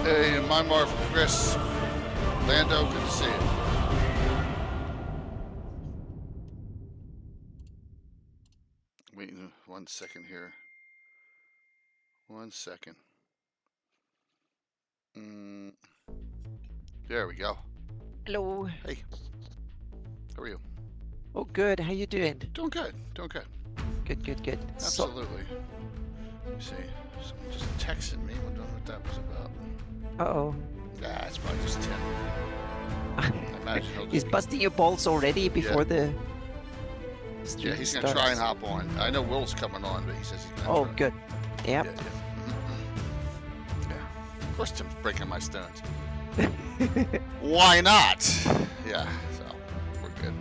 Hey, my Marv, Chris, Lando, good to see you. Wait 1 second here. 1 second. There we go. Hello. Hey, how are you? Oh, good. How you doing? Doing good. Doing good. Good. Absolutely. Let me see. Someone just texted me. I don't know what that was about. Uh-oh. Nah, it's probably just Tim. I imagine he'll He's just busting your balls already before the Yeah, stream he's gonna starts. try and hop on. I know Will's coming on, but he says he's gonna Oh, try. good. Yep. Yeah. Of course, Tim's breaking my stones. Why not? Yeah. So we're good.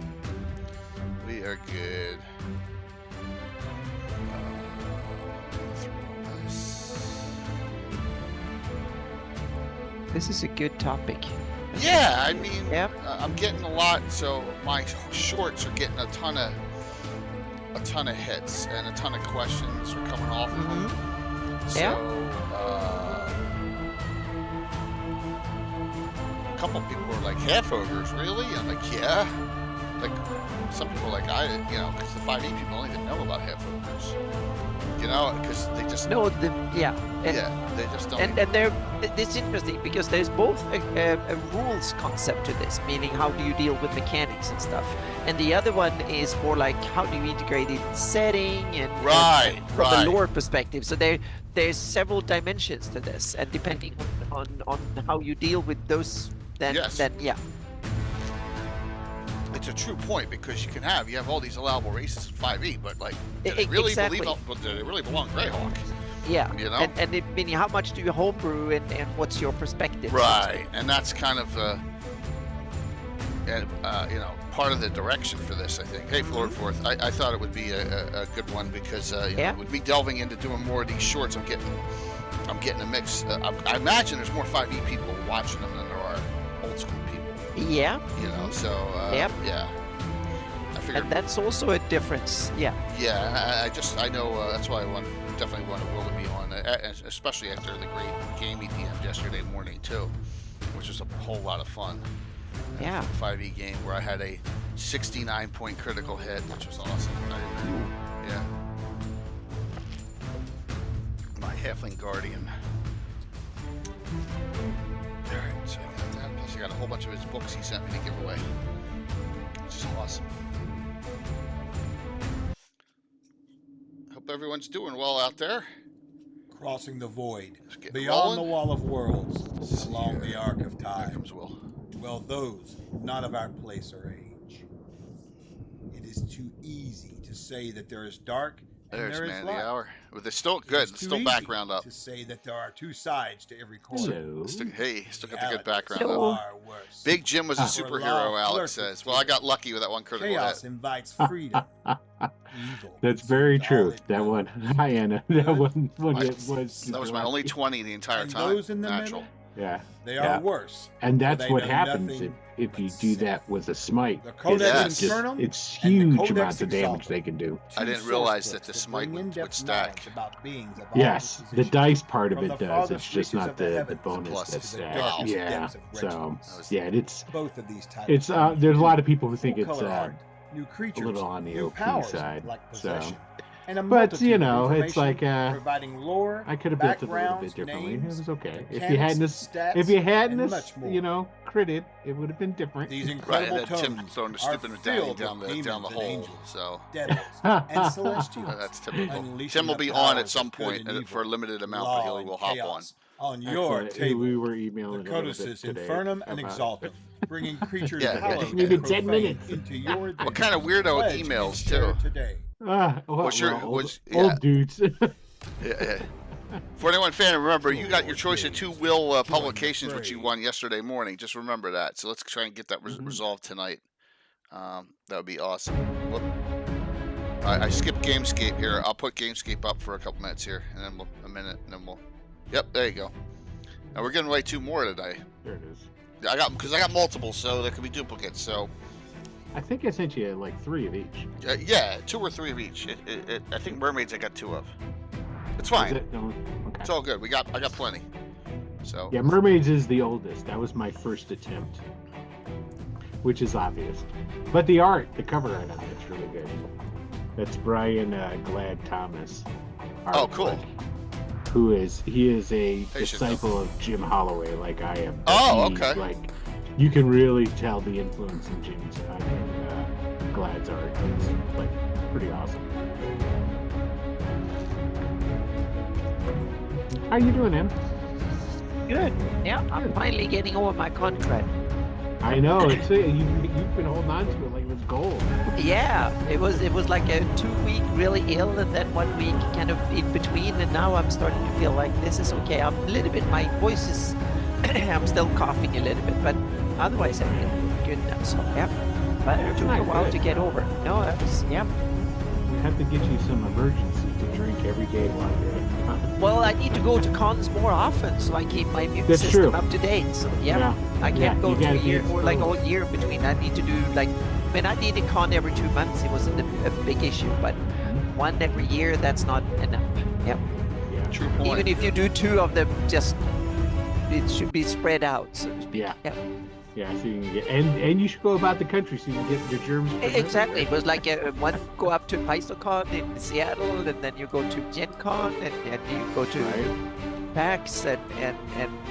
We are good. This is a good topic. Yeah, I mean, Yep. I'm getting a lot. So my shorts are getting a ton of hits and a ton of questions are coming off of them. So, Yeah. A couple people were like, half ogres, really? I'm like, yeah. Like, some people are like, because the 5e people don't even know about half ogres. Because they just No, yeah, they just don't. And it's interesting because there's both a rules concept to this, meaning how do you deal with mechanics and stuff, and the other one is more like how do you integrate it in setting and from a lore perspective. So there's several dimensions to this, and depending on how you deal with those, then yeah. It's a true point because you have all these allowable races in 5e, but like, do they really belong in Greyhawk? Yeah, and meaning how much do you homebrew and what's your perspective? Right, and that's kind of part of the direction for this, I think. Hey, Lord Forth, I thought it would be a good one because with me delving into doing more of these shorts, I'm getting a mix. I imagine there's more 5e people watching them than there are old school people. Yeah. Yeah. I figured. And that's also a difference. Yeah. Yeah, I know that's why I definitely wanted Will to be on, especially after the great game he DM'd yesterday morning too, which was a whole lot of fun. Yeah. 5e game where I had a 69-point critical hit, which was awesome. Yeah. My Halfling Guardian. Alright, so I got that. Plus I got a whole bunch of his books he sent me to give away. Which is awesome. Hope everyone's doing well out there. Crossing the void, beyond the wall of worlds, along the arc of time. Here comes Will. Well, those not of our place or age. It is too easy to say that there is dark and There's there is Man light. of the Hour. But it's still good. It's still background up. To say that there are two sides to every coin. Hello. Still got the good background Hello. up. Big Jim was a superhero, Alex says. Well, I got lucky with that one critical Chaos hit. invites freedom. Evil That's very seeks all true. it That knows. one. Hi, Anna. That one. That was my only 20 the entire And time. those in the Natural. middle, Yeah. they Yeah. are worse. And for that's they what know happens nothing if you but do sin. that with a smite. The It's Codex Yes. Internum It's and the huge Codex amounts of damage Exalted. they can do. I didn't Two realize source that the books smite bring would in-depth stack. knowledge about beings of all Yes, the positions. dice part of From it the does. farthest It's just reaches not of the the heavens bonus plus that's to the there. darkest Yeah. depths of So wretchedness. yeah, it's Both of these types. it's are there's a new. lot of people who think it's Full-color art, new a creatures, little on the new OP powers side. like So, possession, and a but multitude you of know, it's information like providing lore, I could have built it a little backgrounds, bit differently. It names, was okay. If you mechanics, hadn't this, stats, if you hadn't and this, much more. you know, critted, it would have been different. These Right, incredible and then Tim tomes throwing the are stupid medallion filled down with the demons and hole. angels, So devils, and celestials. that's typical. Unleashing Tim will the be on at powers some of good point and for a evil, limited amount, law but he and will hop on. chaos on your Excellent. table. We were The emailing a little bit Codices today Infernum and about- Exaltum, bringing creatures Yeah, hallowed yeah. and Needed 10 profane minutes. into your What kind of weirdo Pledge and emails, share too? Today. What's your- old, yeah. old dudes? Yeah. For anyone fan, remember, you got your choice of 2 Will publications, which you won yesterday morning. Just remember that. So let's try and get that resolved tonight. That would be awesome. Whoop. I skipped Gamescape here. I'll put Gamescape up for a couple minutes here, and then a minute, and then we'll. Yep, there you go. Now we're giving away 2 more today. There it is. Because I got multiple, so there could be duplicates. So I think I sent you like 3 of each. yeah, 2 or 3 of each. I think mermaids I got 2 of. It's fine. Is it? No? Okay. It's all good. I got plenty. So Yeah, Mermaids is the oldest. That was my first attempt, which is obvious. But the art, the cover art on that's really good. That's Brian Glad Thomas. Oh, cool. He is a They should disciple of Jim Holloway, like I am. But Oh, he's, okay. Like, you can really tell the influence in Jim's Glad's art. It's like pretty awesome. How you doing, Em? Good. Yeah, I'm finally getting over my contract. I know it's you've been holding on to it like it was gold. Yeah, it was like a 2 week really ill, and then 1 week kind of in between, and now I'm starting to feel like this is okay. I'm a little bit, my voice is, I'm still coughing a little bit, but otherwise I feel good now. So yeah, but it That's took not a while good. to get over. No, that was yeah. We have to get you some emergency to drink every day while you're at con. Well, I need to go to cons more often, so I keep my immune That's system true. up to date. So yeah. I can't go you to gotta a be year or like a exposed. whole year in between. I need to do like when I did a con every 2 months, it wasn't a big issue, but one every year, that's not enough. Yep. Yeah. true point. Even if you do 2 of them, just it should be spread out, so to speak. Yeah. Yep. Yeah, so you can get and you should go about the country so you can get the germs. from Exactly. It everywhere. was like one go up to PaizoCon in Seattle, and then you go to Gen Con, and you go to Right. PAX and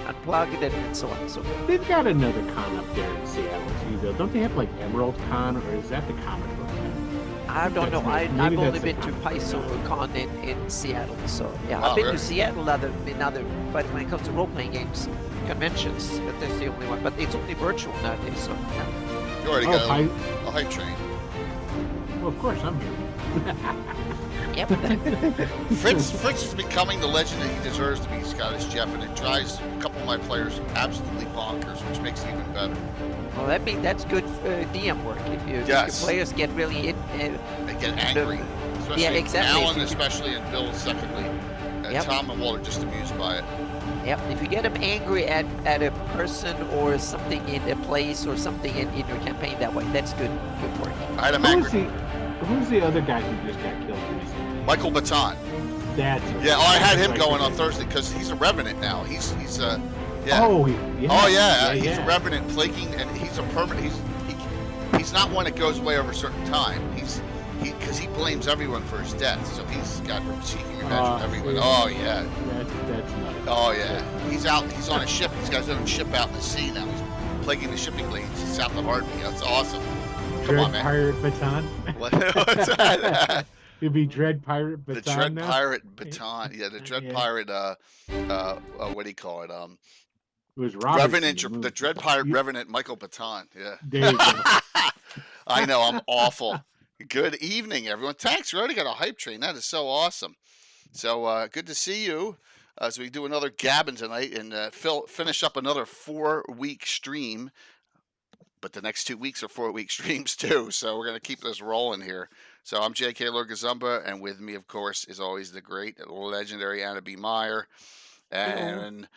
Unplugged and so on. So They've got another con up there in Seattle too, though. Don't they have like Emerald Con, or is that the comic book con? I don't know. That's maybe I've only that's been the to comic book PaizoCon in Seattle. So yeah, Oh, I've been really? to Seattle in other, but when it comes to role-playing games, conventions, that's the only one. But it's only virtual nowadays. So yeah. You already Oh, got Pi- a hype train. well, of course I'm here. Yep. Fritz is becoming the legend that he deserves to be, Scottish Jeff, and it drives a couple of my players absolutely bonkers, which makes it even better. Well, that's good DM work. If your Yes. players get really They get angry, especially Yeah, exactly. Alan, especially, and Bill, secondly. Yep. Tom and Walt are just amused by it. Yep, if you get them angry at a person or something in a place or something in your campaign that way, that's good work. I had him Who's the other guy who just got killed recently? Michael Baton. That's Yeah, I had him Right, going on right. Thursday because he's a revenant now. He's yeah. Oh, yeah. He's a revenant plaguing, and he's a permanent. He's not one that goes away over a certain time. Because he blames everyone for his death, so he's got seeking revenge with everyone. yeah. Oh yeah, That's nuts. oh yeah. He's out. He's on a ship. He's got his own ship out in the sea now. He's plaguing the shipping lanes south of Harvey. That's awesome. Come on, Dread man. Pirate Baton. What's that? It'd be Dread Pirate The Baton. Dread now? Pirate Baton. Yeah, the Dread Yeah. Pirate. What do you call it? It was Robertson, Revenant. the The movie. Dread Pirate You- Revenant Michael Baton. Yeah. There you go. I know, I'm awful. Good evening, everyone. Thanks. We already got a hype train. That is so awesome. So good to see you as we do another Gabbin tonight and finish up another 4-week stream. But the next 2 weeks are 4-week streams too. So we're going to keep this rolling here. So I'm J.K. Lurgazumba, and with me, of course, is always the great, legendary Anna B. Meyer. And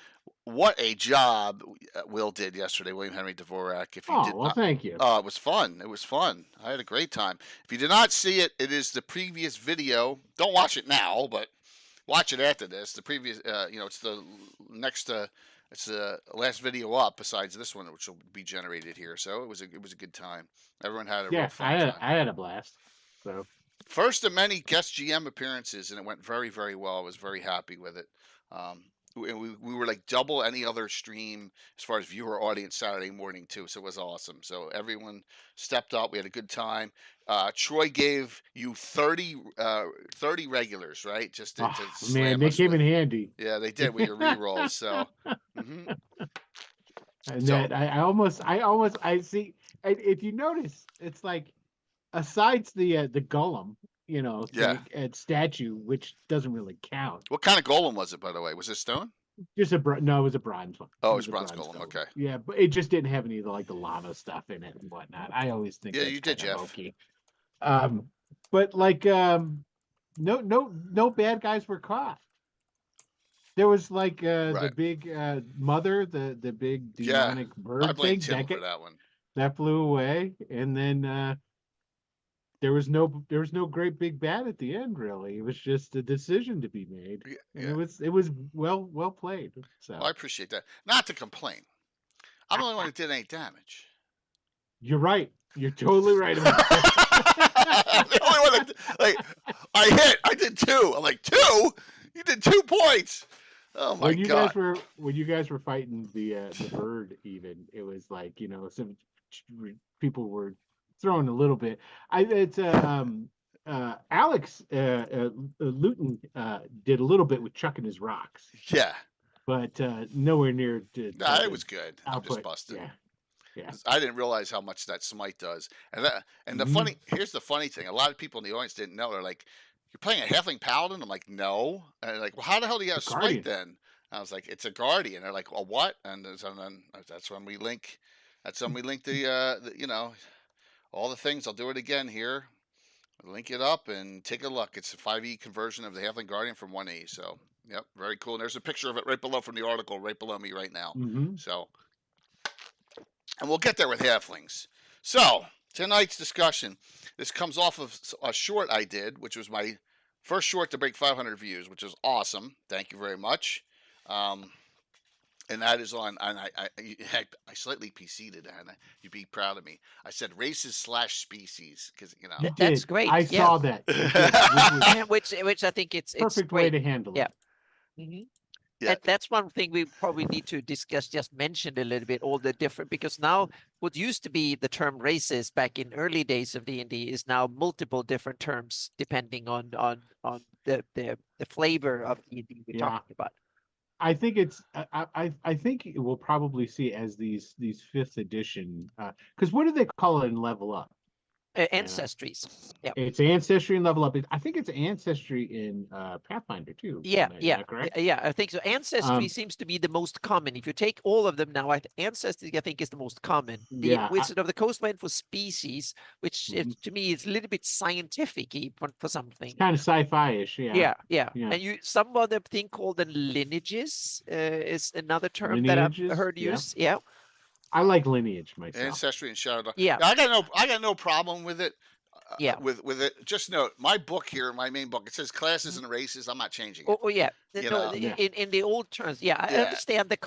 what a job Will did yesterday, William Henry Dvorak. If you Oh, did well, not, thank you. it was fun. It was fun. I had a great time. If you did not see it, it is the previous video. Don't watch it now, but watch it after this. The previous, it's the next, it's the last video up besides this one, which will be generated here. So it was a good time. Everyone had a real Yeah, fun time. I had a blast. So First of many guest GM appearances, and it went very, very well. I was very happy with it. We were like double any other stream as far as viewer audience Saturday morning too, so it was awesome. So everyone stepped up. We had a good time. Troy gave you 30 regulars, right? Just to man, slam they us came with- in handy. Yeah, they did with your re-rolls. So mhm. And So- that I see. If you notice, it's like asides the Golem, Yeah. statue, which doesn't really count. What kind of golem was it, by the way? Was it stone? Just no, it was a bronze one. Oh, It it was was bronze golem. Okay. Yeah, but it just didn't have any of the lava stuff in it and whatnot. I always think Yeah, that's you did, kinda Jeff. hokey. But no bad guys were caught. There was like the Right. big mother, the big Yeah, demonic bird I blame thing Tim for that one. that flew away, and then there was no great big bad at the end. Really, it was just a decision to be made, Yeah, and yeah. it was well played. So Well, I appreciate that. Not to complain. I'm the only one that did any damage. you're right. You're totally right about I'm the only one that like I hit. I did 2. I'm like 2. You did 2 points. Oh my when you god. guys were fighting the bird, even it was like some people were throwing a little bit. It's Alex Luton did a little bit with chucking his rocks, Yeah. but nowhere near Nah, it was good. I'm just output. busted. Yeah. I didn't realize how much that smite does. And the Mhm. here's the funny thing. A lot of people in the audience didn't know. They're like, "You're playing a halfling paladin?" I'm like, "No." And they're like, "Well, how the hell do you have It's a smite guardian. then?" I was like, "It's a guardian." They're like, "Well, what?" And then that's when we link. That's when we link the all the things. I'll do it again here. Link it up and take a look. It's a 5e conversion of the halfling guardian from 1e. So, yep, very cool. And there's a picture of it right below from the article, right below me right now. Mm-hmm. So, and we'll get there with halflings. So, tonight's discussion, this comes off of a short I did, which was my first short to break 500 views, which is awesome. Thank you very much. And that is on, and I slightly PC'd it, and you'd be proud of me. I said races/species, because, You That's did. great. I Yeah. saw that. You did, which was which I think it's perfect great. way to handle Yeah. it. hmm Yeah. And that's one thing we probably need to discuss, just mention a little bit, all the different, because now what used to be the term races back in early days of D&D is now multiple different terms depending on the flavor of D&D we're Yeah. talking about. I think it's I think we'll probably see as these 5th edition because what do they call it in Level Up? Ancestries. Yeah. It's Ancestry and Level Up. I think it's Ancestry in Pathfinder too. Yeah, Is yeah, that correct? yeah. I think so. Ancestry Um, seems to be the most common. If you take all of them now, Ancestry I think is the most common. The Yeah, Wizard of the Coast went for species, which Mhm. to me is a little bit scientific for something. It's kind of sci-fi-ish. Yeah. Yeah. And some other thing called the lineages is another term Lineages, that I've heard yeah. used. Yeah. I like lineage myself. Ancestry and Shadow. Yeah. I got no problem with it. Yeah. With it. Just note my book here, my main book. It says classes and races. I'm not changing it. Oh yeah. You No, know. Yeah. in the old terms, yeah, I Yeah. understand the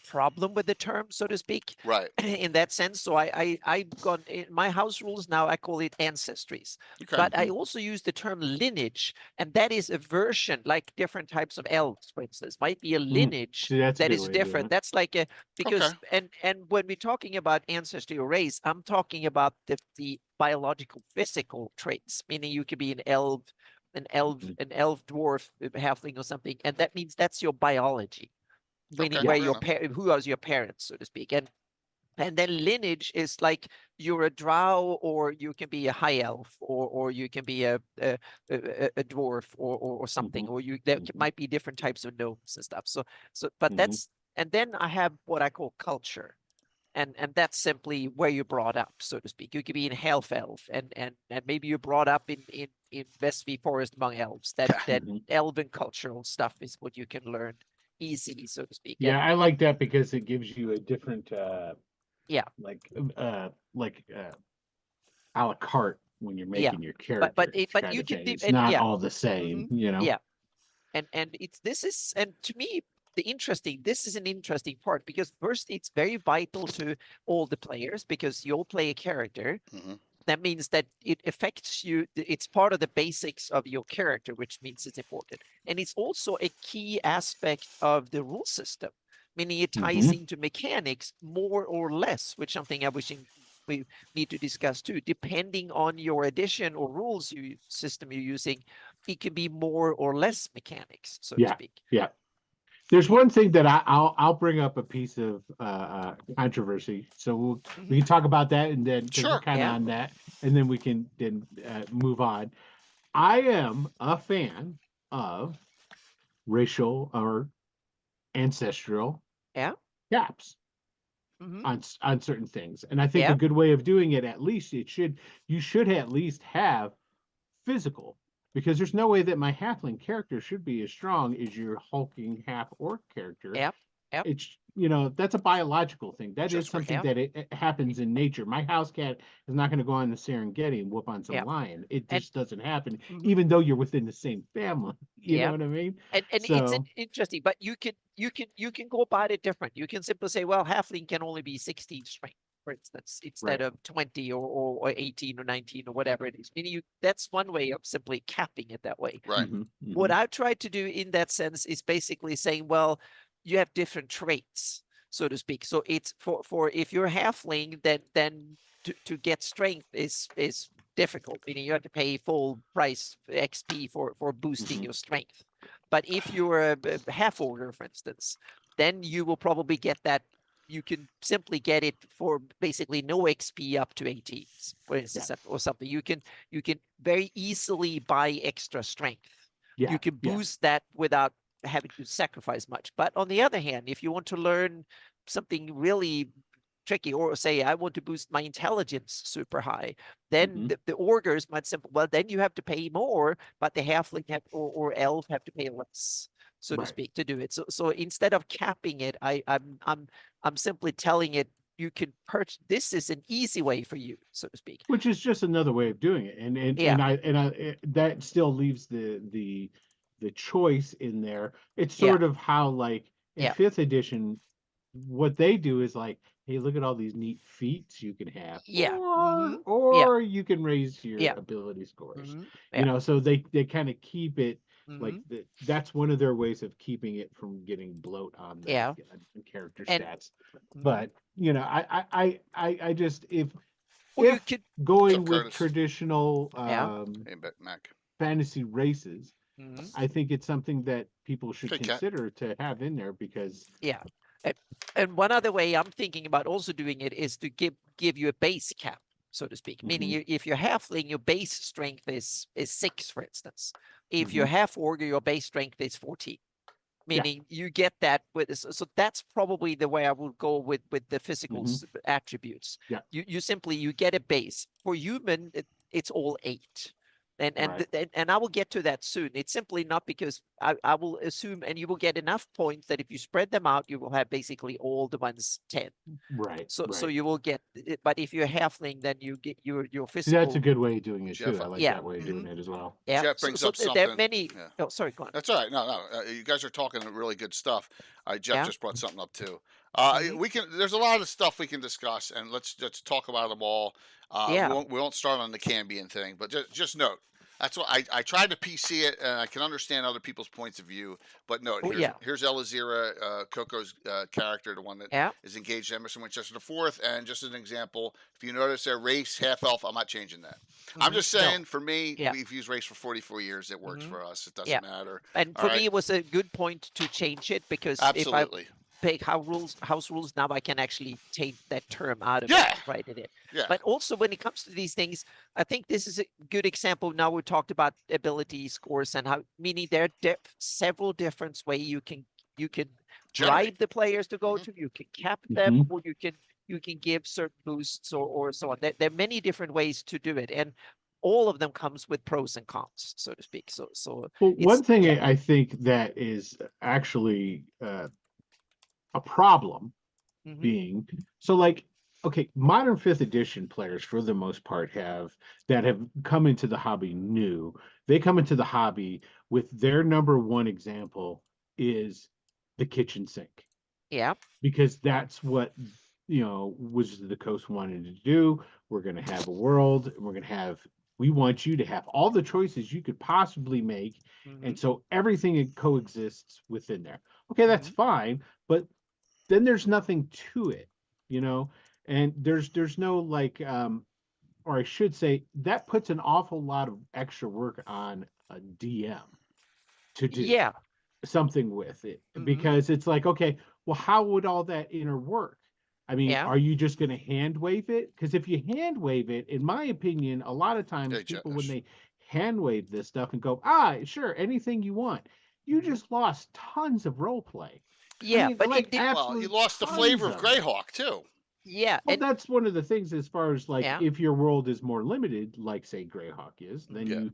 problem with the term, so to speak, Right. in that sense. So I've got in my house rules now, I call it ancestries. Okay. But I also use the term lineage, and that is a version, like different types of elves, for instance, might be a lineage See, that's a that good is way of doing different. it. That's like a because Okay. and when we're talking about ancestry or race, I'm talking about the biological physical traits, meaning you could be an elf, dwarf, halfling or something, and that means that's your biology, meaning Okay, where fair your enough. who are your parents, so to speak. And then lineage is like you're a drow, or you can be a high elf, or you can be a dwarf, or something, or there might be different types of gnomes and stuff. But that's, and then I have what I call culture. And that's simply where you're brought up, so to speak. You could be in half elf, and maybe you're brought up in Vestvi Forest among elves. That elven cultural stuff is what you can learn easily, so to speak. Yeah, I like that because it gives you a different like a la carte when you're making your character. But you can it's not all the same, Yeah, and to me, this is an interesting part, because first, it's very vital to all the players, because you'll play a character. That means that it affects you. It's part of the basics of your character, which means it's important. And it's also a key aspect of the rule system, meaning it ties into mechanics more or less, which is something I wish we need to discuss too. Depending on your edition or rules system you're using, it can be more or less mechanics, so to speak. Yeah. There's one thing that I'll bring up a piece of controversy, so we can talk about that, and then we're kind of on that, and then we can move on. I am a fan of racial or ancestral caps on certain things, and I think a good way of doing it, at least you should at least have physical. Because there's no way that my halfling character should be as strong as your hulking half-orc character. Yep. it's, that's a biological thing. That is Just wait. something Yep. that it happens in nature. My house cat is not going to go on the Serengeti and whoop on some Yep. lion. It And just doesn't happen, mhm. even though you're within the same family. You know Yeah. what I mean? And it's So, interesting, but you can go about it different. You can simply say, well, halfling can only be 16 strength, for instance, instead right. of 20 or 18 or 19 or whatever it is. Meaning that's one way of simply capping it that way. Right. Mhm, What mhm. I've tried to do in that sense is basically saying, well, you have different traits, so to speak. So it's for if you're halfling, then to get strength is difficult, meaning you have to pay full price XP for boosting Mhm. your strength. But if you're a half order, for instance, then you will probably get that. You can simply get it for basically no XP up to 18, for instance, or something. You can very easily buy extra strength. Yeah. You can Yeah. boost that without having to sacrifice much. But on the other hand, if you want to learn something really tricky, or say I want to boost my intelligence super high, then Mhm. the augurs might simply, well, then you have to pay more, but the halfling have, or elf have to pay less, so to Right. speak, to do it. So instead of capping it, I'm simply telling it you can purchase. This is an easy way for you, so to speak. Which is just another way of doing it, and Yeah. that still leaves the choice in there. It's Yeah. sort of how, like, in Yeah. 5th edition, what they do is like, hey, look at all these neat feats you can have, Yeah. or Yeah. you can raise your Yeah. ability scores. Yeah. So they kind of keep it like Mhm. that's one of their ways of keeping it from getting bloat on the Yeah. character And stats. mhm. But I just, Well, you if could. What's going up, with Curtis? traditional Yeah. Hey, Mac. fantasy races, Mhm. I think it's something that people should Hey, Cat. consider to have in there, because Yeah. And one other way I'm thinking about also doing it is to give you a base cap, so to speak. Meaning Mhm. if you're halfling, your base strength is 6, for instance. If Mhm. you're half orc, your base strength is 14. Yeah. Meaning you get that with, so that's probably the way I would go with the physical Mhm. attributes. Yeah. You simply get a base. For human, it's all 8. Right. And I will get to that soon. It's simply not because I will assume, and you will get enough points that if you spread them out, you will have basically all the ones 10. Right. So Right. you will get it, but if you're halfling, then you get your See, that's a physical. good way of doing it Jeff, too. I like Yeah. that way of doing it as well. Yeah. Jeff brings So up there are something. many. Yeah. Oh, sorry, go on. That's all right. No. You guys are talking really good stuff. Jeff Yeah. just brought something up too. Mhm. We can. There's a lot of stuff we can discuss, and let's talk about them all. Yeah. We won't start on the Cambion thing, but just note. That's what I tried to PC it, and I can understand other people's points of view. But note, Oh, yeah. here's Elazira, Coco's character, the one that Yeah. is engaged in Emerson Winchester IV. And just as an example, if you notice their race, half elf, I'm not changing that. I'm just No. saying, for me, Yeah. we've used race for 44 years. It works for us. It doesn't Yeah. matter. And All for right. me, it was a good point to change it, because if I Absolutely. pick house rules, now I can actually take that term out of Yeah. it, right? Yeah. But also when it comes to these things, I think this is a good example. Now we talked about ability scores and how, meaning there are several different ways you can drive the players to go to. You can cap them, Mhm. or you can give certain boosts or so on. There are many different ways to do it, and all of them comes with pros and cons, so to speak. So Well, one thing yeah. I think that is actually a problem Mhm. being, so, like, okay, modern 5th edition players for the most part have come into the hobby new. They come into the hobby with their number one example is the kitchen sink, Yeah. because that's what Wizards of the Coast wanted to do. We're going to have a world, and we want you to have all the choices you could possibly make, and Mhm. so everything coexists within there. Okay, that's fine, but then there's nothing to it, and there's no, like, or I should say, that puts an awful lot of extra work on a DM to do Yeah. something with it, Mhm. because it's like, okay, well, how would all that inner work? I mean, Yeah. are you just going to hand wave it? Because if you hand wave it, in my opinion, a lot of times Hey, people, when Josh. they hand wave this stuff and go, sure, anything you want, you just lost tons of role play. Yeah, I mean, but like, it did. Well, you absolute lost the flavor tons of of it. Greyhawk too. Yeah, Well, and that's one of the things, as far as, like, yeah. if your world is more limited, like, say, Greyhawk is, then Yeah.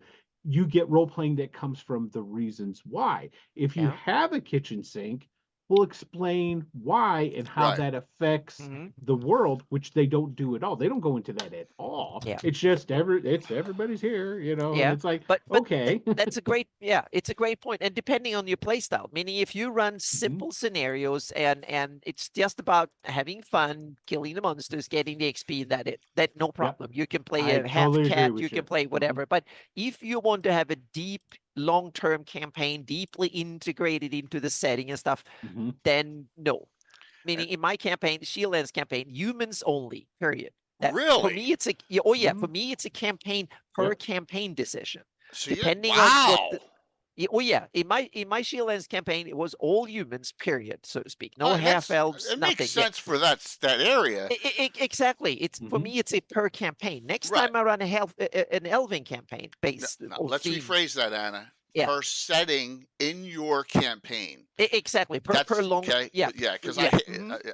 you get role playing that comes from the reasons why. If you Yeah. have a kitchen sink, will explain why and how Right. that affects the world, which they don't do at all. They don't go into that at all. Yeah. It's just everybody's here, and it's like, but okay. that's a great, it's a great point. And depending on your playstyle, meaning if you run simple scenarios and it's just about having fun, killing the monsters, getting the XP, that no problem. You can play I a half totally agree cat, with you you. can play whatever. But if you want to have a deep, long-term campaign, deeply integrated into the setting and stuff, then no. Meaning in my campaign, Shieldlands campaign, humans only, period. For Really? me, it's for me, it's a campaign per campaign decision. So Depending on what in my Shieldlands campaign, it was all humans, period, so to speak. No half elves, It nothing. makes sense for that area. Exactly. It's for me, it's a per campaign. Next time I run an elven campaign based. Let's rephrase that, Anna. Yeah. Per setting in your campaign. Exactly. Per long. Okay. Yeah. Because Yeah.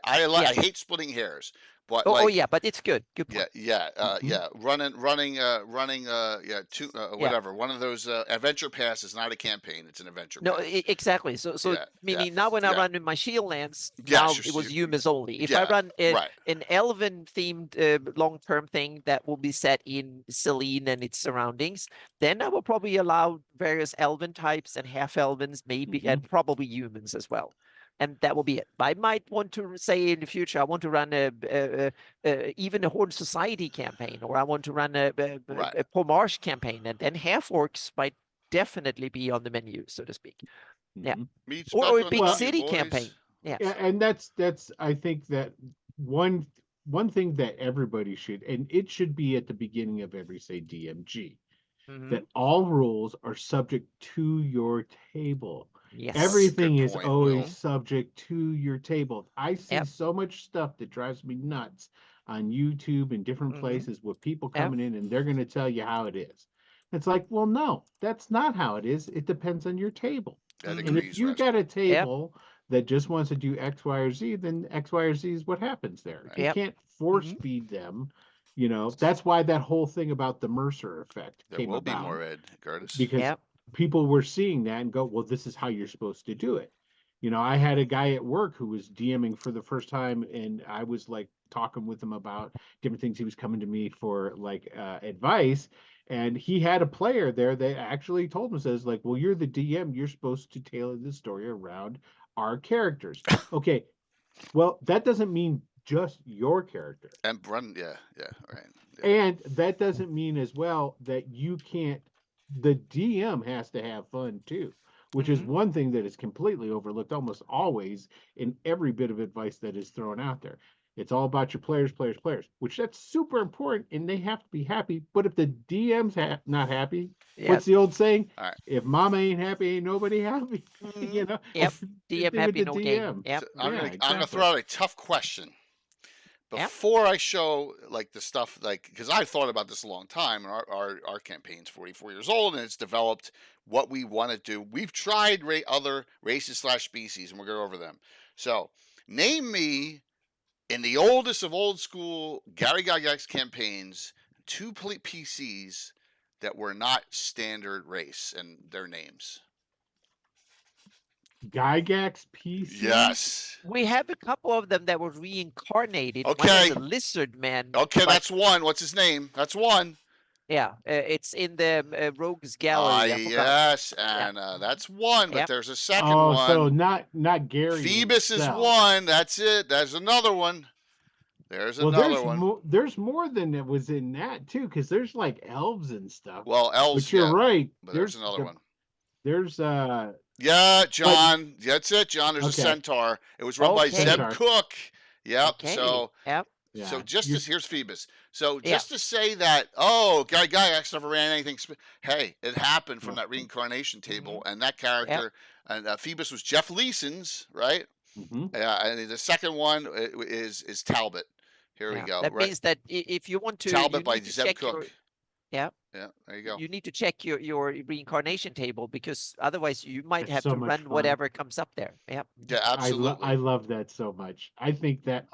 I hate splitting hairs. But but it's good. Good point. Running, whatever. One of those adventure pass is not a campaign; it's an adventure. No, pass. Exactly. So meaning now when I run in my Shieldlands, now it was humans only. If I run an elven themed long-term thing that will be set in Selene and its surroundings, then I will probably allow various elven types and half elvens, maybe, and probably humans as well. And that will be it. I might want to say in the future, I want to run even a Horde Society campaign, or I want to run a Pomarsh campaign, and then half orcs might definitely be on the menu, so to speak. Yeah, or a big city campaign. Yeah, and that's I think that one thing that everybody should, and it should be at the beginning of every, say, DMG, that all rules are subject to your table. Yes. Everything is always subject to your table. I see so much stuff that drives me nuts on YouTube and different places with people coming in and they're going to tell you how it is. It's like, well, no, that's not how it is. It depends on your table. And if you got a table that just wants to do X, Y, or Z, then X, Y, or Z is what happens there. You can't force feed them. That's why that whole thing about the Mercer effect came about. There will be more, Ed Curtis. Because people were seeing that and go, well, this is how you're supposed to do it. I had a guy at work who was DMing for the first time, and I was like talking with him about different things. He was coming to me for advice, and he had a player there that actually told him, says like, well, you're the DM, you're supposed to tailor the story around our characters. Okay, well, that doesn't mean just your character. And run, right. And that doesn't mean as well that you can't. The DM has to have fun too, which is one thing that is completely overlooked almost always in every bit of advice that is thrown out there. It's all about your players, which that's super important, and they have to be happy. But if the DM's not happy, what's the old saying? Right. If mama ain't happy, ain't nobody happy. Yep. DM happy, no game. Yep. So I'm gonna throw out a tough question. Before I show the stuff, because I've thought about this a long time, and our campaign's 44 years old, and it's developed what we want to do. We've tried other races / species, and we'll go over them. So name me, in the oldest of old school Gary Gygax campaigns, 2 PCs that were not standard race and their names. Gygax PC? Yes. We have a couple of them that were reincarnated. Okay. One is a lizard man. Okay, that's one. What's his name? That's one. Yeah, it's in the Rogues Gallery. Yes, and that's one, but there's a second one. Oh, so not Gary. Phoebus is one. That's it. There's another one. There's another one. There's more than that was in that too, because there's elves and stuff. Well, elves. But you're right. But there's another one. There's Yeah, John. That's it, John. There's a centaur. It was run by Zeb Cook. Yep. Okay. So. Yep. Yeah. So here's Phoebus. So just to say that, Gygax never ran anything. Hey, it happened from that reincarnation table, and that character, and Phoebus was Jeff Leeson's, right? And the second one is Talbot. Here we go. That means that if you want to, Talbot by Zeb Cook. Yeah, there you go. You need to check your reincarnation table, because otherwise you might have so to much run fun. whatever comes up there. Yeah. Yeah, absolutely. I love that so much. I think that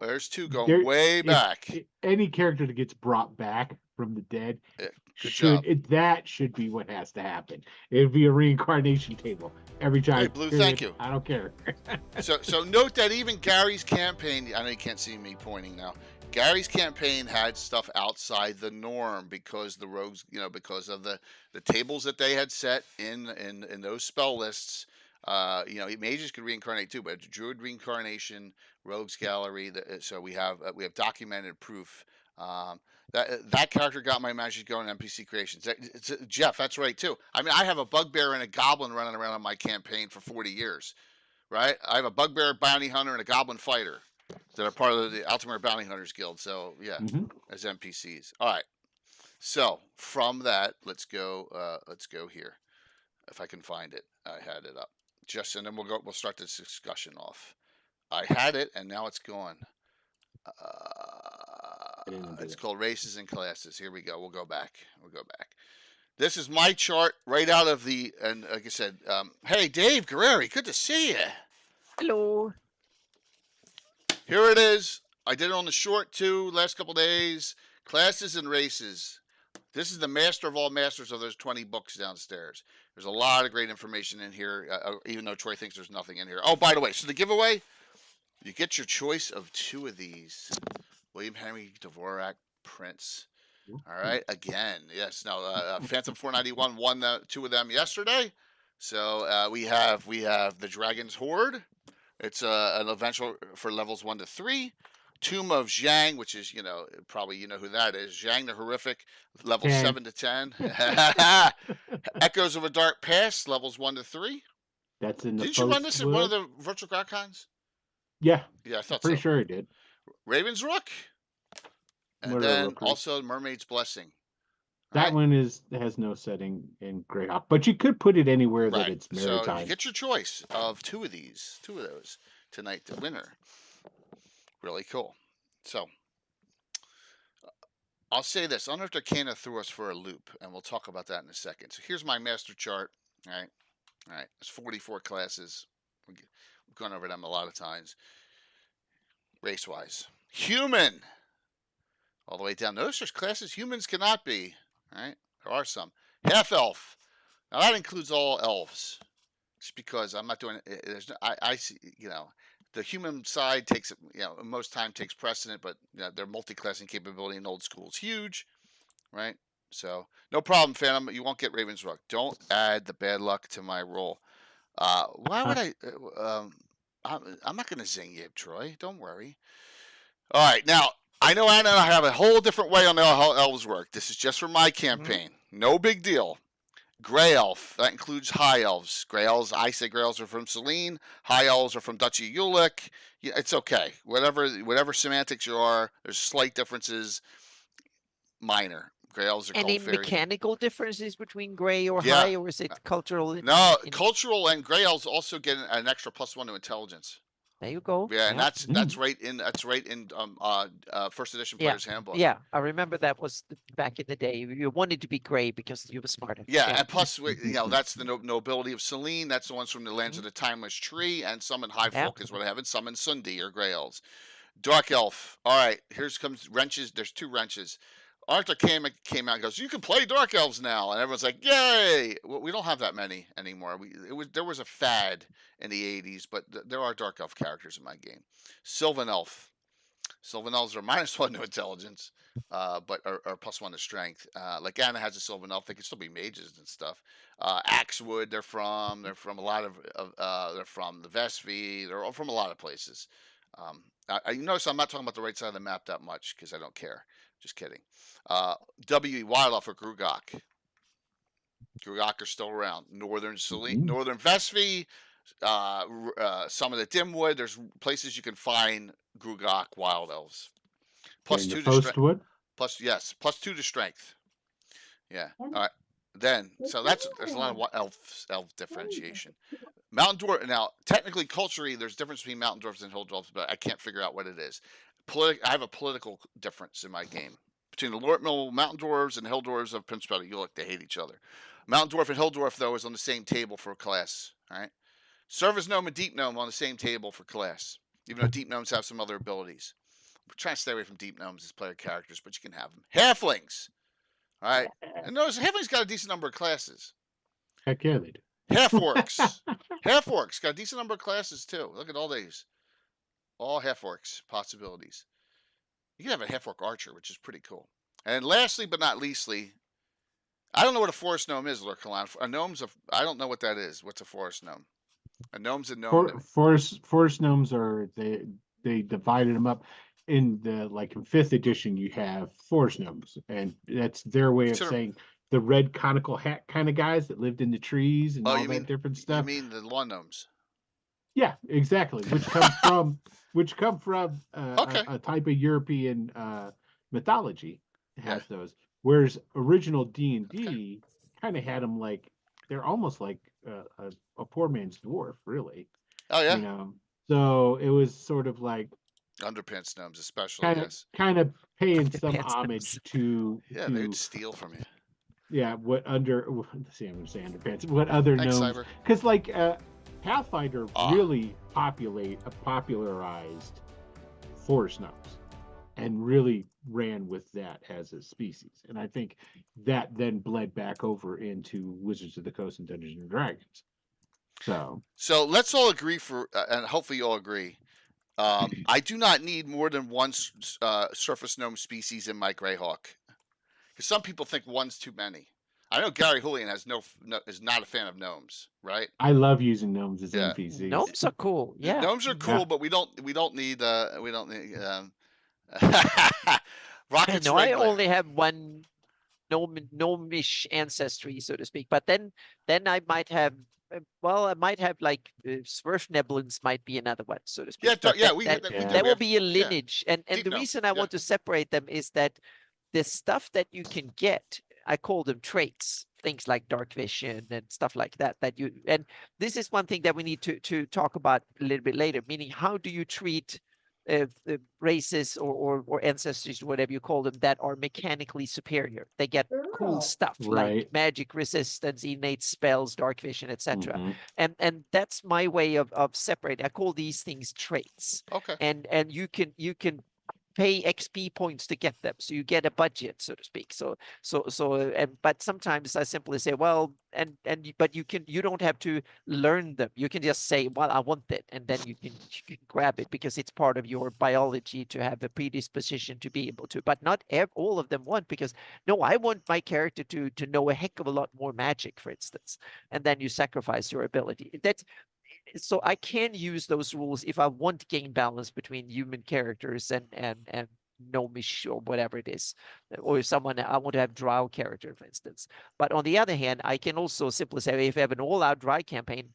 there's 2 going way back. Any character that gets brought back from the dead. Yeah, good job. That should be what has to happen. It'd be a reincarnation table every time. Hey, Blue, period. thank you. I don't care. So note that even Gary's campaign, I know you can't see me pointing now. Gary's campaign had stuff outside the norm because the rogues, because of the tables that they had set in those spell lists. Mages could reincarnate too, but druid reincarnation, rogues gallery. So we have documented proof. That character got my magic going in NPC creations. Jeff, that's right too. I mean, I have a bugbear and a goblin running around on my campaign for 40 years, right? I have a bugbear bounty hunter and a goblin fighter that are part of the Altimer Bounty Hunters Guild. So yeah, as NPCs. All right. So from that, let's go here, if I can find it. I had it up. And then we'll start this discussion off. I had it, and now it's gone. It's called Races and Classes. Here we go. We'll go back. This is my chart right out of and like I said, hey, Dave Guerreri, good to see you. Hello. Here it is. I did it on the short too, last couple days. Classes and Races. This is the master of all masters of those 20 books downstairs. There's a lot of great information in here, even though Troy thinks there's nothing in here. Oh, by the way, so the giveaway, you get your choice of 2 of these. William Henry Dvorak prints. All right, again, yes. Now, Phantom 491 won 2 of them yesterday. So we have the Dragon's Horde. It's an adventure for levels 1 to 3. Tomb of Zhang, which is, probably who that is. Zhang the Horrific, levels 7 to 10. Echoes of a Dark Past, levels 1 to 3. That's in the. Didn't you run this in one of the virtual GrotCons? Yeah. Yeah, I thought Pretty so. sure he did. Raven's Rook. And then also Mermaid's Blessing. That one has no setting in Greyhawk, but you could put it anywhere that it's maritime. So you get your choice of 2 of those tonight, the winner. Really cool. So I'll say this: Unearthed Arcana threw us for a loop, and we'll talk about that in a second. So here's my master chart. All right. It's 44 classes. We've gone over them a lot of times. Race-wise, human, all the way down. Notice there's classes humans cannot be. All right, there are some. Half elf. Now that includes all elves. Just because I'm not doing it. I see. The human side takes, most time takes precedent, but their multi-classing capability in old school is huge, right? So no problem, Phantom. You won't get Raven's Rook. Don't add the bad luck to my roll. Why would I? I'm not going to zing you, Troy. Don't worry. All right, now I know Anna and I have a whole different way on how elves work. This is just for my campaign. No big deal. Grey Elf, that includes High Elves. Grey Elves, I say Grey Elves are from Selene. High Elves are from Duchy Ulick. Yeah, it's okay. Whatever semantics you are, there's slight differences, minor. Grey Elves are any called fairies. Mechanical differences between Grey or High, or is it cultural? Cultural and Grey Elves also get an extra +1 to intelligence. There you go. Yeah, and that's right in first edition Player's Handbook. Yeah, I remember that was back in the day. You wanted to be Grey because you were smarter. Yeah, and plus, that's the nobility of Selene. That's the ones from the Lands of the Timeless Tree, and some in High Folk is what I have, and some in Sundi or Grey Elves. Dark Elf. All right, here's comes wrenches. There's 2 wrenches. Arthur came out and goes, you can play Dark Elves now. And everyone's like, yay. Well, we don't have that many anymore. There was a fad in the 80s, but there are Dark Elf characters in my game. Sylvan Elf. Sylvan Elves are -1 to intelligence, but are +1 to strength. Like Anna has a Sylvan Elf. They can still be mages and stuff. Axewood, they're from a lot of, they're from the Vesvi. They're all from a lot of places. I notice I'm not talking about the right side of the map that much because I don't care. Just kidding. W.E. Wild Elf or Grugok. Grugok are still around. Northern Selene, Northern Vesvi, some of the Dimwood. There's places you can find Grugok Wild Elves. +2 to strength. +2 to strength. Yeah. All right. Then, so there's a lot of elf differentiation. Mountain Dwarf. Now, technically, culturally, there's a difference between Mountain Dwarfs and Hill Dwarfs, but I can't figure out what it is. I have a political difference in my game between the Lortmill Mountain Dwarves and Hill Dwarves of Principality Ulick. They hate each other. Mountain Dwarf and Hill Dwarf, though, is on the same table for class. All right. Surface Gnome and Deep Gnome on the same table for class, even though Deep Gnomes have some other abilities. We're trying to stay away from Deep Gnomes as player characters, but you can have them. Halflings. All right. And notice Halfling's got a decent number of classes. Heck yeah, they do. Half orcs. Half orcs got a decent number of classes too. Look at all these. All half orcs possibilities. You can have a half orc archer, which is pretty cool. And lastly, but not leastly, I don't know what a forest gnome is, Lord Kalan. A gnome's I don't know what that is. What's a forest gnome? A gnome's a gnome. Forest gnomes are they divided them up in the in 5th edition. You have forest gnomes, and that's their way of saying the red conical hat kind of guys that lived in the trees and all that different stuff. You mean the lawn gnomes? Yeah, exactly. Which come from a type of European mythology has those. Whereas original D&D kind of had them they're almost like a poor man's dwarf, really. Oh yeah. You know, so it was sort of like underpants gnomes, especially. Kind of paying some homage to. Yeah, they'd steal from you. Yeah, I'm gonna say underpants. What other gnomes? Because Pathfinder really popularized forest gnomes and really ran with that as a species. And I think that then bled back over into Wizards of the Coast and Dungeons and Dragons. So let's all agree and hopefully you all agree. I do not need more than one surface gnome species in my Greyhawk. Because some people think one's too many. I know Gary Julian is not a fan of gnomes, right? I love using gnomes as NPCs. Gnomes are cool. Yeah, gnomes are cool, but we don't need rockets. No, I only have one gnomish ancestry, so to speak. But then I might have. Well, I might have Swerfneblins might be another one, so to speak. There will be a lineage, and the reason I want to separate them is that the stuff that you can get, I call them traits, things like dark vision and stuff like that. And this is one thing that we need to talk about a little bit later. Meaning, how do you treat races or ancestors, whatever you call them, that are mechanically superior? They get cool stuff like magic resistance, innate spells, dark vision, etc. Mm-hmm. And that's my way of separating. I call these things traits. Okay. And you can pay XP points to get them, so you get a budget, so to speak. But sometimes I simply say, well, but you don't have to learn them. You can just say, well, I want it, and then you can grab it because it's part of your biology to have a predisposition to be able to. But not all of them want, because no, I want my character to know a heck of a lot more magic, for instance, and then you sacrifice your ability. So I can use those rules if I want game balance between human characters and gnomish or whatever it is, or someone I want to have drow character, for instance. But on the other hand, I can also simply say, if I have an all-out dry campaign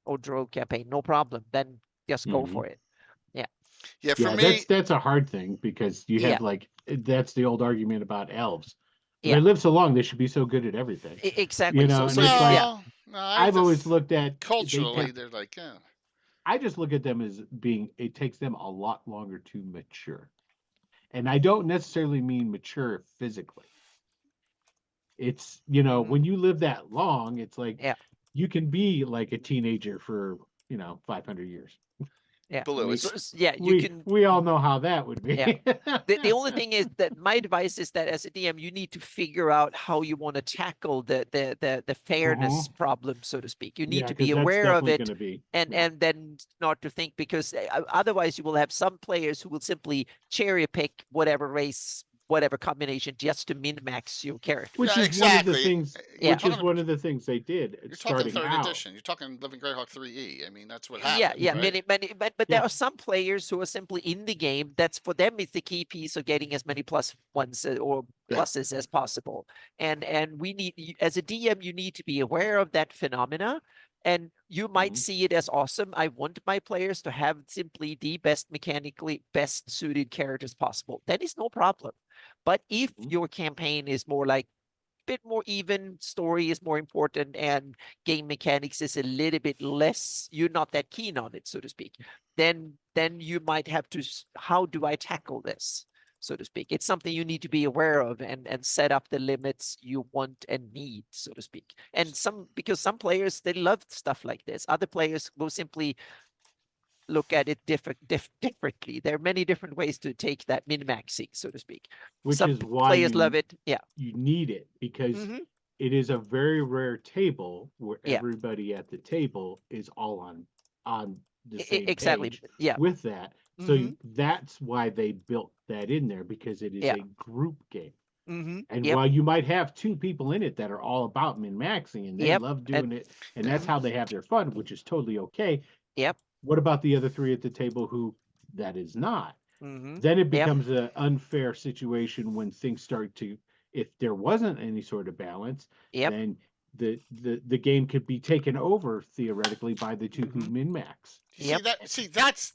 or drow campaign, no problem, then just go for it. Yeah, for me, that's a hard thing, because you have that's the old argument about elves. Yeah. They live so long, they should be so good at everything. Exactly. You know, no, I've always looked at culturally, they're like, yeah. I just look at them as it takes them a lot longer to mature. And I don't necessarily mean mature physically. It's, when you live that long, it's like you can be like a teenager for, 500 years. Yeah. Can. We all know how that would be. Yeah. The only thing is that my advice is that as a DM, you need to figure out how you want to tackle the fairness problem, so to speak. You need to be aware of it, and then not to think, because otherwise you will have some players who will simply cherry pick whatever race, whatever combination, just to min-max your character. Which is one of the things. Which is one of the things they did. You're talking 3rd edition. You're talking Living Greyhawk 3E. I mean, that's what happened. Right? But there are some players who are simply in the game. That's for them is the key piece of getting as many plus ones or pluses as possible. And we need, as a DM, you need to be aware of that phenomena. And you might see it as awesome. I want my players to have simply the mechanically best suited characters possible. That is no problem. But if your campaign is more like a bit more even, story is more important, and game mechanics is a little bit less, you're not that keen on it, so to speak, then you might have to, how do I tackle this, so to speak? It's something you need to be aware of and set up the limits you want and need, so to speak. And because some players, they love stuff like this. Other players will simply look at it differently. There are many different ways to take that min-maxing, so to speak. Which Some is why players love it. Yeah. you need it, because Mhm. it is a very rare table where Yeah. everybody at the table is all on the same Exactly. page Yeah. with that. So Mhm. that's why they built that in there, because it is Yeah. a group game. Mm-hmm. And Yep. while you might have two people in it that are all about min-maxing and they Yep. love doing it, and that's how they have their fun, which is totally okay. Yep. What about the other three at the table who that is not? Mm-hmm. Then it Yep. becomes an unfair situation when things start to, if there wasn't any sort of balance, Yep. then the game could be taken over theoretically by the two who Mhm. min-max. Yep. See, that's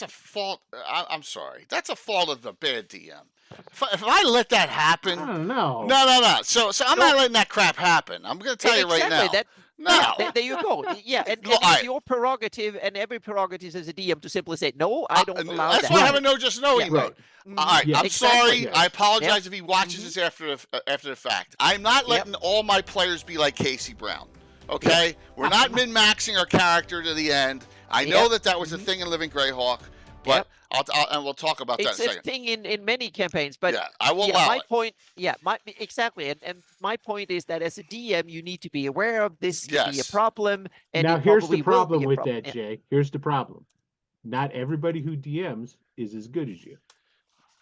a fault. I'm sorry. That's a fault of the bad DM. If I let that I happen, don't know. no. So I'm No. not letting that crap happen. I'm going to tell you right now. That, No. yeah, there you go. Yeah, and Well, it's your prerogative, and every prerogative as a DM to simply say, no, I don't allow that's that. why I have a no just no Yeah. emote. Right. Mhm. All right, Yeah, I'm exactly. sorry. I apologize if he watches Mhm. this after the fact. I'm not letting all my players be like Casey Brown. Okay, we're not min-maxing our character to the end. I know that was a thing in Living Greyhawk, but and we'll talk about that It's in a a second. thing in many campaigns, but Yeah, I will allow my it. point, exactly, and my point is that as a DM, you need to be aware of this can be a Yes. problem, and Now it here's probably the will problem be a with problem. that, Yeah. Jay. Here's the problem. Not everybody who DMs is as good as you.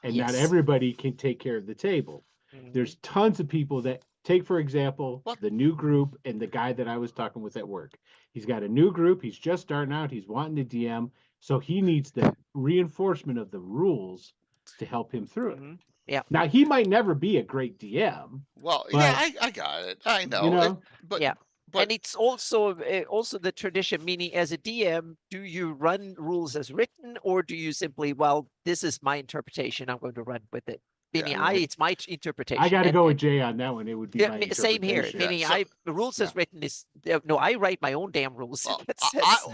And not Yes. everybody can take care of the table. Mhm. There's tons of people that take, for example, What? the new group and the guy that I was talking with at work. He's got a new group. He's just starting out. He's wanting to DM. So he needs the reinforcement of the rules to help him through it. Mhm. Yeah. Now, he might never be a great DM. Well, but, yeah, I got it. I know. You know, But Yeah. but And it's also the tradition, meaning as a DM, do you run rules as written, or do you simply, well, this is my interpretation, I'm going to run with it. Meaning Yeah. it's my interpretation. I got to and- go with and- Jay on that one. It would be Yeah, my same here. interpretation. Meaning, Yeah, so- the rules as written is no. I write my own damn rules. well, That's-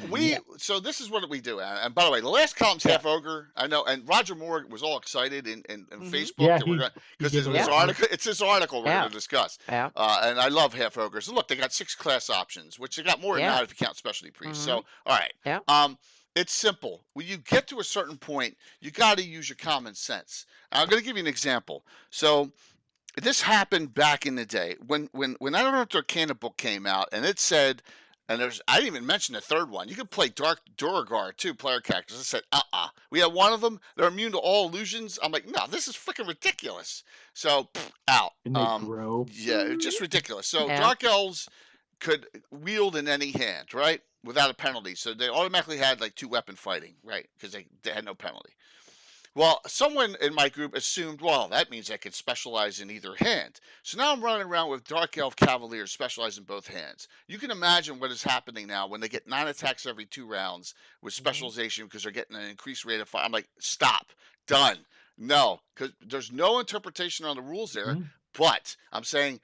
so this is what we do. And by the way, the last column's half ogre. I know. And Roger Moore was all excited in Mhm. Facebook Yeah, that we're going because gave it's a his lot. article. It's his article we're Yeah. going to discuss. Yeah. And I love half ogres. Look, they got 6 class options, which they got more than Yeah. that if you count specialty priests. Mhm. So all right. Yeah. It's simple. When you get to a certain point, you got to use your common sense. I'm going to give you an example. So this happened back in the day when Adventure Arcana book came out, and it said, and I didn't even mention the third one. You could play Dark Duergar too, player characters. I said, we have one of them. They're immune to all illusions. I'm like, no, this is freaking ridiculous. So out. And they grow. Yeah, it's just ridiculous. So Yeah. Dark Elves could wield in any hand, right, without a penalty. So they automatically had like 2-weapon fighting, right, because they had no penalty. Well, someone in my group assumed, well, that means I could specialize in either hand. So now I'm running around with Dark Elf Cavaliers specialized in both hands. You can imagine what is happening now when they get 9 attacks every 2 rounds with specialization because they're getting an increased rate of fire. I'm like, stop, done. No, because there's no interpretation on the rules there. Mhm. But I'm saying,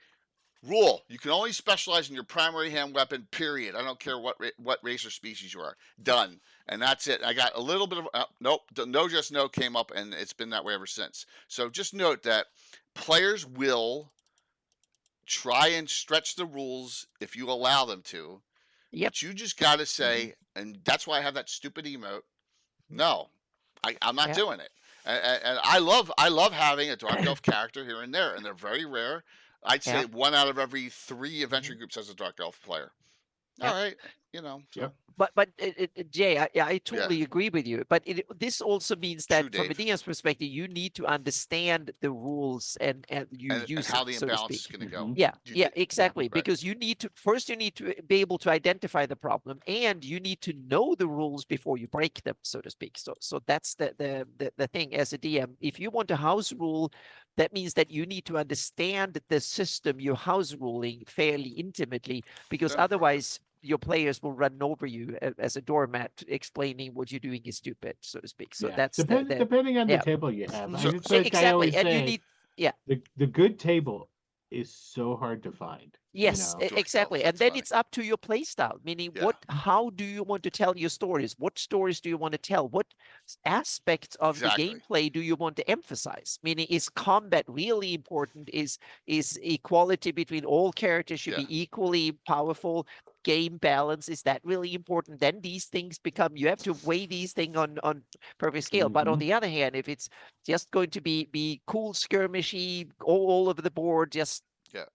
rule, you can only specialize in your primary hand weapon, period. I don't care what race or species you are. Done. And that's it. I got a little bit of, nope, no just no came up, and it's been that way ever since. So just note that players will try and stretch the rules if you allow them to. Yep. But you just got to say, and that's why I have that stupid emote, no, I'm not Yeah. doing it. And I love having a Dark Elf character here and there, and they're very rare. I'd say Yeah. 1 out of every 3 adventure groups has a Dark Elf player. Yeah. All right, so. Yep. But Jay, I totally agree with you. But this also means that True, from a Dave. DM's perspective, you need to understand the rules and you and use how them, the so to imbalance is speak. going to go. Mhm. Yeah, You yeah, did- exactly. right. Because you need to be able to identify the problem, and you need to know the rules before you break them, so to speak. So that's the thing as a DM. If you want a house rule, that means that you need to understand the system you're house ruling fairly intimately, because Yeah. otherwise your players will run over you as a doormat, explaining what you're doing is stupid, so to speak. So Yeah. that's depending on yeah. the table you have. So- It's like I exactly, always and you say, need the good table is so hard to find. Yes, know. exactly. And That's then funny. it's up to your play style, meaning Yeah. how do you want to tell your stories? What stories do you want to tell? What aspects of the Exactly. gameplay do you want to emphasize? Meaning, is combat really important? Is equality between all characters should Yeah. be equally powerful? Game balance, is that really important? Then these things become, you have to weigh these things on perfect scale. But on Mhm. the other hand, if it's just going to be cool skirmishy all over the board, just Yeah.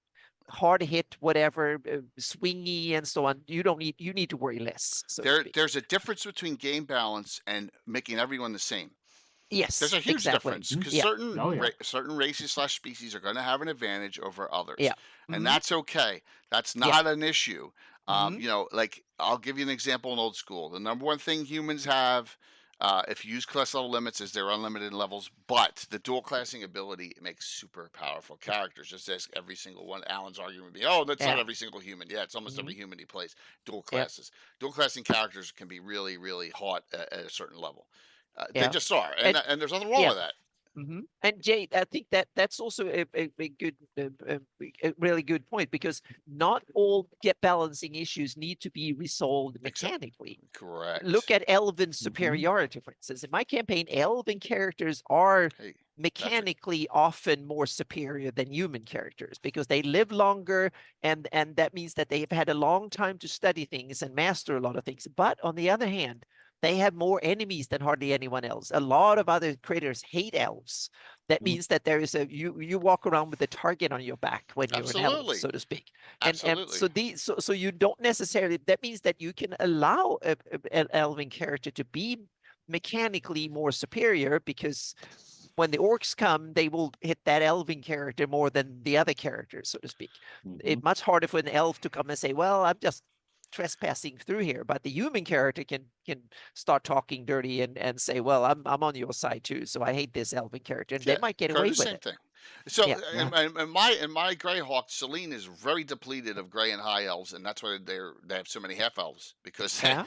hard hit, whatever, swingy and so on, you need to worry less, so to speak. There's a difference between game balance and making everyone the same. Yes, There's a huge exactly. difference because Yeah. Oh yeah. certain races / species are going to have an advantage over others, Yeah. and Mhm. that's okay. That's Yeah. not an issue. Mhm. You know, like I'll give you an example in old school. The number one thing humans have, if you use class level limits, is their unlimited levels. But the dual classing ability makes super powerful characters. Just as every single one. Alan's argument would be, oh, that's not Yeah. every single human. Yeah, it's almost every Mhm. human he plays dual Yeah. classes. Dual classing characters can be really, really hot at a certain level. They Yeah. just are, And and there's nothing wrong yeah. with that. Mhm. And Jay, I think that's also a good, a really good point, because not all get balancing issues need to be resolved Except, mechanically. correct. Look at Elven Mhm. superiority, for instance. In my campaign, Elven characters are Hey, mechanically often more superior than human characters because they live longer, and that means that they've had a long time to study things and master a lot of things. But on the other hand, they have more enemies than hardly anyone else. A lot of other critters hate elves. That Mm. means that there is you walk around with a target on your back when you're an elf, absolutely, so to speak. And absolutely. so you don't necessarily, that means that you can allow an elven character to be mechanically more superior, because when the orcs come, they will hit that elven character more than the other characters, so to speak. Mhm. It's much harder for an elf to come and say, well, I'm just trespassing through here. But the human character can start talking dirty and say, well, I'm on your side too, so I hate this elven character, and they Yeah, might get Kurt, away the with same it. thing. So Yeah. Yeah. in my Greyhawk, Celine is very depleted of gray and high elves, and that's why they have so many half elves because Yeah.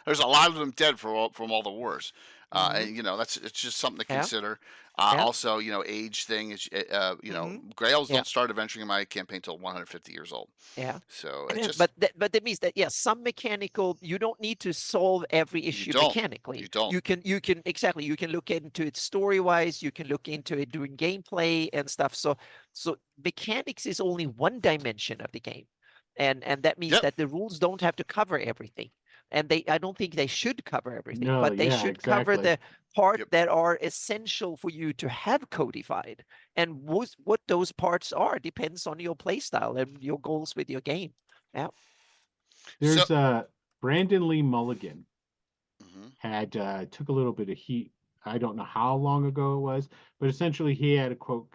there's a lot of them dead from all the wars. Mhm. And you know it's just something to Yeah. consider. Yeah. Also, you know, age thing is you know, Mhm. gray elves Yeah. don't start adventuring in my campaign till 150 years old. Yeah. So it just But that means that, yes, some mechanical, you don't need to solve every you issue don't mechanically. you don't. You can exactly, you can look into it story wise, you can look into it doing gameplay and stuff. So mechanics is only one dimension of the game, and that means Yep. that the rules don't have to cover everything, and I don't think they should cover everything, No, but they yeah, should cover exactly. the part Yep. that are essential for you to have codified. And what those parts are depends on your play style and your goals with your game. Yeah. So There's Brandon Lee Mulligan mhm. had took a little bit of heat. I don't know how long ago it was, but essentially he had a quote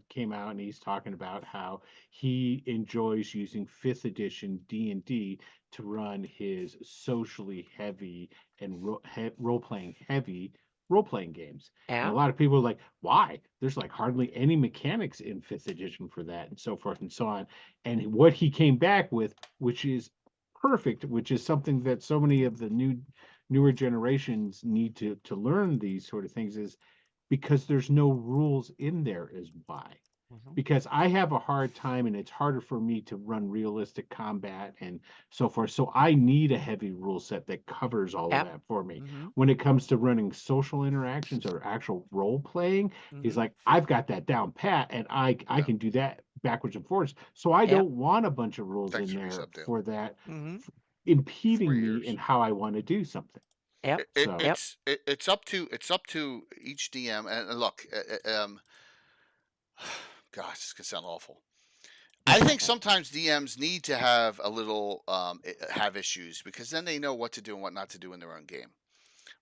came out and he's talking about how he enjoys using 5th edition D&D to run his socially heavy and role-playing heavy role-playing games. And Yeah. a lot of people are like, why? There's like hardly any mechanics in 5th edition for that, and so forth and so on. And what he came back with, which is perfect, which is something that so many of the newer generations need to learn these sort of things, is because there's no rules in there is why. Mhm. Because I have a hard time and it's harder for me to run realistic combat and so forth. So I need a heavy rule set that covers all Yeah. of that for me. Mhm. When it comes to running social interactions or actual role playing, he's Mhm. like, I've got that down pat and I Yeah. can do that backwards and forwards. So I Yeah. don't want a bunch of rules Thanks in for there resub, Dale. for that Mhm. impeding 4 me years. in how I want to do something. Yep. So Yep. It's up to each DM. And look, gosh, this could sound awful. I think sometimes DMs need to have a little have issues because then they know what to do and what not to do in their own game,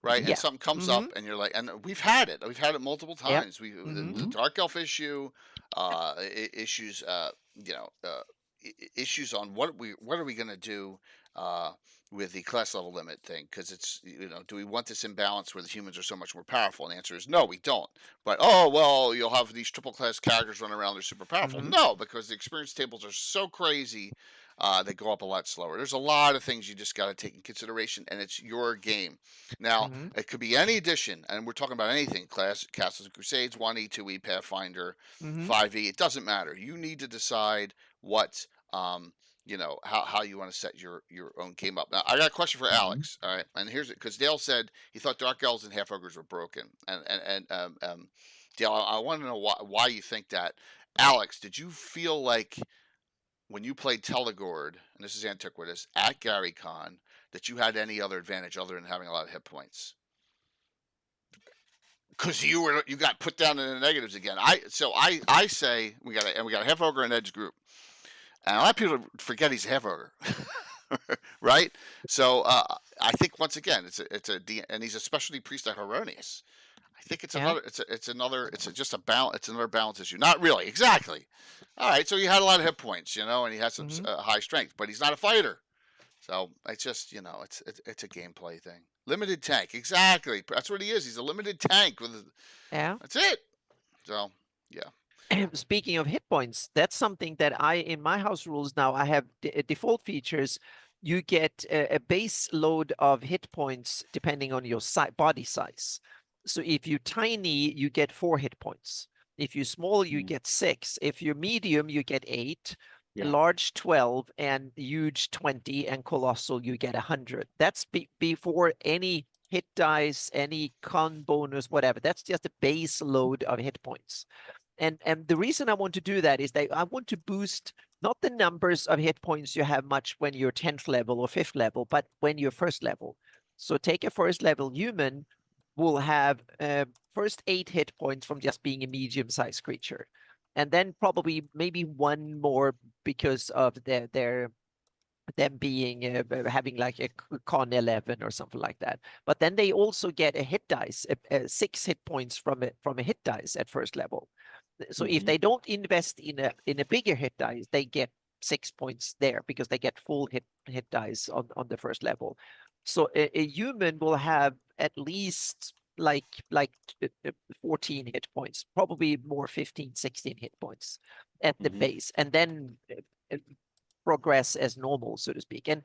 right? And Yeah. something comes up Mhm. and you're like, and we've had it multiple Yep. times. The Mhm. dark elf issue, issues, you know, issues on what are we going to do with the class level limit thing, because it's, you know, do we want this imbalance where the humans are so much more powerful? And the answer is no, we don't. But oh well, you'll have these triple class characters running around, they're super powerful. Mhm. No, because the experience tables are so crazy, they go up a lot slower. There's a lot of things you just got to take in consideration, and it's your game. Now Mhm. it could be any edition, and we're talking about anything: class, Castles and Crusades, 1E, 2E, Pathfinder, Mhm. 5E. It doesn't matter. You need to decide what You know how you want to set your own game up. Now I got a question for Alex. All right, and here's it because Dale said he thought Dark Elves and Half Ogres were broken, and Dale, I want to know why you think that. Alex, did you feel like when you played Telegord, and this is Antiquitous, at Gary Con, that you had any other advantage other than having a lot of hit points? Because you got put down in the negatives again. I say we got a Half Ogre and Edge group, and a lot of people forget he's a Half Ogre, right? So I think once again and he's a specialty priest at Heronius. I think it's another just a balance. It's another balance issue. Not really, exactly. All right, so he had a lot of hit points, you know, and he has some high strength, but he's not a fighter. So it's just, you know, it's a gameplay thing. Limited tank, exactly. That's what he is. He's a limited tank with. That's it. So yeah. Speaking of hit points, that's something that in my house rules now, I have default features. You get a base load of hit points depending on your body size. So if you're tiny, you get 4 hit points. If you're small, you get 6. If you're medium, you get 8. Yeah. Large 12, and huge 20, and colossal you get 100. That's before any hit dice, any con bonus, whatever. That's just a base load of hit points. And the reason I want to do that is that I want to boost not the numbers of hit points you have much when you're 10th level or 5th level, but when you're 1st level. So take a 1st level human will have first 8 hit points from just being a medium-sized creature. And then probably maybe 1 more because of them being having like a con 11 or something like that. But then they also get a hit dice, 6 hit points from a hit dice at 1st level. So if they don't invest in a bigger hit dice, they get 6 points there because they get full hit dice on the 1st level. So a human will have at least like 14 hit points, probably more 15, 16 hit points at the base, and then progress as normal, so to speak. And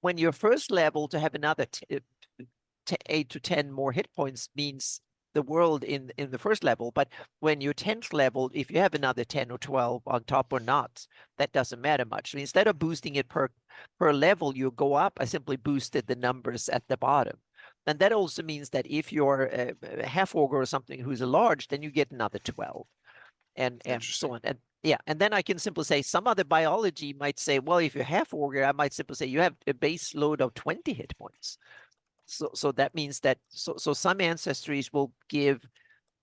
when you're 1st level, to have another 8 to 10 more hit points means the world in the 1st level. But when you're 10th level, if you have another 10 or 12 on top or not, that doesn't matter much. So instead of boosting it per level you go up, I simply boosted the numbers at the bottom. And that also means that if you're a half ogre or something who's a large, then you get another 12 and so on. And yeah, and then I can simply say some other biology might say, well, if you're half ogre, I might simply say you have a base load of 20 hit points. So that means that so some ancestries will give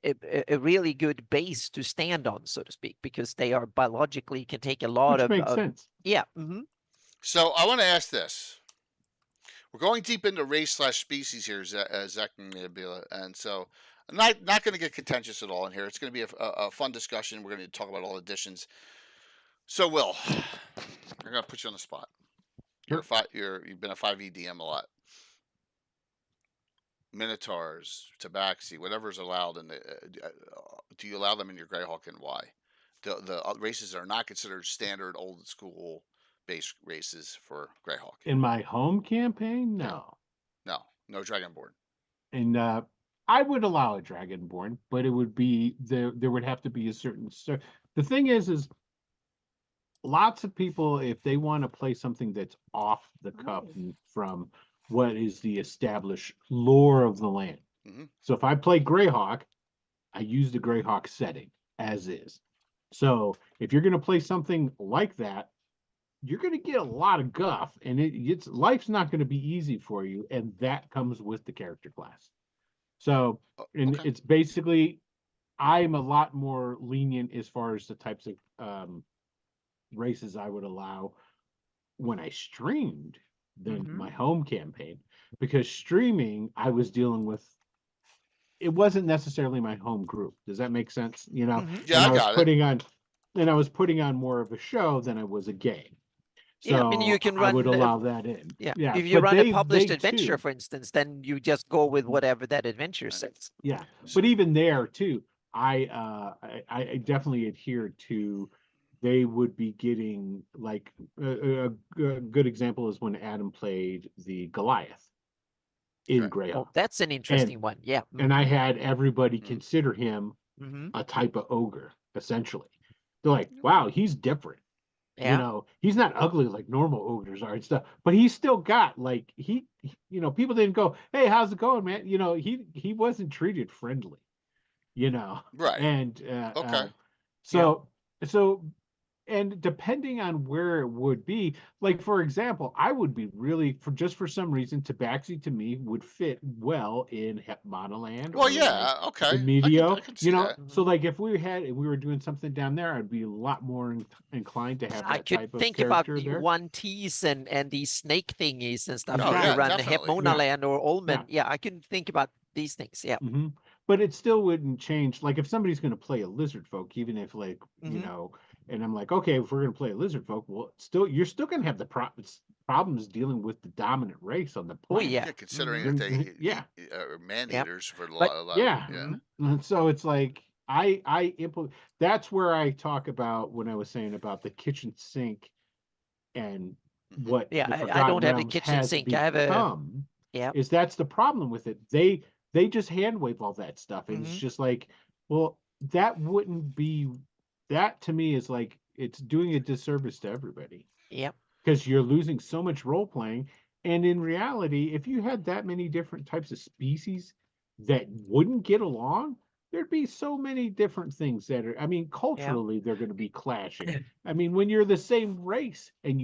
a really good base to stand on, so to speak, because they are biologically can take a lot of makes sense. Yeah. So I want to ask this. We're going deep into race/species here, Zach and Nabila, and so I'm not going to get contentious at all in here. It's going to be a fun discussion. We're going to talk about all additions. So, Will, I'm going to put you on the spot. You've been a 5e DM a lot. Minotaurs, Tabaxi, whatever's allowed, in do you allow them in your Greyhawk, and why? The races are not considered standard old school base races for Greyhawk. In my home campaign, no Dragonborn. And I would allow a Dragonborn, but it would be there would have to be a certain. The thing is lots of people, if they want to play something that's off the cuff from what is the established lore of the land. So if I play Greyhawk, I use the Greyhawk setting as is. So if you're going to play something like that, you're going to get a lot of guff, and life's not going to be easy for you, and that comes with the character class. So, and it's basically, I'm a lot more lenient as far as the types of races I would allow when I streamed than my home campaign, because streaming, I was dealing with, it wasn't necessarily my home group. Does that make sense? You know, yeah, I was putting on more of a show than I was a game. So yeah, I mean, you can run. I would allow that in. Yeah. If you run a published adventure, for instance, then you just go with whatever that adventure says. Yeah, but even there too, I definitely adhere to. They would be getting like a good example is when Adam played the Goliath in Greyhawk. Oh, that's an interesting one. Yeah, and I had everybody consider him a type of ogre. Essentially, they're like, "Wow, he's different." You know, he's not ugly like normal ogres are and stuff, but he's still got like people didn't go, "Hey, how's it going, man?" He wasn't treated friendly, Right. and Okay. so so and depending on where it would be, like for example, I would be really for some reason, Tabaxi to me would fit well in Monoland Well, or like yeah. Okay. the I Medio, can see that. So like if we were doing something down there, I'd be a lot more inclined to have I that could type of think about character the there. One T's and these snake thingies and stuff. Oh, If you yeah, run definitely. Monaland or Ulmen, Yeah. I can think about these things. Yeah. hmm But it still wouldn't change. Like if somebody's going to play a lizard folk, even if like and I'm like, okay, if we're going to play a lizard folk, well, you're still going to have the problems dealing with the dominant race on the Oh planet. yeah. Yeah, considering that they are man-eaters for a But lot. Yeah. Yeah. And so it's like I implement. That's where I talk about when I was saying about the kitchen sink and what Yeah, the I Forgotten don't have a Realms kitchen has sink. I have a become. yeah. Is that's the problem with it. They just hand wave all that stuff, and it's just like, well, that wouldn't be. That to me is like it's doing a disservice to everybody. Yep. Because you're losing so much role playing, and in reality, if you had that many different types of species that wouldn't get along, there'd be so many different things that are. I mean, culturally, they're going to be clashing. I mean, when you're the same race and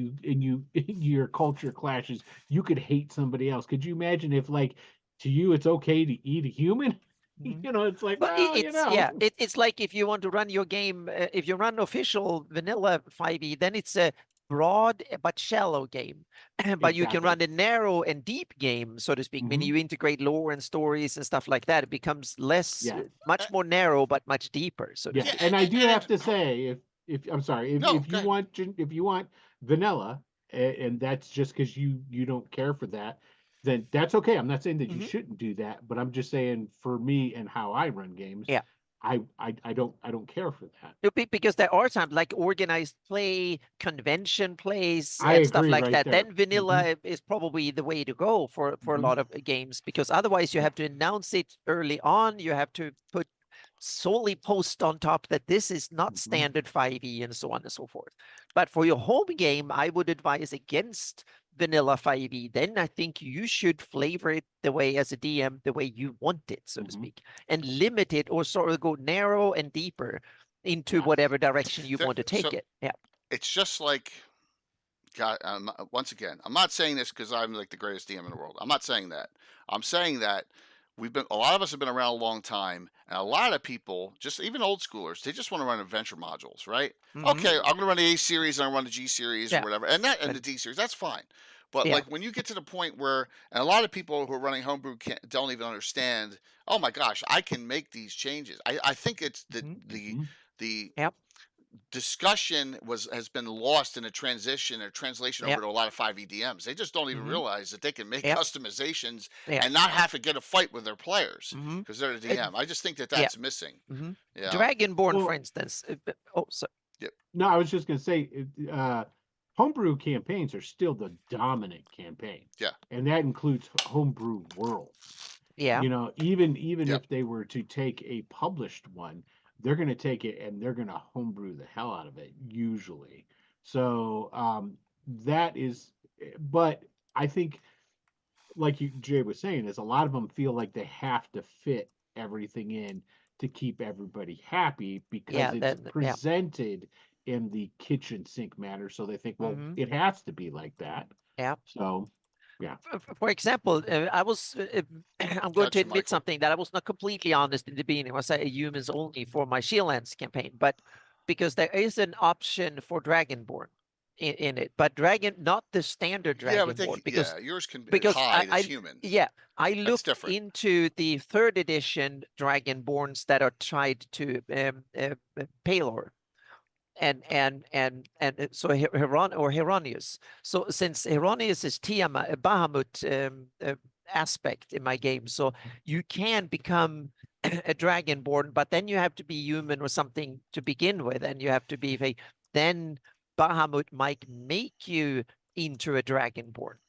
your culture clashes, you could hate somebody else. Could you imagine if, like, to you, it's okay to eat a human? It's like, But well, it's like if you want to run your game, if you run official vanilla 5e, then it's a broad but shallow game. But you can run a narrow and deep game, so to speak, meaning you integrate lore and stories and stuff like that. It becomes much more narrow but much deeper. So to speak. And I do have to say, if I'm sorry, if you want vanilla, and that's just because you don't care for that, then that's okay. I'm not saying that you shouldn't do that, but I'm just saying for me and how I run games, I don't care for that. Because there are times like organized play, convention plays, and stuff like that. Then vanilla is probably the way to go for a lot of games, because otherwise you have to announce it early on. You have to put solely post on top that this is not standard 5e and so on and so forth. But for your home game, I would advise against vanilla 5e. Then I think you should flavor it the way, as a DM, the way you want it, so to speak, and limit it, or sort of go narrow and deeper into whatever direction you want to take it. Yeah. It's just like, God, once again, I'm not saying this because I'm like the greatest DM in the world. I'm not saying that. I'm saying that a lot of us have been around a long time, and a lot of people, just even old schoolers, they just want to run adventure modules, right? Okay, I'm going to run the A series and I run the G series or whatever, and the D series. That's fine. But like when you get to the point where, and a lot of people who are running homebrew don't even understand. Oh my gosh, I can make these changes. I think it's the discussion has been lost in a translation over to a lot of 5e DMs. They just don't even realize that they can make customizations and not have to get a fight with their players because they're the DM. I just think that's missing. Yeah. Dragonborn, for instance. No, I was just going to say, homebrew campaigns are still the dominant campaign. Yeah. And that includes homebrew worlds. Yeah. Even if they were to take a published one, they're going to take it and they're going to homebrew the hell out of it usually. So that is, but I think, like Jay was saying, is a lot of them feel like they have to fit everything in to keep everybody happy because it's presented in the kitchen sink manner. So they think, well, it has to be like that. Yeah. So. Yeah. For example, I'm going to admit something that I was not completely honest in the beginning. I was saying humans only for my Shieldlands campaign, but because there is an option for Dragonborn in it, but not the standard Dragonborn. Because yours can hide as human. Yeah, I looked into the 3rd edition Dragonborns that are tied to Palor. And so Hieronymus. So since Hieronymus is Tiamat, a Bahamut aspect in my game, so you can become a Dragonborn, but then you have to be human or something to begin with, and you have to be then Bahamut might make you into a Dragonborn.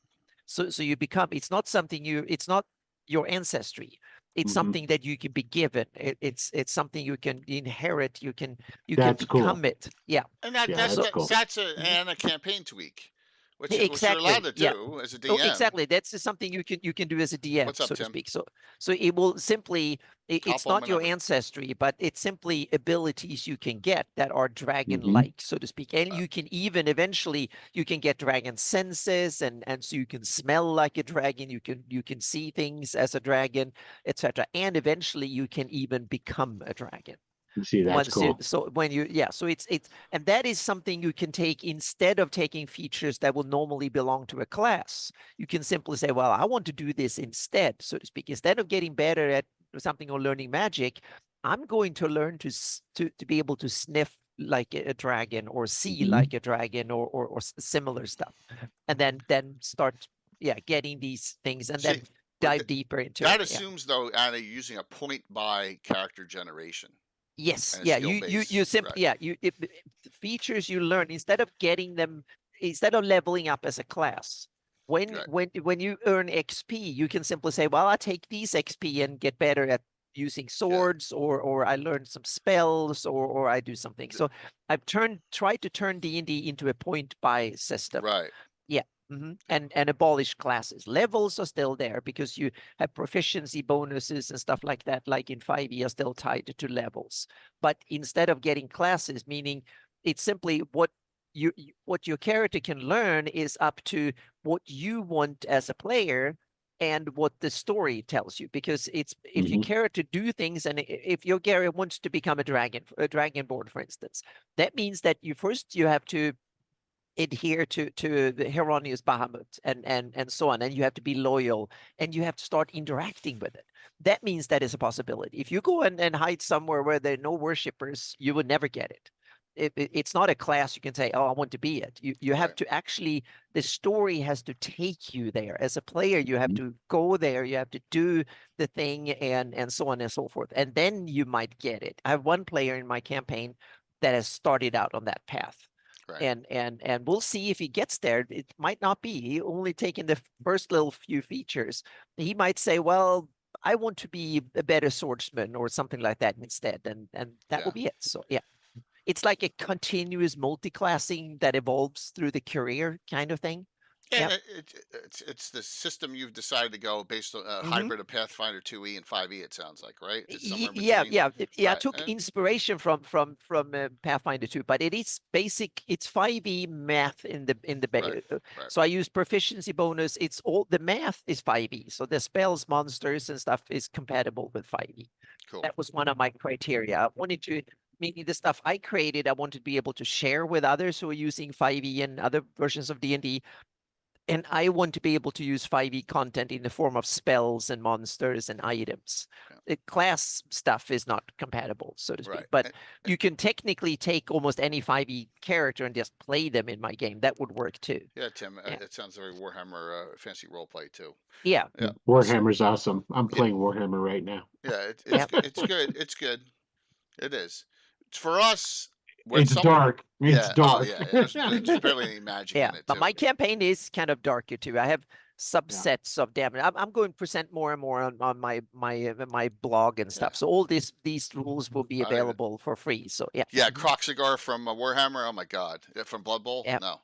So you become. It's not something it's not your ancestry. It's something that you can be given. It's something you can inherit. You can That's cool. become it. Yeah. And Yeah, that's cool. that's a campaign tweak, which you're Exactly. allowed to Yeah. do as a Oh, DM. exactly. That's just something you can do as a DM, What's up, so to Tim? speak. So it will simply it's Hop on not your whenever. ancestry, but it's simply abilities you can get that are dragon-like, so to speak. And you can even eventually you can get dragon senses, and so you can smell like a dragon. You can see things as a dragon, etc. And eventually you can even become a dragon. See, that's cool. So when you so it's and that is something you can take instead of taking features that will normally belong to a class. You can simply say, well, I want to do this instead, so to speak. Instead of getting better at something or learning magic, I'm going to learn to be able to sniff like a dragon, or see like a dragon, or similar stuff, and then start getting these things, and then dive deeper into that it. assumes though, Anna, you're using a point by character generation. Yes, yeah, you simply the features you learn, instead of getting them, instead of leveling up as a class, when you earn XP, you can simply say, well, I take these XP and get better at using swords, or I learn some spells, or I do something. So I've tried to turn D&D into a point by system. Right. Yeah. And abolish classes. Levels are still there because you have proficiency bonuses and stuff like that, like in 5e, are still tied to levels. But instead of getting classes, meaning it's simply what your character can learn is up to what you want as a player and what the story tells you. Because it's if your character do things, and if your character wants to become a dragonborn, for instance, that means that you have to adhere to the Hieronymus Bahamut and so on, and you have to be loyal, and you have to start interacting with it. That means that is a possibility. If you go and hide somewhere where there are no worshippers, you would never get it. It's not a class you can say, oh, I want to be it. You have to actually, the story has to take you there. As a player, you have to go there, you have to do the thing, and so on and so forth, and then you might get it. I have one player in my campaign that has started out on that path. And we'll see if he gets there. It might not be. He only taken the first little few features. He might say, well, I want to be a better swordsman or something like that instead. And that will be it. So yeah, it's like a continuous multi-classing that evolves through the career kind of thing. Yeah, it's the system you've decided to go based on hybrid of Pathfinder 2e and 5e. It sounds like, right? I took inspiration from Pathfinder 2, but it is basic. It's 5e math in the base. So I use proficiency bonus. It's all the math is 5e, so the spells, monsters, and stuff is compatible with 5e. Cool. That was one of my criteria. I wanted to. Meaning the stuff I created, I wanted to be able to share with others who are using 5e and other versions of D&D. And I want to be able to use 5e content in the form of spells and monsters and items. The class stuff is not compatible, so to speak. But you can technically take almost any 5e character and just play them in my game. That would work too. Yeah, Tim, it sounds very Warhammer fancy roleplay too. Yeah. Warhammer's awesome. I'm playing Warhammer right now. Yeah, it's good. It's good. It is. For us, it's dark. It's dark. There's barely any magic in it. But my campaign is kind of darker too. I have subsets of damage. I'm going to present more and more on my blog and stuff. So all these rules will be available for free. So yeah. Yeah, Kroxigar from Warhammer. Oh my God, from Blood Bowl. No.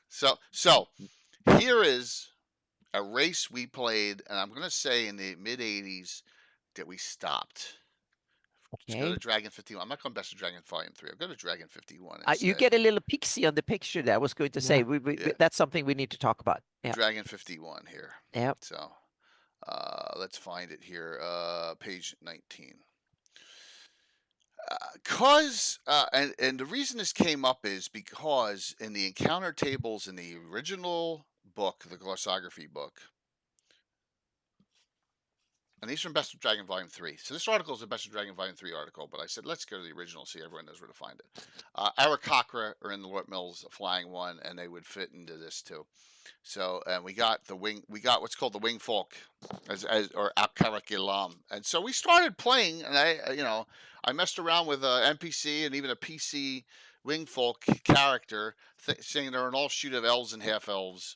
So here is a race we played, and I'm gonna say in the mid '80s that we stopped. Let's go to Dragon 51. I'm not going Best of Dragon Volume 3. I'll go to Dragon 51. You get a little pixie on the picture there. I was going to say, that's something we need to talk about. Dragon 51 here. Yeah. So let's find it here. Page 19. And the reason this came up is because in the encounter tables in the original book, the Glossography book, and these are from Best of Dragon Volume 3. So this article is a Best of Dragon Volume 3 article, but I said, let's go to the original, see everyone knows where to find it. Aarakocra are in the Lort Mills Flying One, and they would fit into this too. So, and we got what's called the Wing Folk, or Alcarakilam. And so we started playing, and I messed around with a NPC and even a PC Wing Folk character, saying they're an offshoot of elves and half elves.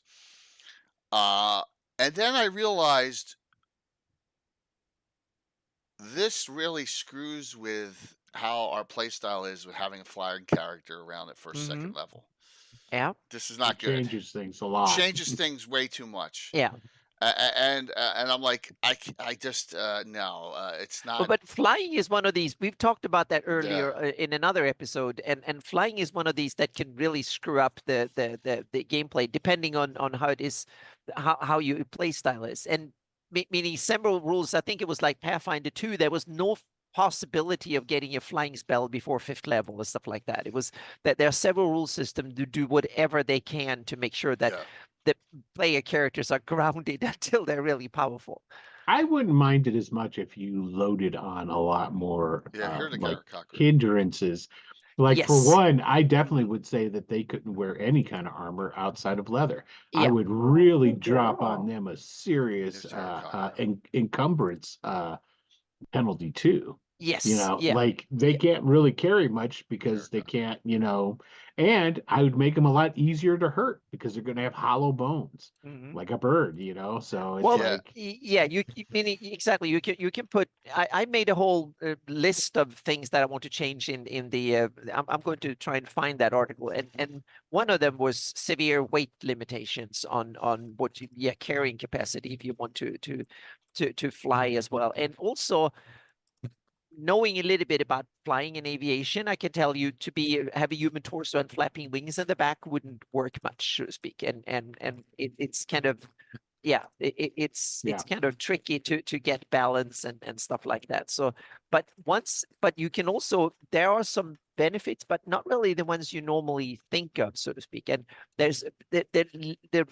And then I realized, this really screws with how our playstyle is with having a flying character around at first, Mm-hmm. second level. Yeah. This is not It good. changes things a lot. Changes things way too much. Yeah. And I'm like, I just no, it's Well, not. but flying is one of these. We've talked about that Yeah, earlier in another episode, and flying is one of these that can really screw up the gameplay depending on how it is, how your play style is, and meaning several rules. I think it was like Pathfinder 2. There was no possibility of getting a flying spell before 5th level and stuff like that. It was that there are several rule systems to do whatever they can to make sure that yeah. the player characters are grounded until they're really powerful. I wouldn't mind it as much if you loaded on a lot more Yeah, here to like Karakakri. hindrances. Like for Yes. one, I definitely would say that they couldn't wear any kind of armor outside of leather. I Yeah. would really drop on them a serious Here's Karakakri. encumbrance penalty too. Yes. You know, Yeah. like they Yeah. can't really carry much because they can't, you know, and I would make them a lot easier to hurt because they're going to have hollow bones Mhm. like a bird, you know. So it's Well, Yeah. like, yeah, meaning exactly. You can put. I made a whole list of things that I want to change in the. I'm going to try and find that article, and one of them was severe weight limitations on what carrying capacity if you want to fly as well, and also knowing a little bit about flying and aviation, I can tell you to have a human torso and flapping wings in the back wouldn't work much, so to speak, and it's kind of. Yeah, it's kind of tricky to get balance and stuff like that. So, but you can also, there are some benefits, but not really the ones you normally think of, so to speak. And there's the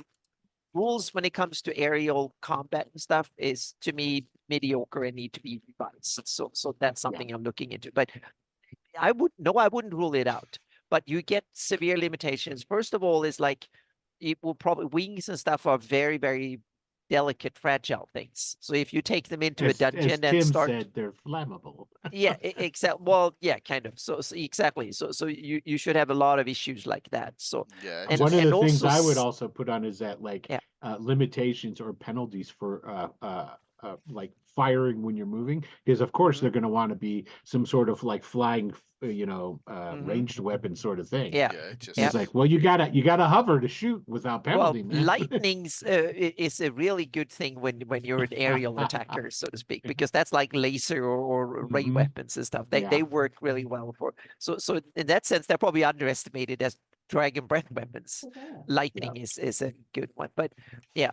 rules when it comes to aerial combat and stuff is, to me, mediocre and need to be revised. So that's something I'm looking into. But I wouldn't rule it out. But you get severe limitations. First of all, is like it will probably, wings and stuff are very, very delicate, fragile things. So if you take them into a dungeon and Tim start, said, they're flammable. yeah, well, yeah, kind of. So exactly. So you should have a lot of issues like that. So Yeah. and One of the things also I would also put on is that like yeah. Limitations or penalties for like firing when you're moving, because of course they're going to want to be some sort of like flying, ranged weapon sort of thing. Yeah. Yeah. It just. It's like, well, you gotta hover to shoot without Well, penalty, man. lightning's is a really good thing when you're an aerial attacker, so to speak, because that's like laser or ray Mhm. weapons and stuff. They Yeah. work really well for. So in that sense, they're probably underestimated as dragon breath weapons. Lightning is a good one, but yeah.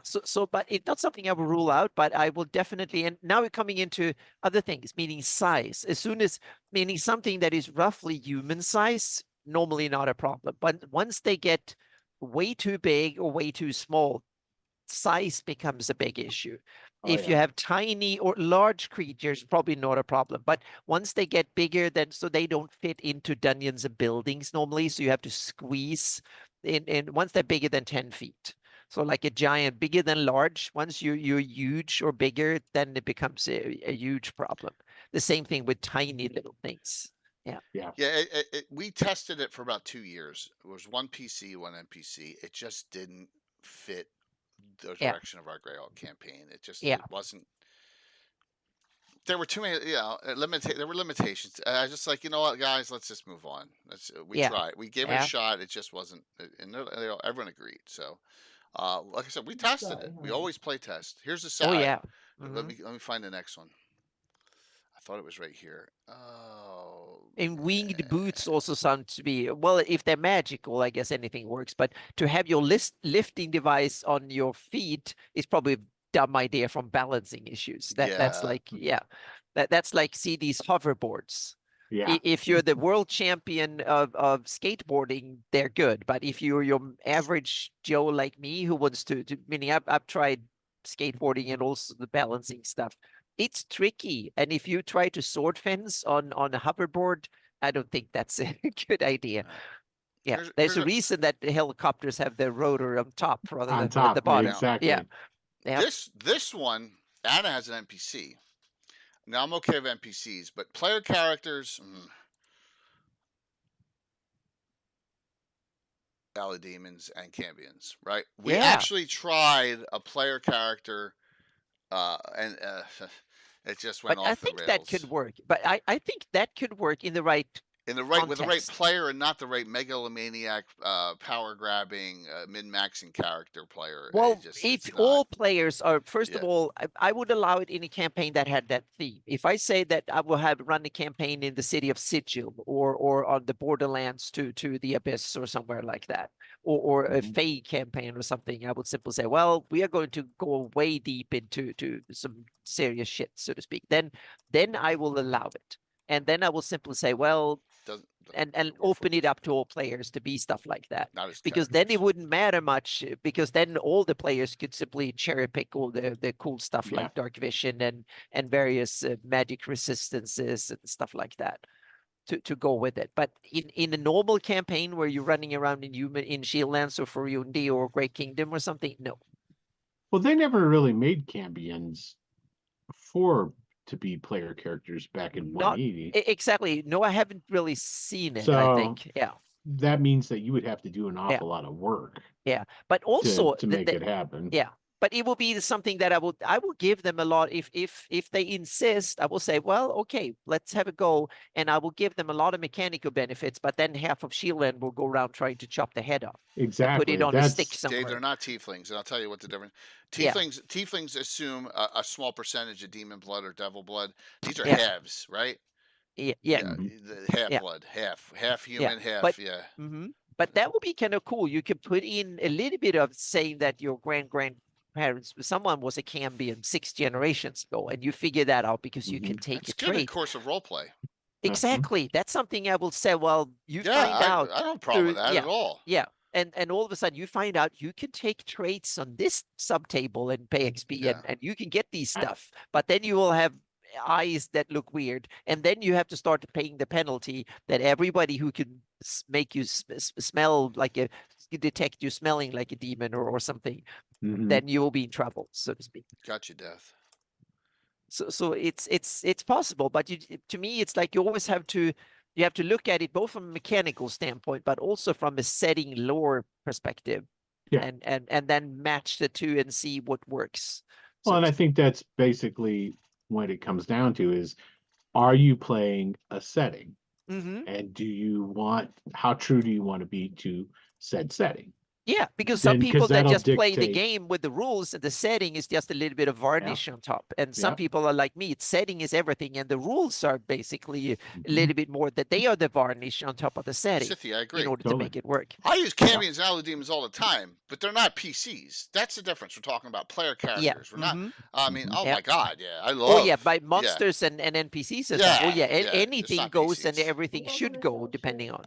But it's not something I will rule out. But I will definitely. And now we're coming into other things, meaning size. As soon as meaning something that is roughly human size, normally not a problem. But once they get way too big or way too small, size becomes a big issue. If you have tiny or large creatures, probably not a problem. But once they get bigger, then so they don't fit into dungeons and buildings normally, so you have to squeeze in. And once they're bigger than 10 feet, so like a giant, bigger than large. Once you're huge or bigger, then it becomes a huge problem. The same thing with tiny little things. Yeah. We tested it for about 2 years. It was one PC, one NPC. It just didn't fit the direction of our Greyhawk campaign. It just it wasn't. There were too many, there were limitations. I was just like, you know what, guys, let's just move on. We tried. We gave it a shot. It just wasn't, and everyone agreed. So, like I said, we tested it. We always play test. Here's the side. Oh yeah. Let me find the next one. I thought it was right here. Oh. And winged boots also sound to be, well, if they're magical, I guess anything works. But to have your lifting device on your feet is probably a dumb idea from balancing issues. That's like, that's like, see these hoverboards. Yeah. If you're the world champion of skateboarding, they're good. But if you're your average Joe like me who wants to meaning I've tried skateboarding and also the balancing stuff. It's tricky. And if you try to sword fence on a hoverboard, I don't think that's a good idea. Yeah, there's a reason that the helicopters have their rotor on top rather than at the bottom. Exactly. Yeah. This one, Anna has an NPC. Now I'm okay with NPCs, but player characters, Demons and Cambions, right? We actually tried a player character, and It just went But off I the think rails. that could work. But I think that could work in the right with the right context. player and not the right megalomaniac, power grabbing, min maxing character player. Well, It's if not. all players are, first Yeah. of all, I would allow it in a campaign that had that theme. If I say that I will have run a campaign in the city of Sigil or on the borderlands to the Abyss or somewhere like that, or a Fey campaign or something, I would simply say, well, we are going to go way deep into some serious shit, so to speak. Then I will allow it. And then I will simply say, well, and open it up to all players to be stuff like that. Not as because then it wouldn't matter much, because then all the players could simply cherry pick all the cool stuff like dark vision and various magic resistances and stuff like that to go with it. But in a normal campaign where you're running around in Shieldlands or Furundi or Great Kingdom or something, no. Well, they never really made Cambions to be player characters back in 180. Exactly. No, I haven't really seen it, So I think. Yeah. That means that you would have to do an awful lot of work. Yeah. But also to make it happen. Yeah. But it will be something that I will give them a lot. If they insist, I will say, well, okay, let's have a go. And I will give them a lot of mechanical benefits, but then half of Shieldland will go around trying to chop the head off. Exactly. And put it on a stick somewhere. Dave, they're not tieflings, and I'll tell you what the difference. Tieflings assume a small percentage of demon blood or devil blood. These are halves, right? Yeah. Half blood, half human, half. But that would be kind of cool. You could put in a little bit of saying that your grandparents, someone was a Cambion 6 generations ago, and you figure that out because you can take That's a good trait. in Course of Roleplay. Exactly. That's something I will say. Well, you find out. I don't have a problem with that at all. Yeah. And all of a sudden you find out you can take traits on this subtable and pay XP and you can get these stuff, but then you will have eyes that look weird, and then you have to start paying the penalty that everybody who can make you smell like detect you smelling like a demon or something, then you will be in trouble, so to speak. Got you, Death. So it's possible, but to me it's like you always have to look at it both from a mechanical standpoint, but also from a setting lore perspective, and then match the two and see what works. Well, and I think that's basically what it comes down to is, are you playing a setting? And how true do you want to be to said setting? Yeah, because some people that just play the game with the rules and the setting is just a little bit of varnish on top. And some people are like me, setting is everything. And the rules are basically a little bit more that they are the varnish on top of the setting. Scythia, I agree. In order to make it work. I use Cambions and Allodemons all the time, but they're not PCs. That's the difference. We're talking about player characters. We're not, I mean, oh my God, I love. Oh yeah, by monsters and NPCs and stuff. Oh yeah, anything goes PCs. And everything should go depending on.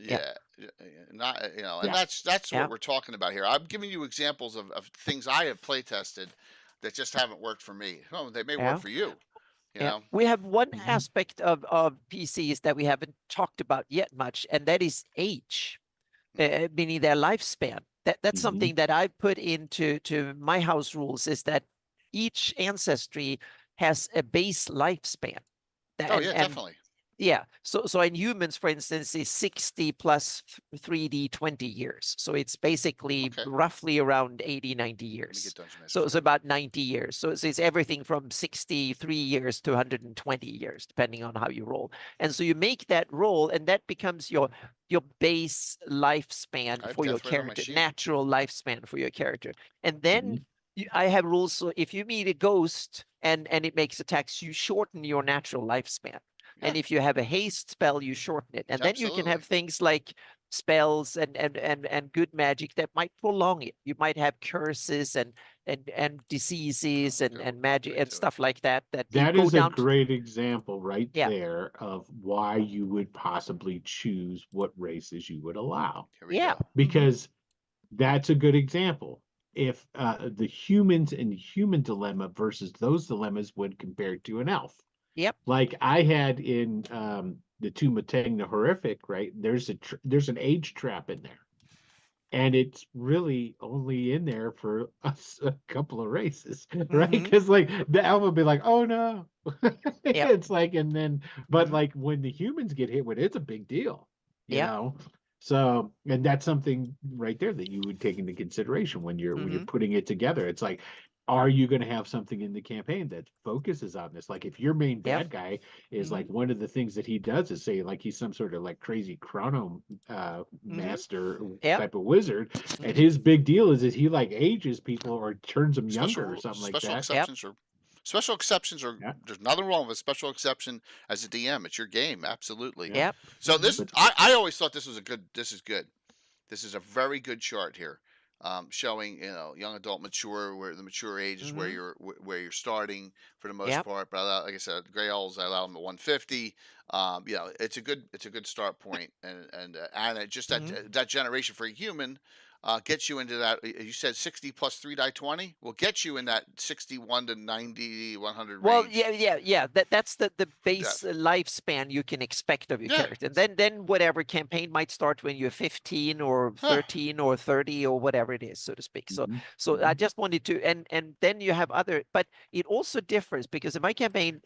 Not, and that's what we're talking about here. I'm giving you examples of things I have play tested that just haven't worked for me. Oh, they may work for you. You know? We have one aspect of PCs that we haven't talked about yet much, and that is age, meaning their lifespan. That's something that I put into my house rules, is that each ancestry has a base lifespan. Definitely. Yeah. So in humans, for instance, is 60 plus 3D 20 years. So it's basically roughly around 80, 90 years. So it's about 90 years. So it's everything from 63 years to 120 years, depending on how you roll. And so you make that roll, and that becomes your base lifespan for your character, natural lifespan for your character. And then I have rules. So if you meet a ghost and it makes attacks, you shorten your natural lifespan. And if you have a haste spell, you shorten it. And then you can have things like spells and good magic that might prolong it. You might have curses and diseases and magic and stuff like that. That is a great example right there of why you would possibly choose what races you would allow. Because that's a good example. If the humans and human dilemma versus those dilemmas when compared to an elf. Like I had in the Tomb of Tengna Horrific, right? There's an age trap in there, and it's really only in there for a couple of races, right? Because like the elf would be like, "Oh no," it's like, and then, but like when the humans get hit with it, it's a big deal, you know. So, and that's something right there that you would take into consideration when you're putting it together. It's like, are you going to have something in the campaign that focuses on this? Like if your main bad guy is like one of the things that he does is say like he's some sort of like crazy chrono master type of wizard, and his big deal is he like ages people or turns them younger or something like that. Special exceptions are there's nothing wrong with a special exception as a DM. It's your game, absolutely. Yep. So this I always thought this was this is good. This is a very good chart here. Showing young adult mature where the mature age is where you're starting for the most part, but like I said, gray elves I allow them at 150. It's a good start point, and it just that generation for a human gets you into that. You said 60 plus 3 die 20 will get you in that 61 to 90 100 well range. yeah that's the base lifespan you can expect of your character, and then whatever campaign might start when you're 15 or 13 or 30 or whatever it is, so to speak. So I just wanted to, and then you have other, but it also differs because in my campaign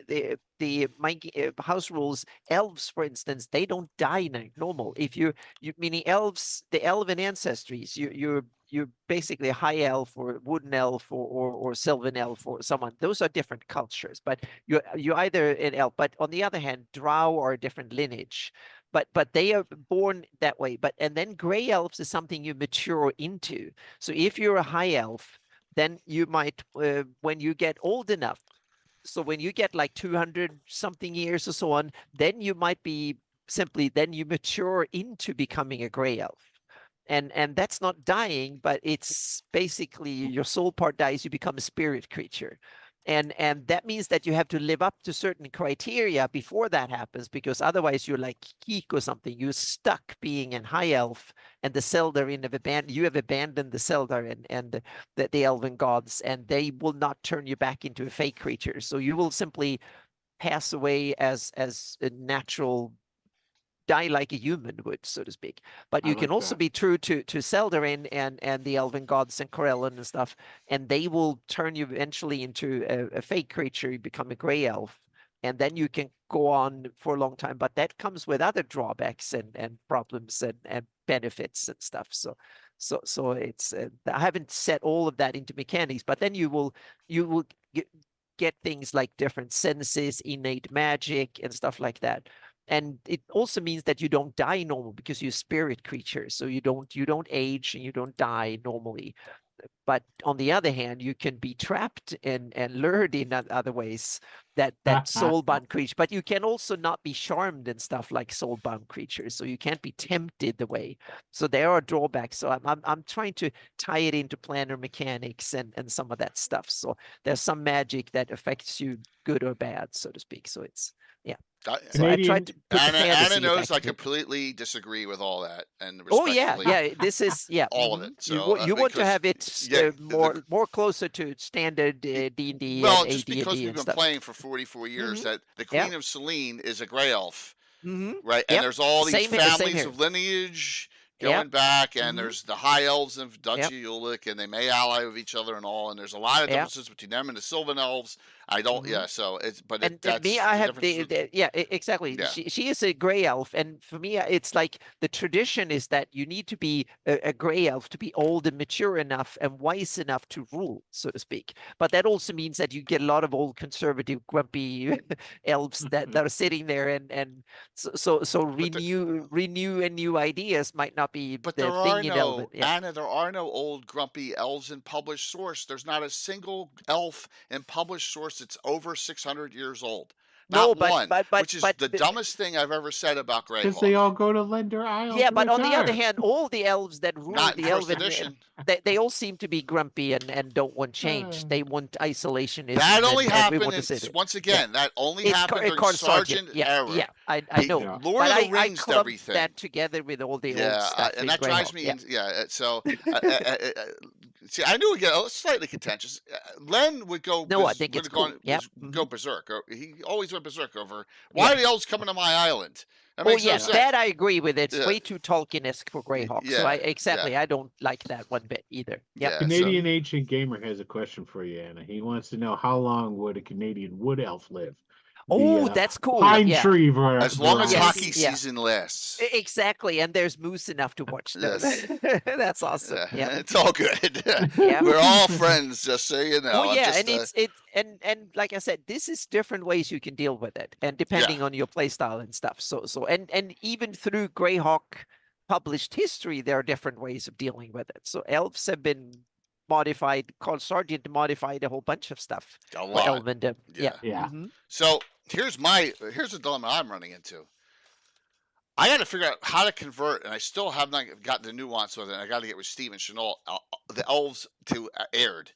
my house rules, elves for instance, they don't die normal. If you meaning elves, the elven ancestries, you're basically a high elf or wooden elf or sylvan elf or someone. Those are different cultures, but you're either an elf. But on the other hand, drow are a different lineage, but they are born that way. And then gray elves is something you mature into. So if you're a high elf, then you might when you get old enough. So when you get like 200 something years or so on, then you might be then you mature into becoming a gray elf. And that's not dying, but it's basically your soul part dies, you become a spirit creature. And that means that you have to live up to certain criteria before that happens, because otherwise you're like Keek or something. You're stuck being an high elf, and the Seldarin you have abandoned the Seldarin and the elven gods, and they will not turn you back into a fake creature. So you will simply pass away as a natural, die like a human would, so to speak. But you can also be true to Seldarin and the elven gods and Corellon and stuff, and they will turn you eventually into a fake creature. You become a gray elf, and then you can go on for a long time. But that comes with other drawbacks and problems and benefits and stuff. So it's I haven't set all of that into mechanics, but then you will get things like different senses, innate magic, and stuff like that. And it also means that you don't die normal because you're spirit creatures. So you don't age and you don't die normally. But on the other hand, you can be trapped and lured in other ways that soulbound creature. But you can also not be charmed and stuff like soulbound creatures. So you can't be tempted the way. So there are drawbacks. So I'm trying to tie it into planner mechanics and some of that stuff. So there's some magic that affects you good or bad, so to speak. So it's so I tried to put Anna knows I completely disagree with all that, and this is all of it. So you want to have it more closer to standard D&D. Well, just because we've been playing for 44 years, that the Queen of Selene is a gray elf, right? And there's all these families of lineage going back, and there's the high elves of Duchy Ulick, and they may ally with each other and all, and there's a lot of differences between them and the Sylvan elves. I don't, so it's, but that's me, I have exactly. Yeah. She is a gray elf, and for me, it's like the tradition is that you need to be a gray elf to be old and mature enough and wise enough to rule, so to speak. But that also means that you get a lot of old conservative, grumpy elves that are sitting there, and so renew and new ideas might not be but the there thing are in no, Elven. Anna, there are no old grumpy elves in published source. There's not a single elf in published source that's over 600 years old. Not one, which is the dumbest thing I've ever said about Greyhawk. Because they all go to Lender Isle. Yeah, but on the other hand, all the elves that rule the Elven, they all seem to be grumpy and don't want change. They want isolationism. That only happened, once again, that only happened during Sergeant era. Yeah, I know. Lord of the Rings, I everything. that together with all the old stuff. And that drives me, so... see, I knew it would get slightly contentious. Len would go. No, I think it's cool. Go berserk. He always went berserk over why are the elves coming to my island? That makes no sense. That I agree with. It's way too Tolkien-esque for Greyhawk. So I don't like that one bit either. Yeah. Canadian Ancient Gamer has a question for you, Anna. He wants to know how long would a Canadian wood elf live? Oh, that's cool. pine Yeah. tree As long as Yes, hockey yeah. season lasts. Exactly, and there's moose enough to watch them. Yes. That's awesome. Yeah. It's all good. Yeah. We're all friends, just so you know. Oh I'm yeah, just, and and like I said, this is different ways you can deal with it, and yeah, depending on your play style and stuff. So and even through Greyhawk published history, there are different ways of dealing with it. So elves have been modified. Carl Sargent modified a whole bunch of stuff a for lot. Elvendom. Yeah. Yeah. Mhm. So here's a dilemma I'm running into. I got to figure out how to convert, and I still have not got the nuance with it. I got to get with Steve and Chenault, the elves to Aird.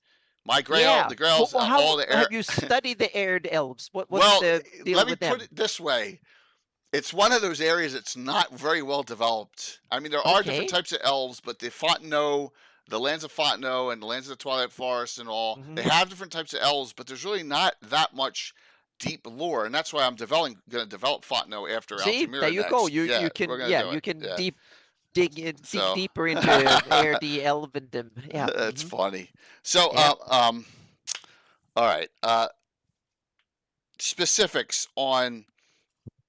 My gray Yeah. elf, the gray elves, Well, all how the have air. you studied the Aired elves? What's Well, the deal let me with them? put it this way. It's one of those areas that's not very well developed. I mean, there are different Okay. types of elves, but the Fontenot, the lands of Fontenot, and the lands of the Twilight Forest and all, they Mhm. have different types of elves, but there's really not that much deep lore, and that's why I'm going to develop Fontenot after See, Altamira there you next. go. You Yeah, you we're can gonna do you it. can Yeah. dig So deeper into Aired Elvendom. Yeah. that's Mhm. funny. So Yeah. all right. Specifics on.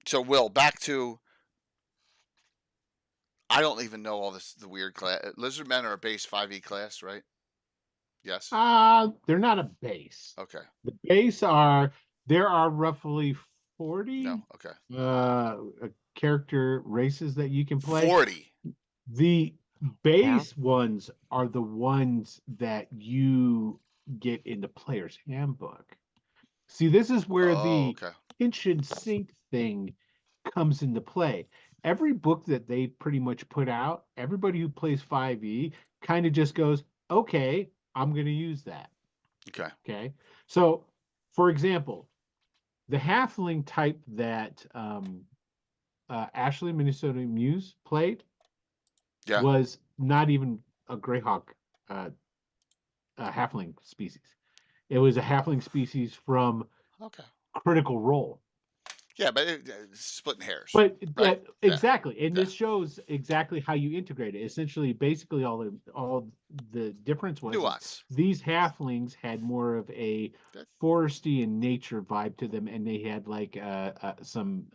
So Will, back to. I don't even know all this. The weird class. Lizardmen are a base 5e class, right? Yes. They're not a base. Okay. The base there are roughly 40 No. Okay. character races that you can play. 40. The base ones are the ones that you get in the player's handbook. See, this is where the okay. kitchen sink thing comes into play. Every book that they pretty much put out, everybody who plays 5e kind of just goes, okay, I'm going to use that. Okay. Okay. So, for example, the halfling type that Ashley Minnesota Muse played Yeah. was not even a Greyhawk halfling species. It was a halfling species from Okay. Critical Role. Yeah, but splitting hairs. But right? exactly, and Yeah. this shows exactly how you integrate it. Essentially, basically, all the difference was Nuance. these halflings had more of a foresty and nature vibe to them, and they had like some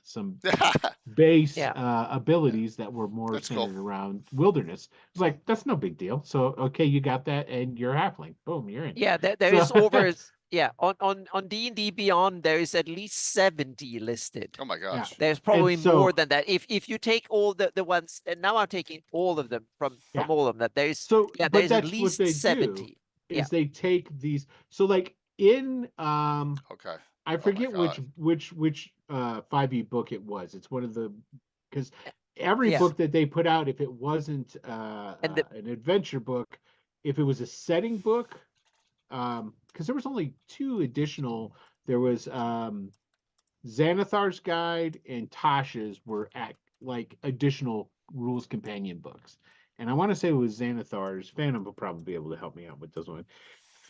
base abilities that were more That's centered cool. around wilderness. It's like that's no big deal. So okay, you got that, and you're a halfling. Boom, you're in. Yeah, there is over. Yeah, on D&D Beyond, there is at least 70 listed. Oh my gosh. Yeah. There's probably more than that. If you take all the ones, and now I'm taking all of them from all of them, that there's there's at least 70. Is they take these, so like in okay, I forget which 5e book it was. It's one of the, because every book that they put out, if it wasn't an adventure book, if it was a setting book, because there was only 2 additional. There was Xanathar's Guide and Tasha's were like additional rules companion books, and I want to say it was Xanathar's. Phantom will probably be able to help me out with this one.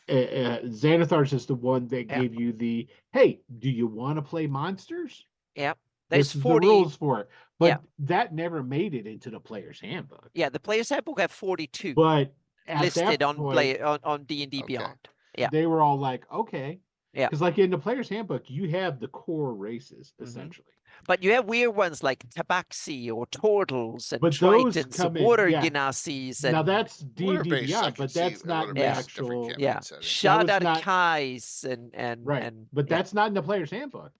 Xanathar's is the one that gave you the, hey, do you want to play monsters? Yep. There's this 40 the rules for it, but that never made it into the player's handbook. Yeah, the player's handbook have 42. But listed on D&D Beyond. Yeah, they were all like, okay, yeah, because like in the player's handbook, you have the core races essentially. But you have weird ones like Tabaxi or Turtles and Tritons, Water Genassis. Now that's D&D Beyond, but that's not the actual. Yeah, Shadarkais and but that's not in the player's handbook.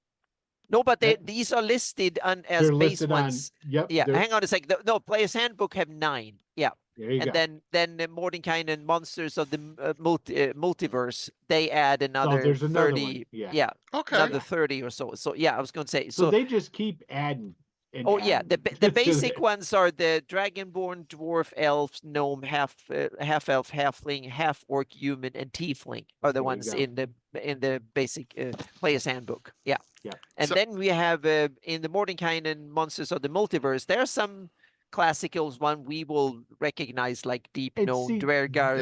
No, but these are listed as base ones. Hang on a sec. No, player's handbook have 9. Yeah. And then the Mordenkainen Monsters of the Multiverse, they add another 30. Yeah. Okay. Another 30 or so. So yeah, I was going to say. So they just keep adding. The basic ones are the Dragonborn, Dwarf, Elf, Gnome, half Elf, Halfling, half Orc, Human, and Tiefling are the ones in the basic player's handbook. Yeah. Yeah. And then we have in the Mordenkainen Monsters of the Multiverse, there are some classicals one we will recognize like Deep Gnome, Dwergar,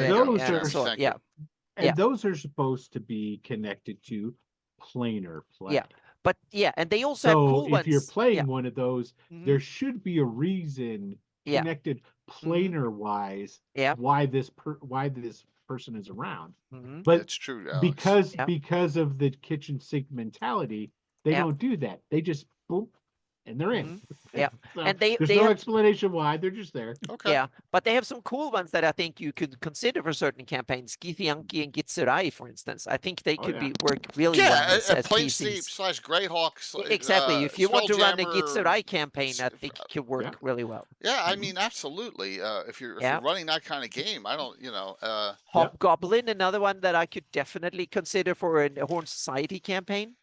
and those are supposed to be connected to planar play. Yeah. But and they also have cool ones. If you're playing one of those, there should be a reason connected planar wise why this person is around. But that's true, Alex. Because of the kitchen sink mentality, They Yeah. don't do that. They just boom, and they're in. Yeah. So And they there's no have explanation why. They're just there. Okay. Yeah, but they have some cool ones that I think you could consider for certain campaigns. Githyanki and Gitsurai, for instance. I think they could yeah. be work really well Yeah, as Planescape PCs. / Greyhawk. Exactly. If you want to run a Spelljammer, Gitsurai campaign, I think it could work Yeah. really well. Yeah, I mean, absolutely. If you're Yeah. running that kind of game, I don't, Hobgoblin, another one that I could definitely consider for a Horn Society campaign.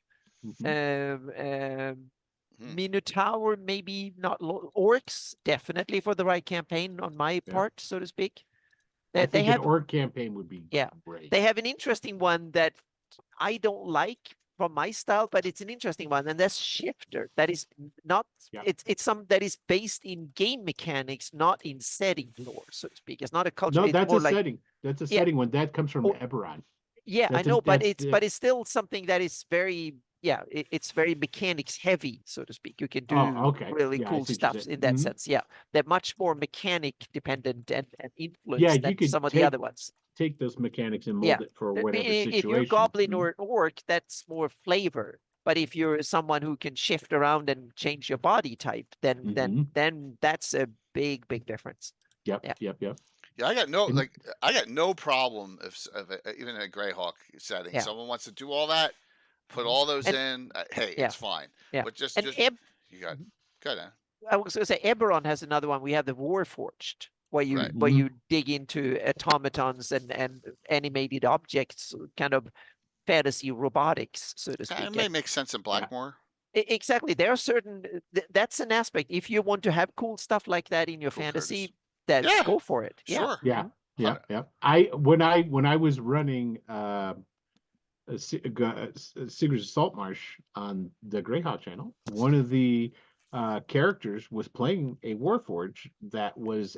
Minotaur, maybe not. Orcs, definitely for the right campaign on my part, so to speak. I They think have an orc campaign would be great. They have an interesting one that I don't like from my style, but it's an interesting one, and that's Shifter. That is not. It's some that is based in game mechanics, not in setting lore, so to speak. It's not a culture. No, it's that's more a like, setting. That's a setting one. That comes from Eberron. Yeah, That's I know, but that's it's still something that is very it's very mechanics heavy, so to speak. You can do really cool stuff in that sense. Yeah, they're much more mechanic dependent and influenced than some of the other ones. Take those mechanics and mold it for whatever situation. If you're goblin or an orc, that's more flavor. But if you're someone who can shift around and change your body type, then that's a big difference. Yep. Yeah, I got no problem if even in a Greyhawk setting, someone wants to do all that, put all those in. Hey, it's fine. Yeah. But just you got go ahead. I was going to say Eberron has another one. We have the Warforged, where you dig into automatons and animated objects, kind of fantasy robotics, so to speak. It may make sense in Blackmoor. Exactly. There are certain that's an aspect. If you want to have cool stuff like that in your fantasy, then go for it. Sure. Yeah. Yeah. When I was running Sigurd's Saltmarsh on the Greyhawk channel, one of the characters was playing a Warforged that was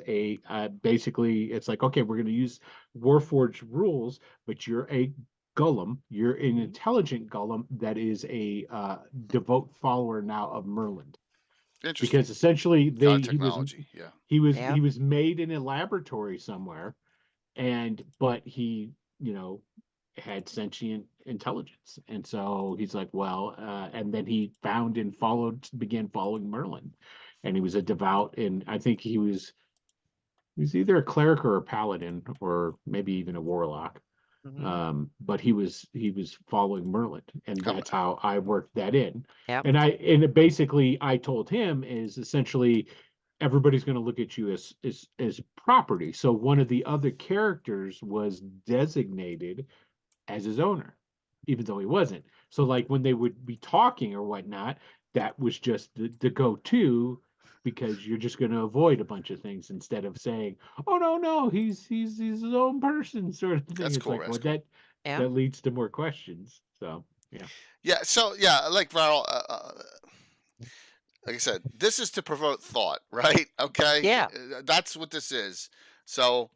basically it's like, okay, we're going to use Warforged rules, but you're a Golem. You're an intelligent Golem that is a devout follower now of Merlin. Because essentially he was made in a laboratory somewhere, but he had sentient intelligence, and so he's like, well, and then he began following Merlin, and he was a devout, and I think he was either a cleric or a paladin, or maybe even a warlock. But he was following Merlin, and that's how I worked that in. And basically I told him is essentially everybody's going to look at you as property. So one of the other characters was designated as his owner, even though he wasn't. So like when they would be talking or whatnot, that was just the go-to, because you're just going to avoid a bunch of things instead of saying, "Oh no, he's his own person," sort of thing. That's it's cool. Like, that leads to more questions. So like Varl, like I said, this is to provoke thought, right? Okay. Yeah. That's what this is. So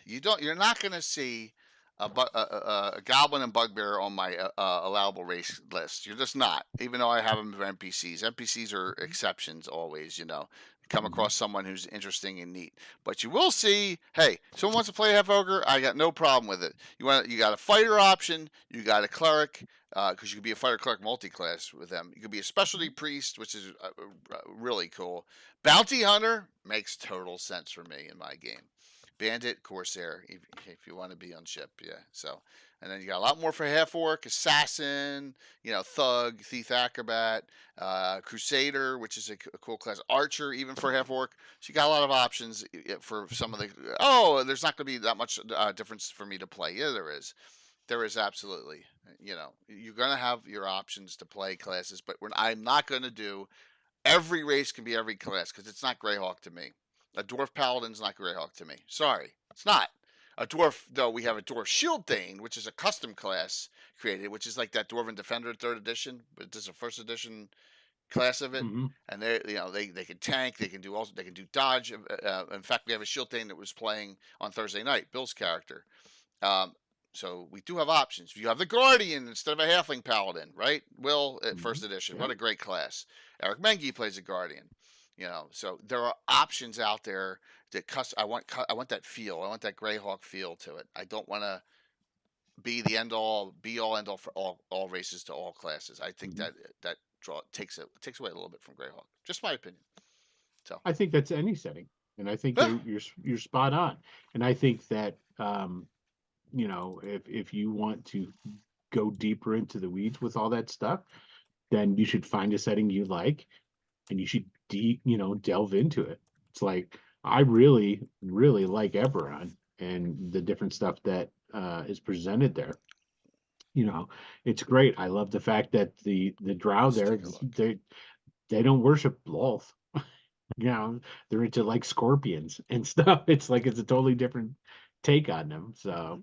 you're not going to see a goblin and bugbear on my allowable race list. You're just not, even though I have them for NPCs. NPCs are exceptions always, come across someone who's interesting and neat. But you will see, hey, someone wants to play half ogre, I got no problem with it. You got a fighter option, you got a cleric, because you could be a fighter cleric multi-class with them. You could be a specialty priest, which is really cool. Bounty hunter makes total sense for me in my game. Bandit, Corsair, if you want to be on ship, So, and then you got a lot more for half orc, assassin, thug, thief, acrobat, crusader, which is a cool class, archer, even for half orc. So you got a lot of options for some of the. Oh, there's not going to be that much difference for me to play. Yeah, there is. There is absolutely. You're going to have your options to play classes, but I'm not going to do every race can be every class, because it's not Greyhawk to me. A dwarf paladin's not Greyhawk to me. Sorry, it's not. A dwarf, though, we have a dwarf shield thane, which is a custom class created, which is like that Dwarven Defender 3rd edition, but this is a 1st edition class of it. And they can tank, they can do dodge. In fact, we have a shield thane that was playing on Thursday night, Bill's character. So we do have options. You have the Guardian instead of a halfling paladin, right? Will at 1st edition. What a great class. Eric Mengi plays a Guardian. So there are options out there that I want that feel. I want that Greyhawk feel to it. I don't want to be the end all, be all, end all for all races to all classes. I think Mhm. that takes away a little bit from Greyhawk. Just my opinion. So I think that's any setting, and I think yeah, you're spot on. And I think that if you want to go deeper into the weeds with all that stuff, then you should find a setting you like, and you should delve into it. It's like I really, really like Eberron and the different stuff that is presented there. It's great. I love the fact that the Drow let's there, take a look. they don't worship Lolth. They're into like scorpions and stuff. It's like it's a totally different take on them. So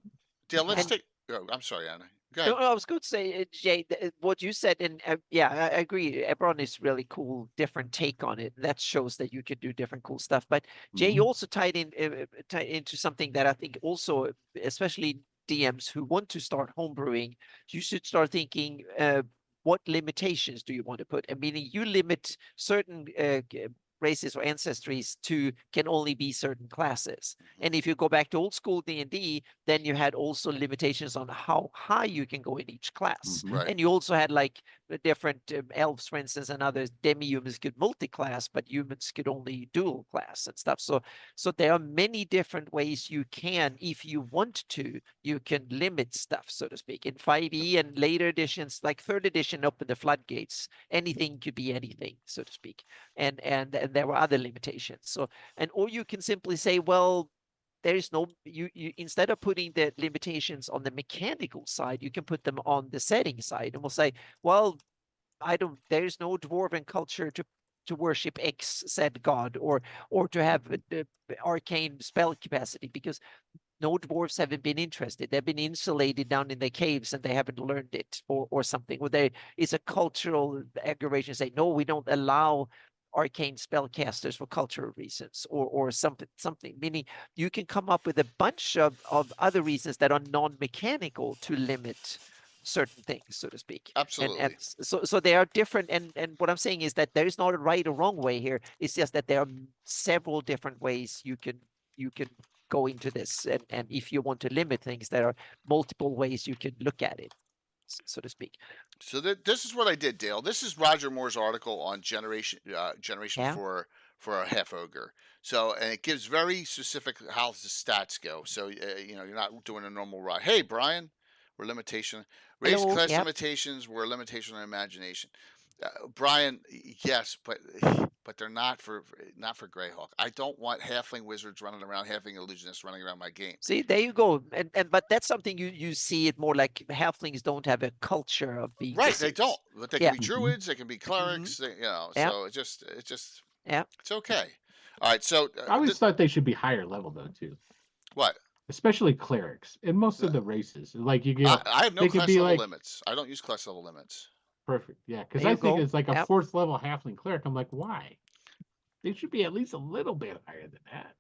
Yeah, let's And take. Oh, I'm sorry, Anna. Go no, ahead. I was going to say, Jay, what you said, and yeah, I agree. Ebron is really cool, different take on it. That shows that you can do different cool stuff. But Jay, you mhm. also tied into something that I think also, especially DMs who want to start homebrewing, you should start thinking, what limitations do you want to put? I mean, you limit certain races or ancestries to can only be certain classes. And if you go back to old school D&D, then you had also limitations on how high you can go in each class. Mhm. Right. And you also had like the different elves, for instance, and others. Demi-humans could multi-class, but humans could only dual class and stuff. So there are many different ways you can, if you want to, you can limit stuff, so to speak. In 5e and later editions, like third edition, opened the floodgates. Anything could be anything, so to speak. And there were other limitations. So, and or you can simply say, well, there is no you instead of putting the limitations on the mechanical side, you can put them on the setting side, and we'll say, well, there's no dwarven culture to worship X said god, or to have the arcane spell capacity, because no dwarves haven't been interested. They've been insulated down in the caves and they haven't learned it, or something. Or there is a cultural aggravation. Say, no, we don't allow arcane spellcasters for cultural reasons, or something. Meaning, you can come up with a bunch of other reasons that are non-mechanical to limit certain things, so to speak. And Absolutely. so they are different. And what I'm saying is that there is not a right or wrong way here. It's just that there are several different ways you can go into this, and if you want to limit things, there are multiple ways you can look at it, so to speak. So this is what I did, Dale. This is Roger Moore's article on generation Yeah. for a half ogre. So, and it gives very specific how the stats go. So you're not doing a normal ride. Hey, Brian, we're limitation race Hello. class Yep. limitations. We're a limitation on imagination. Brian, yes, but they're not for Greyhawk. I don't want halfling wizards running around, halfling illusionists running around my game. See, there you go. And but that's something you see it more like halflings don't have a culture of being Right, they wizards. don't. But they can Yeah. be Mhm. druids, they can be clerics, Yeah. so it's Yeah. it's okay. All right, so I always thought they should be higher level though too, what? especially clerics in most Uh, of the races. Like I have no they could class be level like limits. I don't use class level limits. perfect, yeah. Because There I you think go. it's like a Yep. 4th level halfling cleric. I'm like, why? They should be at least a little bit higher than that.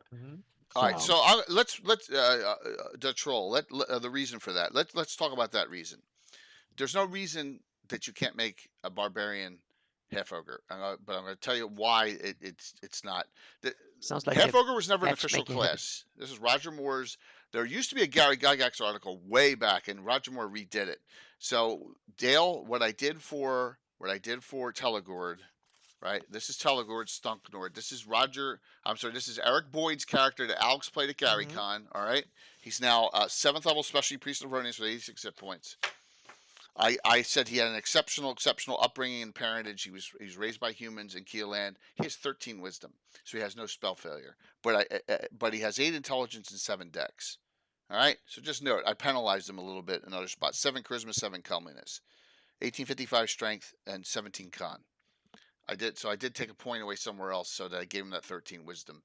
All right, So so let's the troll. The reason for that. Let's talk about that reason. There's no reason that you can't make a barbarian half ogre, but I'm going to tell you why it's not. The, Sounds like half a ogre was never an official matchmaking heaven. class. This is Roger Moore's. There used to be a Gary Gygax article way back, and Roger Moore redid it. So Dale, what I did for Telegord, right? This is Telegord Stunknord. This is This is Eric Boyd's character that Alex played at Gary Con. All right, he's now 7th level specialty priest of Ronians with 86 hit points. I said he had an exceptional upbringing and parentage. He was raised by humans in Keeland. He has 13 wisdom, so he has no spell failure. But he has 8 intelligence and 7 dex. All right, so just note I penalized him a little bit in other spots. 7 charisma, 7 comeliness, 1855 strength, and 17 con. I did take a point away somewhere else so that I gave him that 13 wisdom.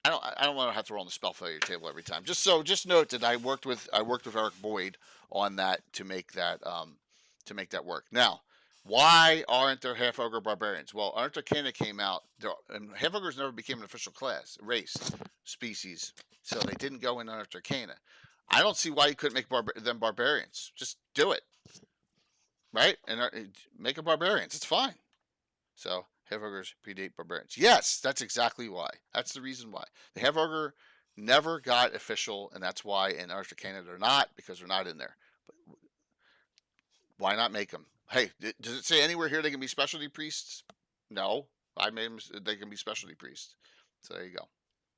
I don't want to have to roll on the spell failure table every time. Just note that I worked with Eric Boyd on that to make that work. Now, why aren't there half ogre barbarians? Well, Unearthed Arcana came out, and half ogres never became an official class, race, species, so they didn't go in Unearthed Arcana. I don't see why you couldn't make them barbarians. Just do it, right? And make a barbarians. It's fine. So half ogres predate barbarians. Yes, that's exactly why. That's the reason why. The half ogre never got official, and that's why in Arcana they're not, because they're not in there. But why not make them? Hey, does it say anywhere here they can be specialty priests? No, I made them. They can be specialty priests. So there you go.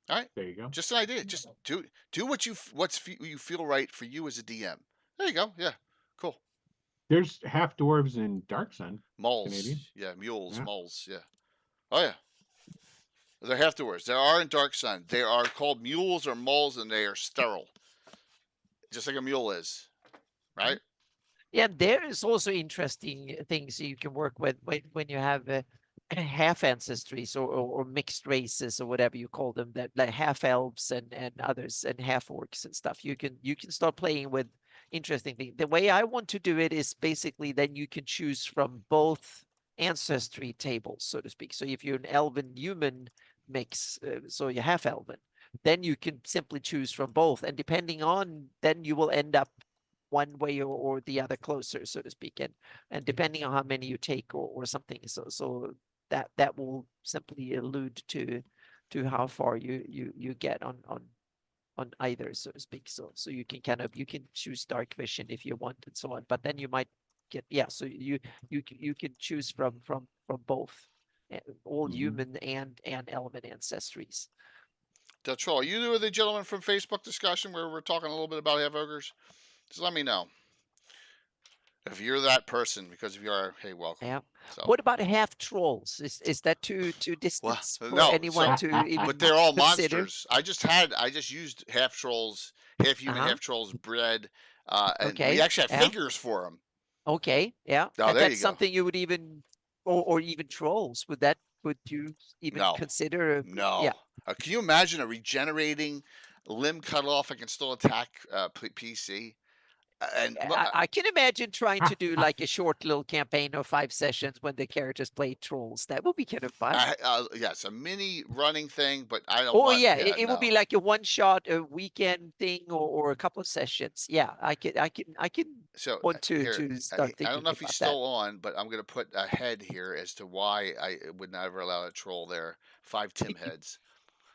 All right, There you go. just an idea. Just do what you feel right for you as a DM. There you go. Yeah, cool. There's half dwarves in Dark Sun. Moles, Canadian. yeah, mules, Yeah. moles, yeah. Oh yeah. They're half dwarves. There are in Dark Sun. They are called mules or moles, and they are sterile, just like a mule is, right? Yeah, there is also interesting things you can work with when you have half ancestries or mixed races or whatever you call them, that like half elves and others and half orcs and stuff. You can start playing with interesting things. The way I want to do it is basically then you can choose from both ancestry tables, so to speak. So if you're an elven human mix, so you're half elven, then you can simply choose from both, and depending on, then you will end up one way or the other closer, so to speak, and depending on how many you take or something, so that will simply allude to how far you get on either, so to speak. So you can you can choose dark vision if you want and so on, but then you might get, yeah, so you can choose from both all human and elven ancestries. That's all. You knew the gentleman from Facebook discussion where we're talking a little bit about half ogres? Just let me know if you're that person, because if you are, hey, welcome. Yeah. So. What about half trolls? Is that too distant for no, anyone to even but they're all consider? monsters. I just used half trolls, half human, half trolls bred, and we actually have figures for them. Okay, yeah. Oh, and there that's you go. something you would even, or even trolls. Would you even consider? No. Yeah. Can you imagine a regenerating limb cut off and can still attack PC? And I can imagine trying to do like a short little campaign of 5 sessions when the characters play trolls. That would be kind of fun. Yes, a mini running thing, but I don't. Oh yeah, it would be like a one-shot, a weekend thing, or a couple of sessions. Yeah, I can. So want to start thinking. I don't know if he's still on, but I'm going to put a head here as to why I would never allow a troll there. 5 Tim heads.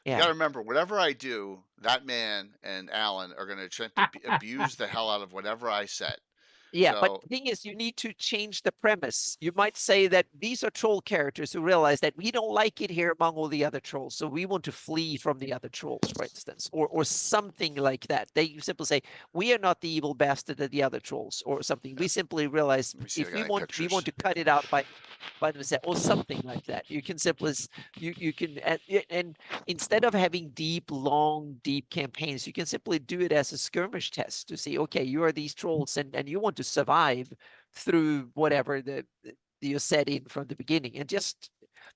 Yeah. You got to remember, whatever I do, that man and Alan are going to try to abuse the hell out of whatever I set. Yeah, but the thing is, you need to change the premise. You might say that these are troll characters who realize that we don't like it here among all the other trolls, so we want to flee from the other trolls, for instance, or something like that. They simply say, we are not the evil bastard of the other trolls, or something. We simply realize if we want to cut it out by themselves, or something like that. You can simply, you can, and instead of having deep campaigns, you can simply do it as a skirmish test to see, okay, you are these trolls, and you want to survive through whatever you set in from the beginning. And just,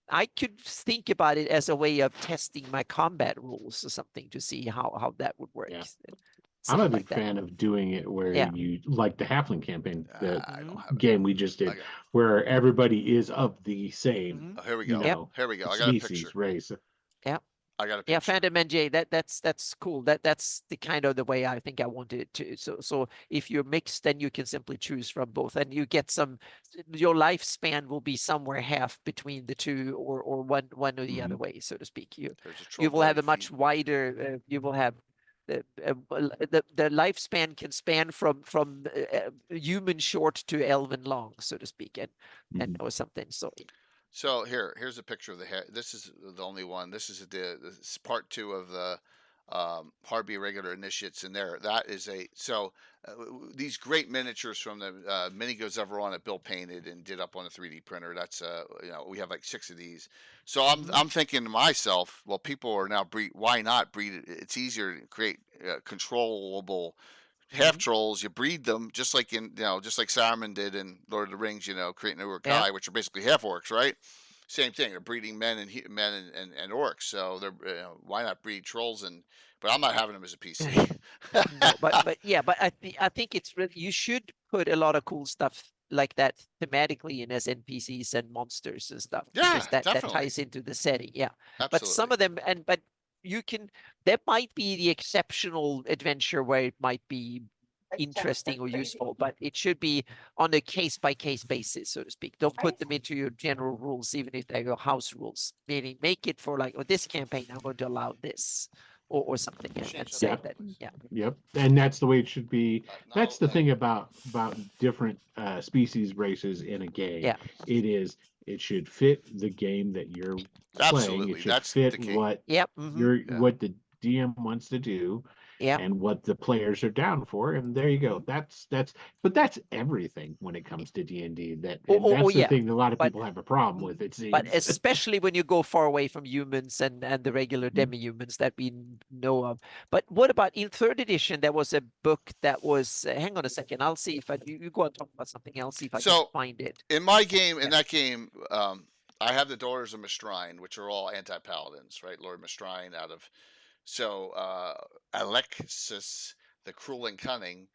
I could think about it as a way of testing my combat rules or something to see how that would work. Yeah. I'm a big fan of doing it where you, like the Halfling campaign, the game we just did, where everybody is of the same. Oh, here we go. Here we go. I got species, a picture. Race. Yeah. I got a picture. Yeah, Phantom NJ, that's cool. That's the kind of the way I think I wanted it to. So if you're mixed, then you can simply choose from both, and you get your lifespan will be somewhere half between the two, or one or the other way, so to speak. You will have a much wider. You will have the lifespan can span from human short to elven long, so to speak, and or something. So here's a picture of the head. This is the only one. This is this part 2 of the Harby Irregular Initiates in there. That is these great miniatures from the Mini Goes Ever On that Bill painted and did up on a 3D printer. That's we have like 6 of these. So I'm thinking to myself, well, people are now why not breed it? It's easier to create controllable half trolls. You breed them just like just like Saruman did in Lord of the Rings, creating Uruk-hai, which are basically half orcs, right? Same thing. They're breeding men and orcs. So they're why not breed trolls? But I'm not having them as a PC. No, but I think it's really, you should put a lot of cool stuff like that thematically in as NPCs and monsters and stuff. Yeah, because that ties into the setting. Yeah, absolutely. But some of them that might be the exceptional adventure where it might be interesting or useful, but it should be on a case-by-case basis, so to speak. Don't put them into your general rules, even if they're your house rules. Meaning, make it for like, this campaign, I'm going to allow this. or something, and Change say up. that, yeah. Yep, and that's the way it should be. That's the No, thing about different species races in a game. Yeah. It should fit the game that you're playing. absolutely. It should That's fit the key. what Yep. what the DM wants to do, Yeah. and what the players are down for, and there you go. That's but that's everything when it comes to D&D. That's the yeah, thing that a lot of but- people have a problem with, it seems. But especially when you go far away from humans and the regular Mhm. demi-humans that we know of. But what about in third edition? There was a book that was. Hang on a second. I'll see if you go and talk about something else. See if I can find it. In my game, in that game, I have the Daughters of Mistrine, which are all anti-paladins, right? Lord Mistrine out of. So Alexis, the Cruel and Cunning,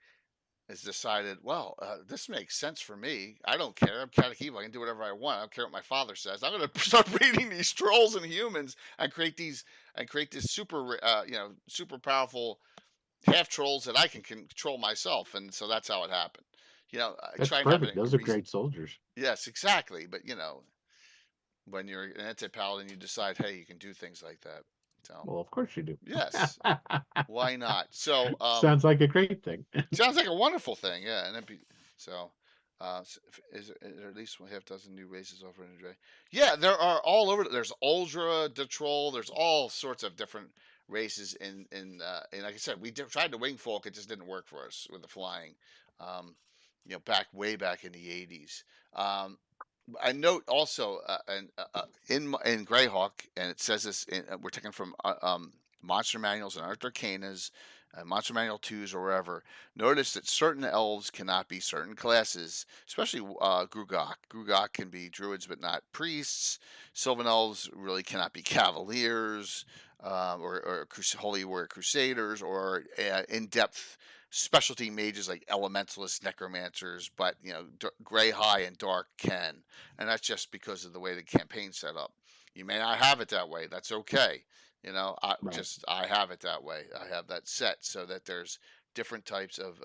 has decided, well, this makes sense for me. I don't care. I'm Catech-Evil. I can do whatever I want. I don't care what my father says. I'm going to start breeding these trolls and humans and create this super, super powerful half trolls that I can control myself. And so that's how it happened. I That's try and have perfect. it Those are great soldiers. Yes, exactly. But when you're an anti-paladin, you decide, hey, you can do things like that. So, Well, of course you do. yes. Why not? So sounds like a great thing. sounds like a wonderful thing, yeah. And so, is there at least 1/2 new races over in the day? Yeah, there are all over. There's Uldra, the Troll. There's all sorts of different races and like I said, we tried the Wingfolk. It just didn't work for us with the flying. Way back in the 80s. I note also in Greyhawk, and it says this. We're taking from Monster Manuals and Art Arcanas, Monster Manual 2s or wherever. Notice that certain elves cannot be certain classes, especially Grugok. Grugok can be druids but not priests. Sylvan elves really cannot be cavaliers or holy warrior crusaders or in-depth specialty mages like elementalists, necromancers, but Grey High and Dark can, and that's just because of the way the campaign's set up. You may not have it that way. That's okay. I have it that way. I have that set so that there's different types of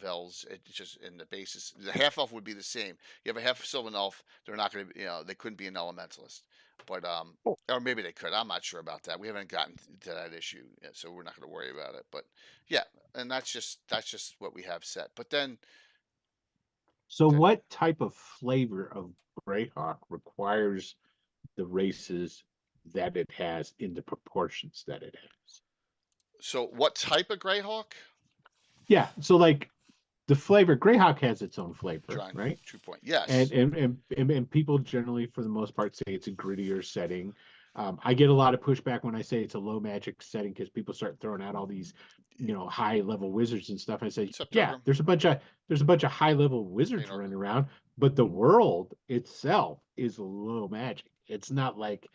elves. It's just in the basis. The half elf would be the same. You have a half Sylvan elf. They're not going to, they couldn't be an elementalist, but or maybe they could. I'm not sure about that. We haven't gotten to that issue yet, so we're not going to worry about it. But yeah, and that's just what we have set. But then, so what type of flavor of Greyhawk requires the races that it has in the proportions that it has? So what type of Greyhawk? Yeah, so like the flavor, Greyhawk has its own flavor, right? 2 point, yes. And people generally, for the most part, say it's a grittier setting. I get a lot of pushback when I say it's a low magic setting because people start throwing out all these, high level wizards and stuff. I say, yeah, there's a bunch of high level wizards running around, but the world itself is low magic. It's not like,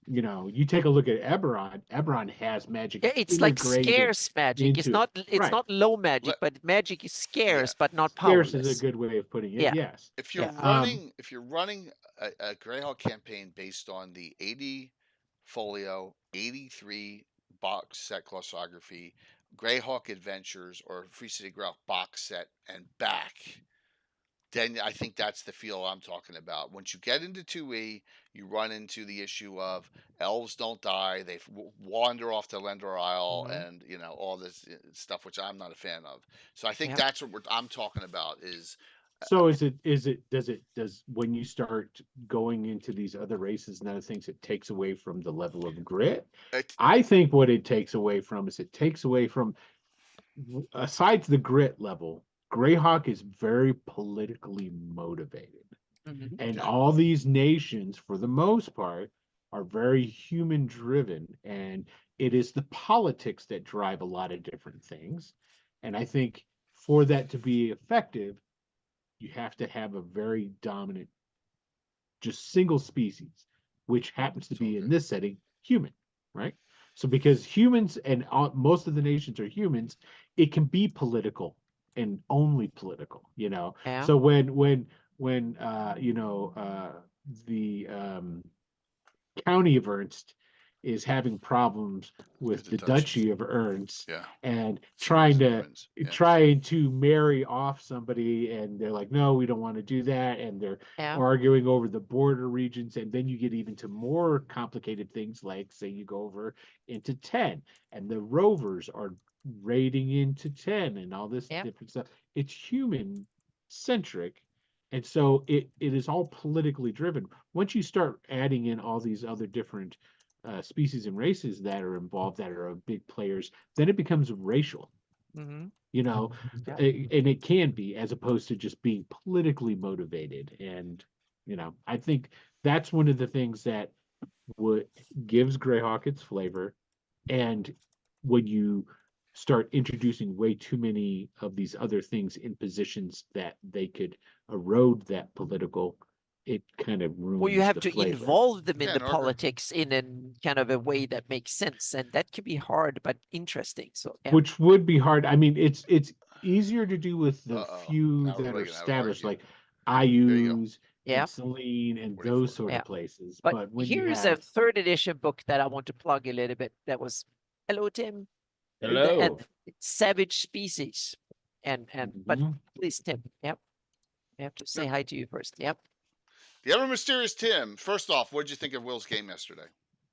you take a look at Eberron. Eberron has magic. Yeah, it's like scarce magic. It's not low magic, but magic is scarce, but not powerless. Scarce is a good way of putting it. Yeah. Yes. If you're running a Greyhawk campaign based on the 80 folio, 83 box set glossography, Greyhawk Adventures, or Free City Greyhawk box set and back, then I think that's the feel I'm talking about. Once you get into 2E, you run into the issue of elves don't die. They wander off to Lendor Isle and, all this stuff, which I'm not a fan of. So I think that's what I'm talking about is. So does when you start going into these other races and other things, it takes away from the level of grit? I think what it takes away from is aside the grit level, Greyhawk is very politically motivated. Mm-hmm. And all these nations, for the most part, are very human driven. And it is the politics that drive a lot of different things. And I think for that to be effective, you have to have a very dominant, just single species, which happens to be in this setting, human, right? So because humans and most of the nations are humans, it can be political and only political, Yeah. So when the county of Ernst is having problems with the Duchy of Ernst Yeah. and Cities and ruins. Yeah. trying to marry off somebody, and they're like, no, we don't want to do that, and they're arguing over the border regions, and then you get even to more complicated things, like say you go over into 10 and the rovers are raiding into 10 and all this different stuff. It's human centric, and so it is all politically driven. Once you start adding in all these other different species and races that are involved, that are big players, then it becomes racial. You know, and it can be, as opposed to just being politically motivated. And you know, I think that's one of the things that gives Greyhawk its flavor. And when you start introducing way too many of these other things in positions that they could erode that political, it kind of ruins. Well, you have the to flavor. involve them in the politics in a kind of a way that makes sense, and that can be hard but interesting. So, which would be hard. I mean, it's easier to do with the few that are established, like IUs, and Celine, and those sort of places. But when here's a 3rd edition book that I want to plug a little bit. That was hello, Tim. Hello. Savage Species, and but please, Tim. Yep, I have to say hi to you first. Yep. The ever mysterious Tim. First off, what did you think of Will's game yesterday?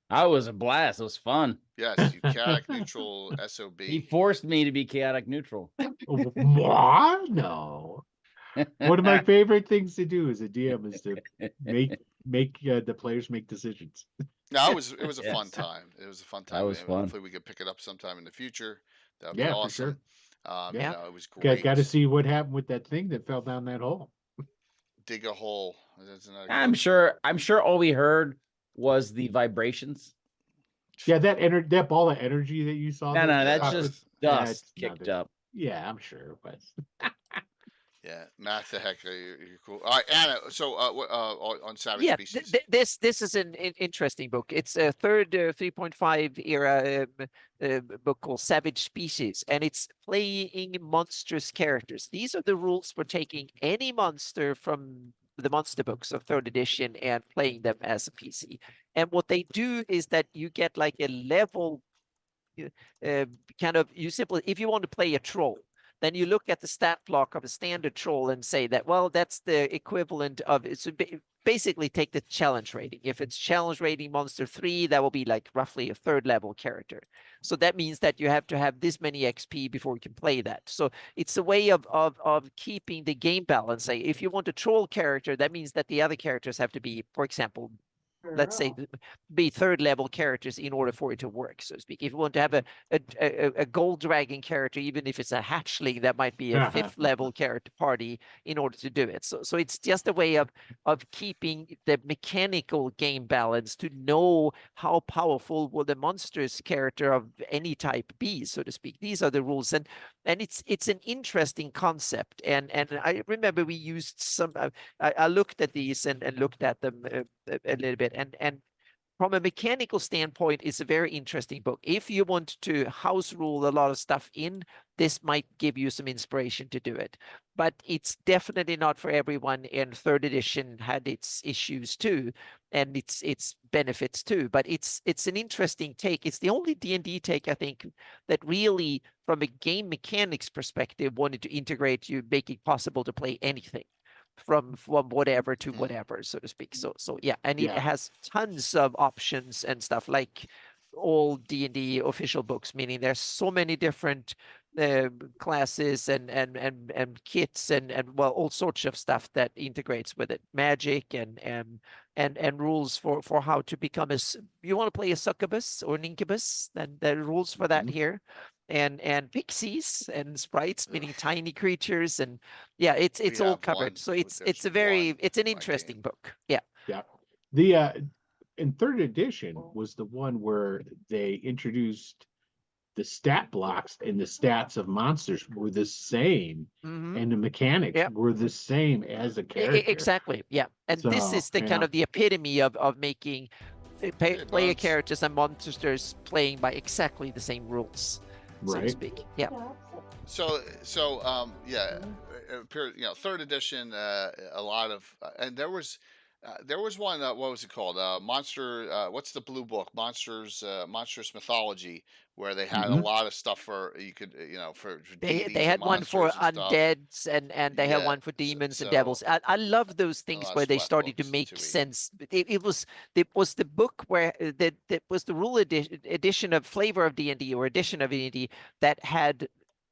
I was a blast. It was fun. Yes, you chaotic neutral SOB. He forced me to be chaotic neutral. What? No. One of my favorite things to do as a DM is to make the players make decisions. No, it was a fun time. It was a fun time. That was fun. Hopefully we could pick it up sometime in the future. That would be awesome. For sure. You know, it was great. Got to see what happened with that thing that fell down that hole. Dig a hole. I'm sure all we heard was the vibrations. Yeah, that ball of energy that you saw. No, that's just dust kicked up. Yeah, I'm sure it was. Yeah, Matt, the heck, you're cool. All right, Anna. So, on Savage Species. This is an interesting book. It's a 3rd 3.5 era book called Savage Species, and it's playing monstrous characters. These are the rules for taking any monster from the monster books of 3rd edition and playing them as a PC. And what they do is that you get like a level, kind of, if you want to play a troll, then you look at the stat block of a standard troll and say that, well, that's the equivalent of it. So basically take the challenge rating. If it's challenge rating monster 3, that will be like roughly a 3rd level character. So that means that you have to have this many XP before you can play that. So it's a way of keeping the game balance. Say, if you want a troll character, that means that the other characters have to be, for example, let's say, be 3rd level characters in order for it to work, so to speak. If you want to have a gold dragon character, even if it's a hatchling, that might be a 5th level character party in order to do it. So it's just a way of keeping the mechanical game balance, to know how powerful will the monster's character of any type be, so to speak. These are the rules, and it's an interesting concept. And I remember we used some. I looked at these and looked at them a little bit, and from a mechanical standpoint, it's a very interesting book. If you want to house rule a lot of stuff in, this might give you some inspiration to do it. But it's definitely not for everyone, and 3rd edition had its issues too, and its benefits too. But it's an interesting take. It's the only D&D take, I think, that really, from a game mechanics perspective, wanted to integrate you, make it possible to play anything. From whatever to whatever, so to speak. So yeah, and it has tons of options and stuff, like all D&D official books, meaning there's so many different classes and kits and well, all sorts of stuff that integrates with it, magic and rules for how to become you want to play a succubus or an incubus, then there are rules for that here. And pixies and sprites, meaning tiny creatures, and yeah, it's all covered. So it's an interesting book. Yeah. The in 3rd edition was the one where they introduced the stat blocks, and the stats of monsters were the same, and the mechanics were the same as a character. Exactly. Yeah. And this is the kind of the epitome of making player characters and monsters playing by exactly the same rules. So to speak. Yeah. So yeah, 3rd edition, a lot of, and there was There was one. What was it called? Monster. What's the blue book? Monstrous Mythology, where they had a Mhm. lot of stuff for you could, for They deities had and one for monsters and stuff. undeads and they had Yeah. one for demons and So devils. I love those a things lot of where they splat started to books make to read. sense. It was the book where that was the rule edition of Flavor of D&D or edition of D&D that had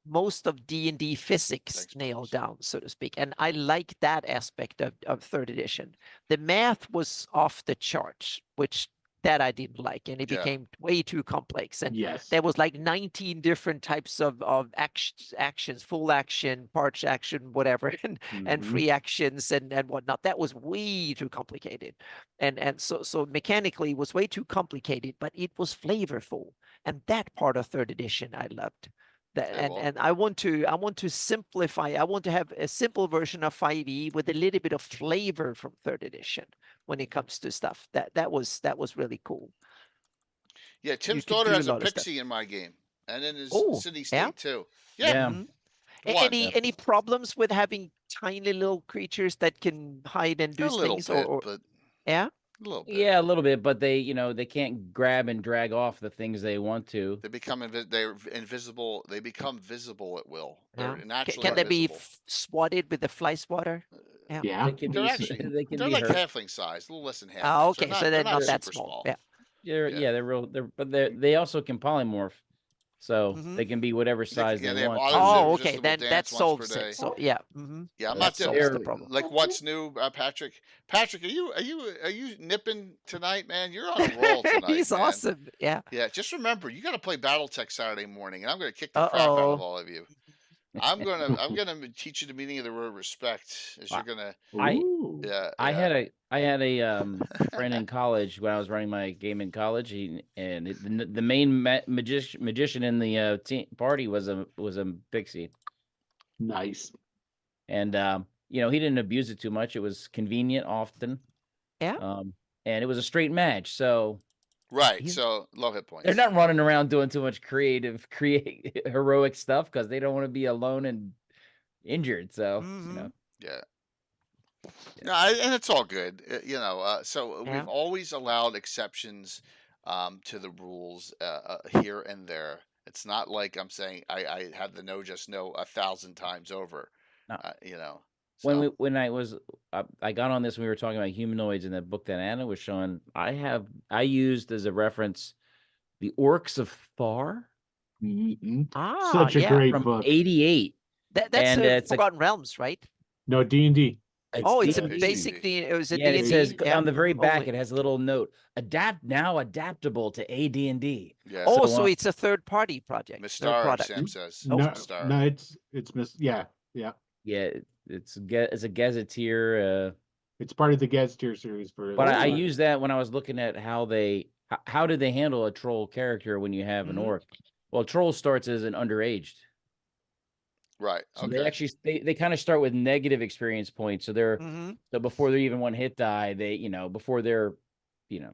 most of D&D physics Thanks, nailed Bones. down, so to speak. And I like that aspect of third edition. The math was off the charts, which that I didn't like, and it Yeah. became way too complex. And Yes. there was like 19 different types of actions, full action, parts action, whatever, and Mhm. free actions and whatnot. That was way too complicated. And so mechanically it was way too complicated, but it was flavorful. And that part of third edition I loved. That, Okay, well, and I want to simplify. I want to have a simple version of 5e with a little bit of flavor from third edition when it comes to stuff. That was really cool. yeah. You Tim's could daughter do a has a lot of stuff. pixie in my game, and in his Oh, city yeah. state too. Yeah. Yeah. Mhm. One. Any problems with having tiny little creatures that can hide and do A little things, bit, or but yeah? a little bit. Yeah, a little bit, but they can't grab and drag off the things they want to. They become they're invisible. They become visible at will. They're Yeah. naturally Can they be invisible. swatted with the fly swatter? Yeah. Yeah. They can They're be actually they can they're be like hurt. halfling size, a little less than halflings. Oh, okay. So they're they're not not that super small. small. Yeah. Yeah, they're real. But they also can polymorph, so Mhm. they can be whatever size yeah, they they have want. auto Oh, zip, okay. adjustable Then that dance once per solves day. it. So yeah. Mm-hmm. Yeah, I'm That not solves doing the problem. like what's new, Patrick. Patrick, are you nipping tonight, man? You're on a roll tonight. He's man. awesome. Yeah. Yeah, just remember, you got to play BattleTech Saturday morning, and I'm going to kick the crap out of Uh-oh. all of you. I'm gonna teach you the meaning of the word respect. As you're gonna, Ooh. yeah. I had a friend in college when I was running my game in college. The main magician in the party was a pixie, Nice. and he didn't abuse it too much. It was convenient often. Yeah. And it was a straight match, so Right. So low hit points. they're not running around doing too much heroic stuff because they don't want to be alone and injured. So Yeah. No, and it's all good. So Yeah. we've always allowed exceptions to the rules here and there. It's not like I'm saying I have the no just no 1,000 times over. No. So. When I got on this, we were talking about humanoids in that book that Anna was showing. I used as a reference the Orcs of Thar. Mhm. Ah, Such a yeah. great From book. '88. That's Forgotten Realms, right? No, D&D. Oh, it's a D&D. basically it was a Yeah, D&D. it says on the very back, Only. it has a little note: adaptable to AD&D. Yeah. Oh, so it's a third-party project. Miss Third Star, product. Sam says. Oh. No, Miss Star. no, it's yeah. Yeah, it's a gazetteer. It's part of the Gazetteer series for. But I used that when I was looking at how did they handle a troll character when you have an orc. Well, troll starts as an underaged. Right. So Okay. they actually they kind of start with negative experience points. So they're so before they're even one hit die, they before they're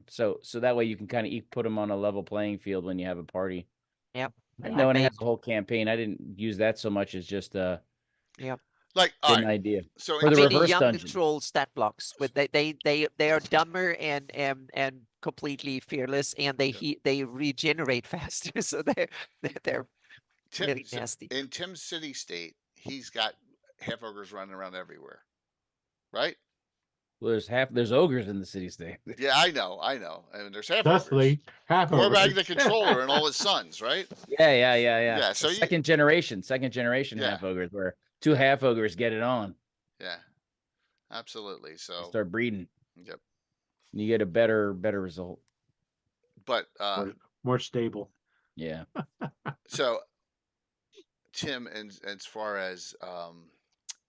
so that way you can kind of put them on a level playing field when you have a party. Yep. No, and it has a whole campaign. I didn't use that so much as just Yep. Like an idea. So for the reverse young dungeon. troll stat blocks, but they are dumber and completely fearless, and they regenerate faster, so they're really nasty. In Tim's city state, he's got half ogres running around everywhere, right? Well, there's ogres in the city state. Yeah, I know. I mean, there's half Thusly, half Gorbag ogres. the controller and all his sons, right? Yeah. Yeah. So second generation half ogres, where 2 half ogres get it on. Yeah, absolutely. So they start breeding. Yep. You get a better result. But more stable. Yeah. So Tim, and as far as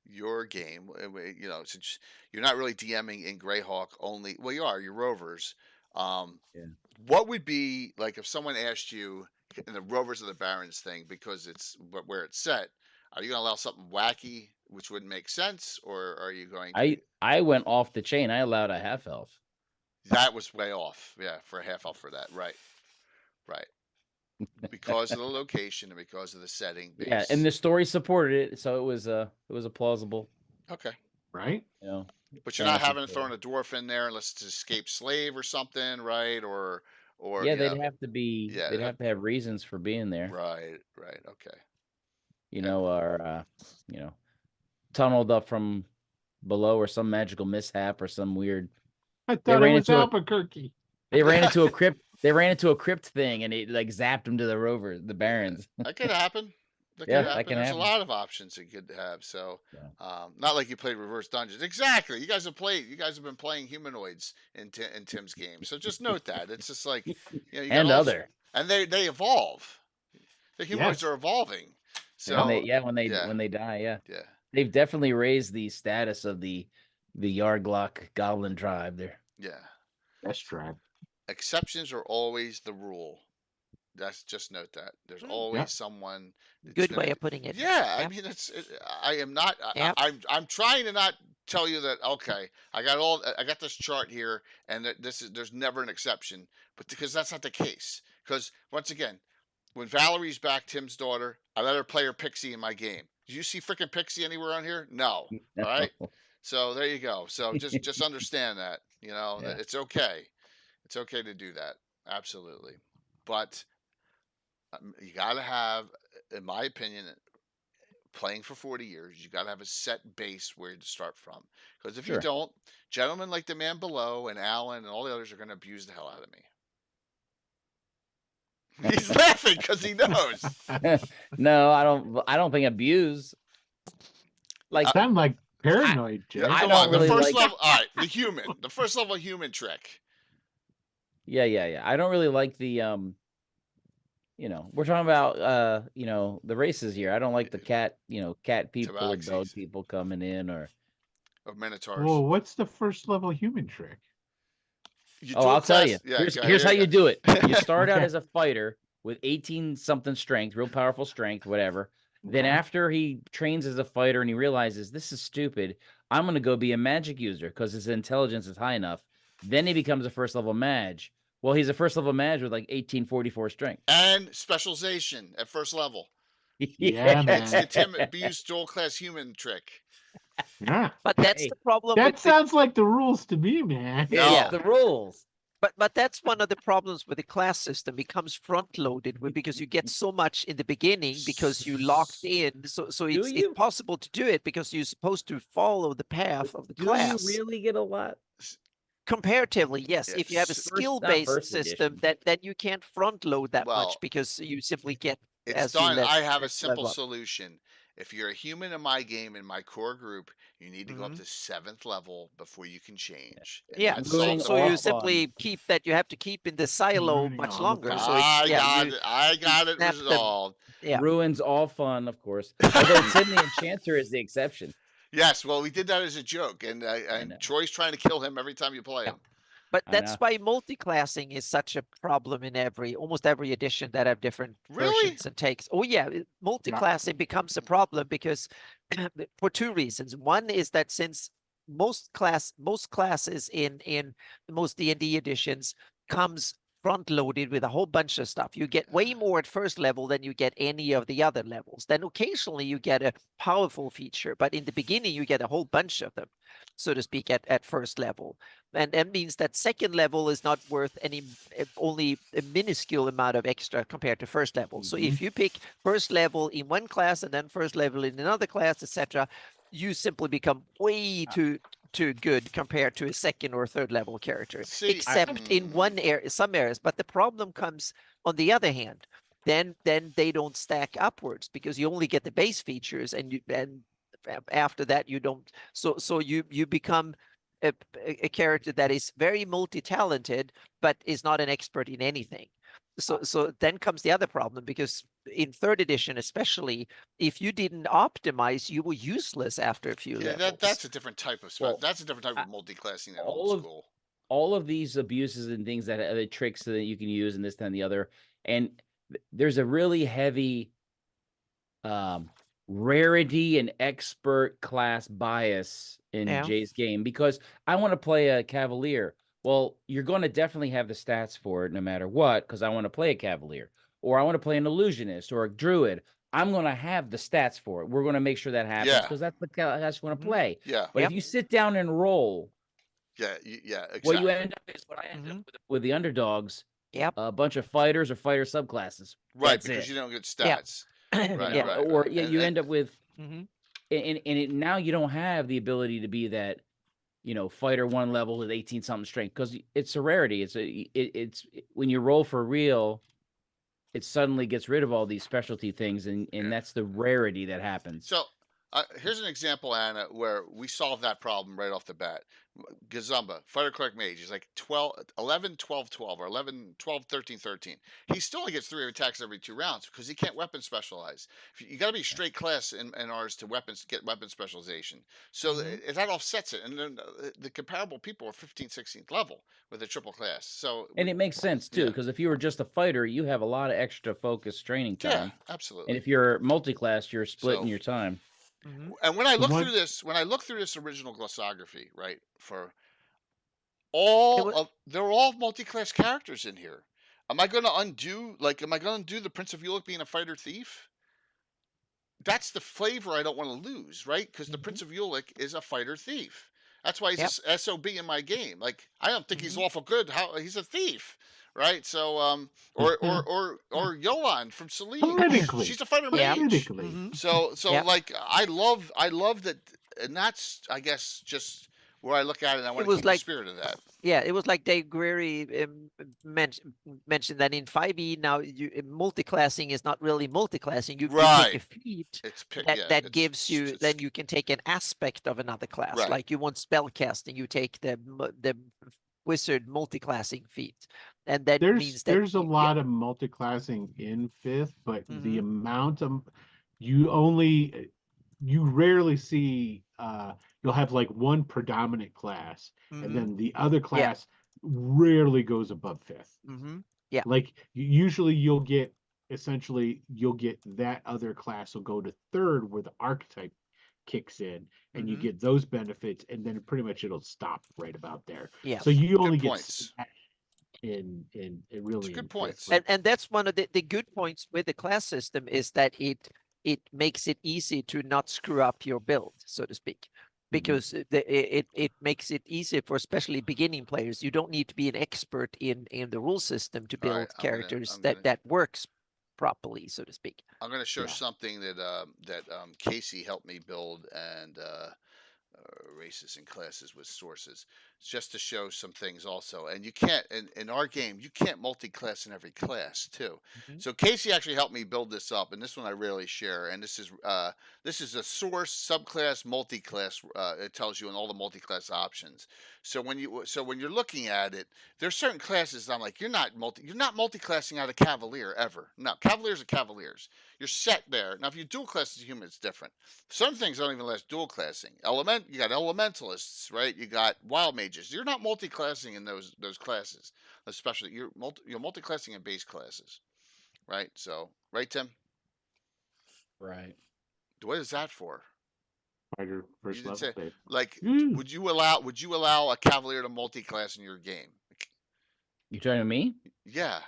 your game, since you're not really DMing in Greyhawk only, well, you're Rovers. What would be like if someone asked you in the Rovers of the Barrens thing, because it's where it's set, are you going to allow something wacky which wouldn't make sense, or are you going to? I went off the chain. I allowed a half elf. That was way off. Yeah, for a half elf for that. Right. Because of the location and because of the setting. Yeah, and the story supported it, so it was a plausible. Okay. Right. But you're not fantasy having to throw a dwarf in there unless it's escape slave or something, right? Or Yeah, you know, they'd have to be. yeah, They'd have to have reasons for being there. right, right, okay. You know, or tunneled up from below, or some magical mishap, or some weird. I thought it was Albuquerque. They ran into a crypt. They ran into a crypt thing, and it like zapped them to the Barrens. That could happen. That Yeah, could that happen. can There's happen. a lot of options it could have. So, Yeah. not like you played Reverse Dungeons. Exactly. You guys have been playing humanoids in Tim's game. So just note that. It's just like, you know, you got And all- other. and they evolve. The humanoids Yes. are evolving. So When they die, yeah. they've definitely raised the status of the Yardglock Goblin tribe there. Yeah. That's tribe. Exceptions are always the rule. That's just note that. There's always someone. that's Good gonna- way of putting it. Yeah, I Yeah. mean, I am not. Yeah. I'm trying to not tell you that. Okay, I got this chart here, and that there's never an exception, but because that's not the case. Because once again, when Valerie's back, Tim's daughter, I let her play her Pixie in my game. Did you see freaking Pixie anywhere on here? No. All right. So there you go. So just understand that. You know, that it's okay. It's okay to do that. Absolutely. But you got to have, in my opinion, playing for 40 years, you got to have a set base where to start from. Because if you don't, gentlemen like the man below and Alan and all the others are going to abuse the hell out of me. He's laughing because he knows. No, I don't think abuse. Like Sound like paranoid, Jay. I Come don't on, really the first like- level. All right, the first level human trick. Yeah. I don't really like the we're talking about the races here. I don't like the cat people or dog Tabaxis. people coming in or Of Minotaurs. Well, what's the first level human trick? You Oh, dual I'll tell class- you. Yeah, Here's how you do it. You start out Okay. as a fighter with 18 something strength, real powerful strength, whatever. Then after he trains as a fighter and he realizes this is stupid, I'm going to go be a magic user because his intelligence is high enough. Then he becomes a first level mage. Well, he's a first level mage with like 1844 strength. And specialization at first level. Yeah, man. It's the Tim abuse dual class human trick. Yeah. But that's Hey, the problem. That with sounds like the rules to me, man. No. Yeah, the rules. But that's one of the problems with the class system. It becomes front loaded because you get so much in the beginning because you locked in. So it's you? possible to do it because you're supposed to follow the path of the Do class. you really get a lot? Comparatively, yes. If you have a Yes. skill-based first system, edition. then you can't front load that Well, much because you simply get It's as you done. let- I have a as you simple level up. solution. If you're a human in my game, in my core group, you need to go up to 7th level before you can change. And Yeah, that's Ruining so all you fun. simply keep that you have to keep in the silo Ruining much all the longer. fun. So it's, I got it snap them. resolved. Yeah. Ruins all fun, of course. Although Tim the Enchanter is the exception. Yes, well, we did that as a joke, and know. Troy's trying to kill him every time you play Yeah. him. But I that's know. why multi-classing is such a problem in almost every edition that have different Really? versions and takes. Oh yeah, multi-classing becomes a problem because for two reasons. One is that since most classes in most D&D editions comes front loaded with a whole bunch of stuff. You get way more at first level than you get any of the other levels. Then occasionally you get a powerful feature, but in the beginning you get a whole bunch of them, so to speak, at first level. And that means that second level is not worth only a minuscule amount of extra compared to first level. So if you pick first level in one class and then first level in another class, etc., you simply become way too good compared to a second or third level character, See, except in one area, some areas. But the problem comes on the other hand. Then they don't stack upwards because you only get the base features, and after that you don't. So you become a character that is very multi-talented but is not an expert in anything. So then comes the other problem, because in third edition especially, if you didn't optimize, you were useless after a few Yeah, levels. that's a different type of Well, that's a different type of multi-classing than all old of- school. All of these abuses and things that the tricks that you can use and this, that, and the other. And there's a really heavy rarity and expert class bias in Yeah. Jay's game, because I want to play a Cavalier. Well, you're going to definitely have the stats for it no matter what, because I want to play a Cavalier, or I want to play an Illusionist or a Druid. I'm going to have the stats for it. We're going to make sure that happens Yeah. because that's the class you want to play. Yeah. But if you sit down and roll, Yeah. Yeah. Exactly. what you end up is what I ended up with the underdogs. Yep. A bunch of fighters or fighter subclasses. Right, That's because it. you don't get Yeah. stats. Yeah. Right, You know, right, or right. you end up with, Mhm. and now you don't have the ability to be that, fighter 1 level with 18 something strength because it's a rarity. It's when you roll for real, it suddenly gets rid of all these specialty things, and that's the rarity that happens. So here's an example, Anna, where we solved that problem right off the bat. Gazumba, Fighter Cleric Mage, is like 11, 12, 12, or 11, 12, 13, 13. He still only gets 3 attacks every 2 rounds because he can't weapon specialize. You got to be straight class in ours to get weapon specialization. So that offsets it. And then the comparable people are 15th, 16th level with a triple class. So And it makes sense too, because if you were just a fighter, you have a lot of extra focus training time. Yeah, absolutely. And if you're multi-class, you're splitting your time. And when I look through this original glossography, right, for they're all multi-class characters in here. Am I going to undo the Prince of Ulick being a fighter thief? That's the flavor I don't want to lose, right? Because the Prince of Ulick is a fighter thief. That's why he's a SOB in my game. Like, I don't think he's awful good. He's a thief, right? So, or Yolan from Celine. Politically. She's a fighter mage. Politically. So like I love that, and that's, I guess, just where I look at it. And I want to keep the spirit of that. Yeah, it was like Dave Greery mentioned that in 5e now multi-classing is not really multi-classing. You take a feat that gives you, then you can take an aspect of another class. Right. Like you want spell casting, you take the wizard multi-classing feat, and that means that there's a lot of multi-classing in 5th, but the amount of you rarely see. You'll have like one predominant class, and then the other class rarely goes above 5th. Yeah, like usually you'll get that other class will go to 3rd where the archetype kicks in, and you get those benefits, and then pretty much it'll stop right about there. Yeah. So you only get points. in really good points. And that's one of the good points with the class system is that it makes it easy to not screw up your build, so to speak, because it makes it easy for especially beginning players. You don't need to be an expert in the rule system to build characters that works properly, so to speak. I'm going to show something that Casey helped me build, and races and classes with sources, just to show some things also. And you can't, in our game, you can't multi-class in every class too. So Casey actually helped me build this up, and this one I rarely share. And this is a source subclass multi-class. It tells you on all the multi-class options. So when you're looking at it, there's certain classes that I'm like, you're not multi-classing out of Cavalier ever. No, Cavaliers are Cavaliers. You're set there. Now, if you dual class as a human, it's different. Some things don't even last dual classing. You got elementalists, right? You got wild mages. You're not multi-classing in those classes, especially you're multi-classing in base classes, right? So, right, Tim? Right. What is that for? Fighter first level. Like, would you allow a Cavalier to multi-class in your game? You talking to me? Yeah.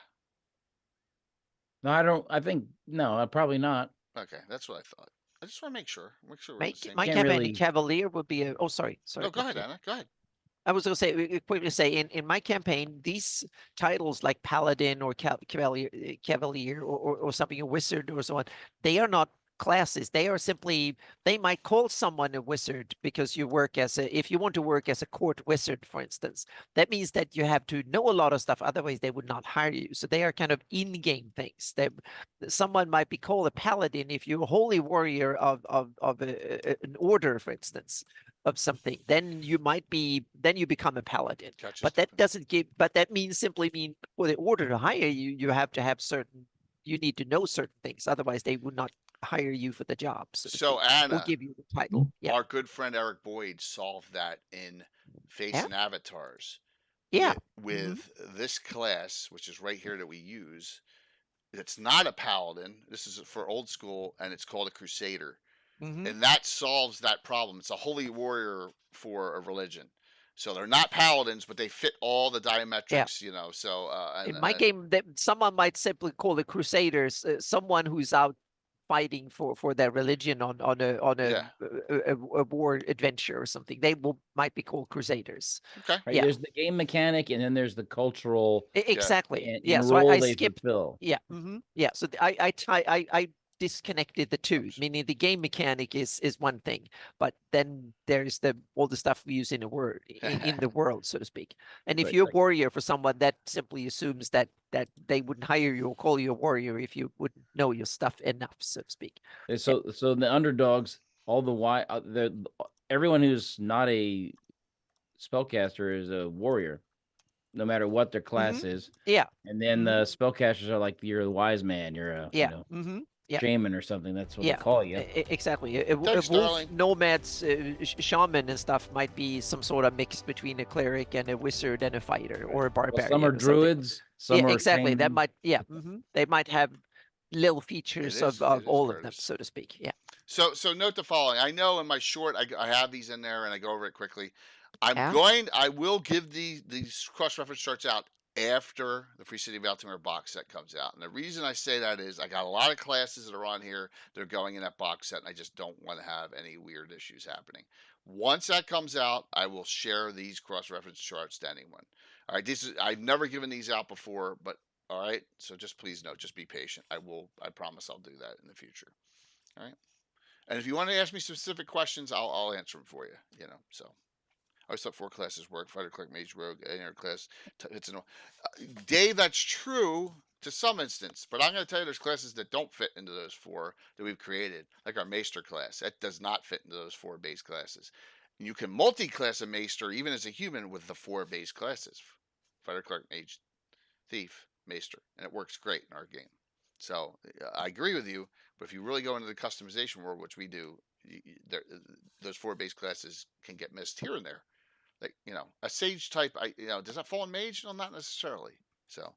No, I don't. I think no, probably not. Okay, that's what I thought. I just want to make sure. My campaign Cavalier would be a. Sorry. No, go ahead, Anna. Go ahead. I was going to quickly say in my campaign, these titles like Paladin or Cavalier or something, a wizard or so on, they are not classes. They are simply, they might call someone a wizard because you work if you want to work as a court wizard, for instance, that means that you have to know a lot of stuff. Otherwise they would not hire you. So they are kind of in-game things. Someone might be called a paladin if you're a holy warrior of an order, for instance, of something, then you become a paladin. Gotcha. But that means simply for the order to hire you, you have to have you need to know certain things. Otherwise they would not hire you for the job. So Anna will give you the title. Yeah. Our good friend Eric Boyd solved that in Face and Avatars. Yeah. With this class, which is right here that we use. It's not a paladin. This is for old school, and it's called a crusader. And that solves that problem. It's a holy warrior for a religion. So they're not paladins, but they fit all the diametrics, you know. So in my game, someone might simply call the crusaders someone who's out fighting for their religion on Yeah. a war adventure or something. They might be called crusaders. Okay. Right? Yeah. There's the game mechanic, and then there's the cultural Exactly. and Yeah. So role I they skipped. fulfill. Yeah. Yeah. So I disconnected the two, meaning the game mechanic is one thing, but then there's all the stuff we use in the word in the world, so to speak. And if Right, you're right. a warrior for someone, that simply assumes that they wouldn't hire you or call you a warrior if you wouldn't know your stuff enough, so to speak. So the underdogs, all the everyone who's not a spellcaster is a warrior, no matter what their class is. Yeah. And then the spellcasters are like, you're a wise man, you're a Yeah. Yeah. shaman or something. That's what Yeah. they call you. Exactly. A Thanks, wolf, darling. nomads, shaman and stuff might be some sort of mix between a cleric and a wizard and a fighter or a Well, barbarian. some are or something. druids, some Yeah, are exactly. That shaman. might, yeah. They might have little features It is, of all of them, Curtis. so to speak. Yeah. So note the following. I know in my short, I have these in there and I go over it quickly. Yeah. I will give these cross-reference charts out after the Free City of Altamira box set comes out. And the reason I say that is I got a lot of classes that are on here. They're going in that box set, and I just don't want to have any weird issues happening. Once that comes out, I will share these cross-reference charts to anyone. All right, I've never given these out before, but all right. So just please note, just be patient. I promise I'll do that in the future. All right. And if you want to ask me specific questions, I'll answer them for you. You know, so I always thought 4 classes work: fighter, clerk, mage, rogue, any other class. It's Dave, that's true to some instance, but I'm going to tell you there's classes that don't fit into those 4 that we've created, like our Maester class. That does not fit into those 4 base classes. You can multi-class a Maester even as a human with the 4 base classes: fighter, clerk, mage, thief, Maester, and it works great in our game. So I agree with you, but if you really go into the customization world, which we do, those 4 base classes can get missed here and there. Like, you know, a sage type, does that fall in mage? No, not necessarily. So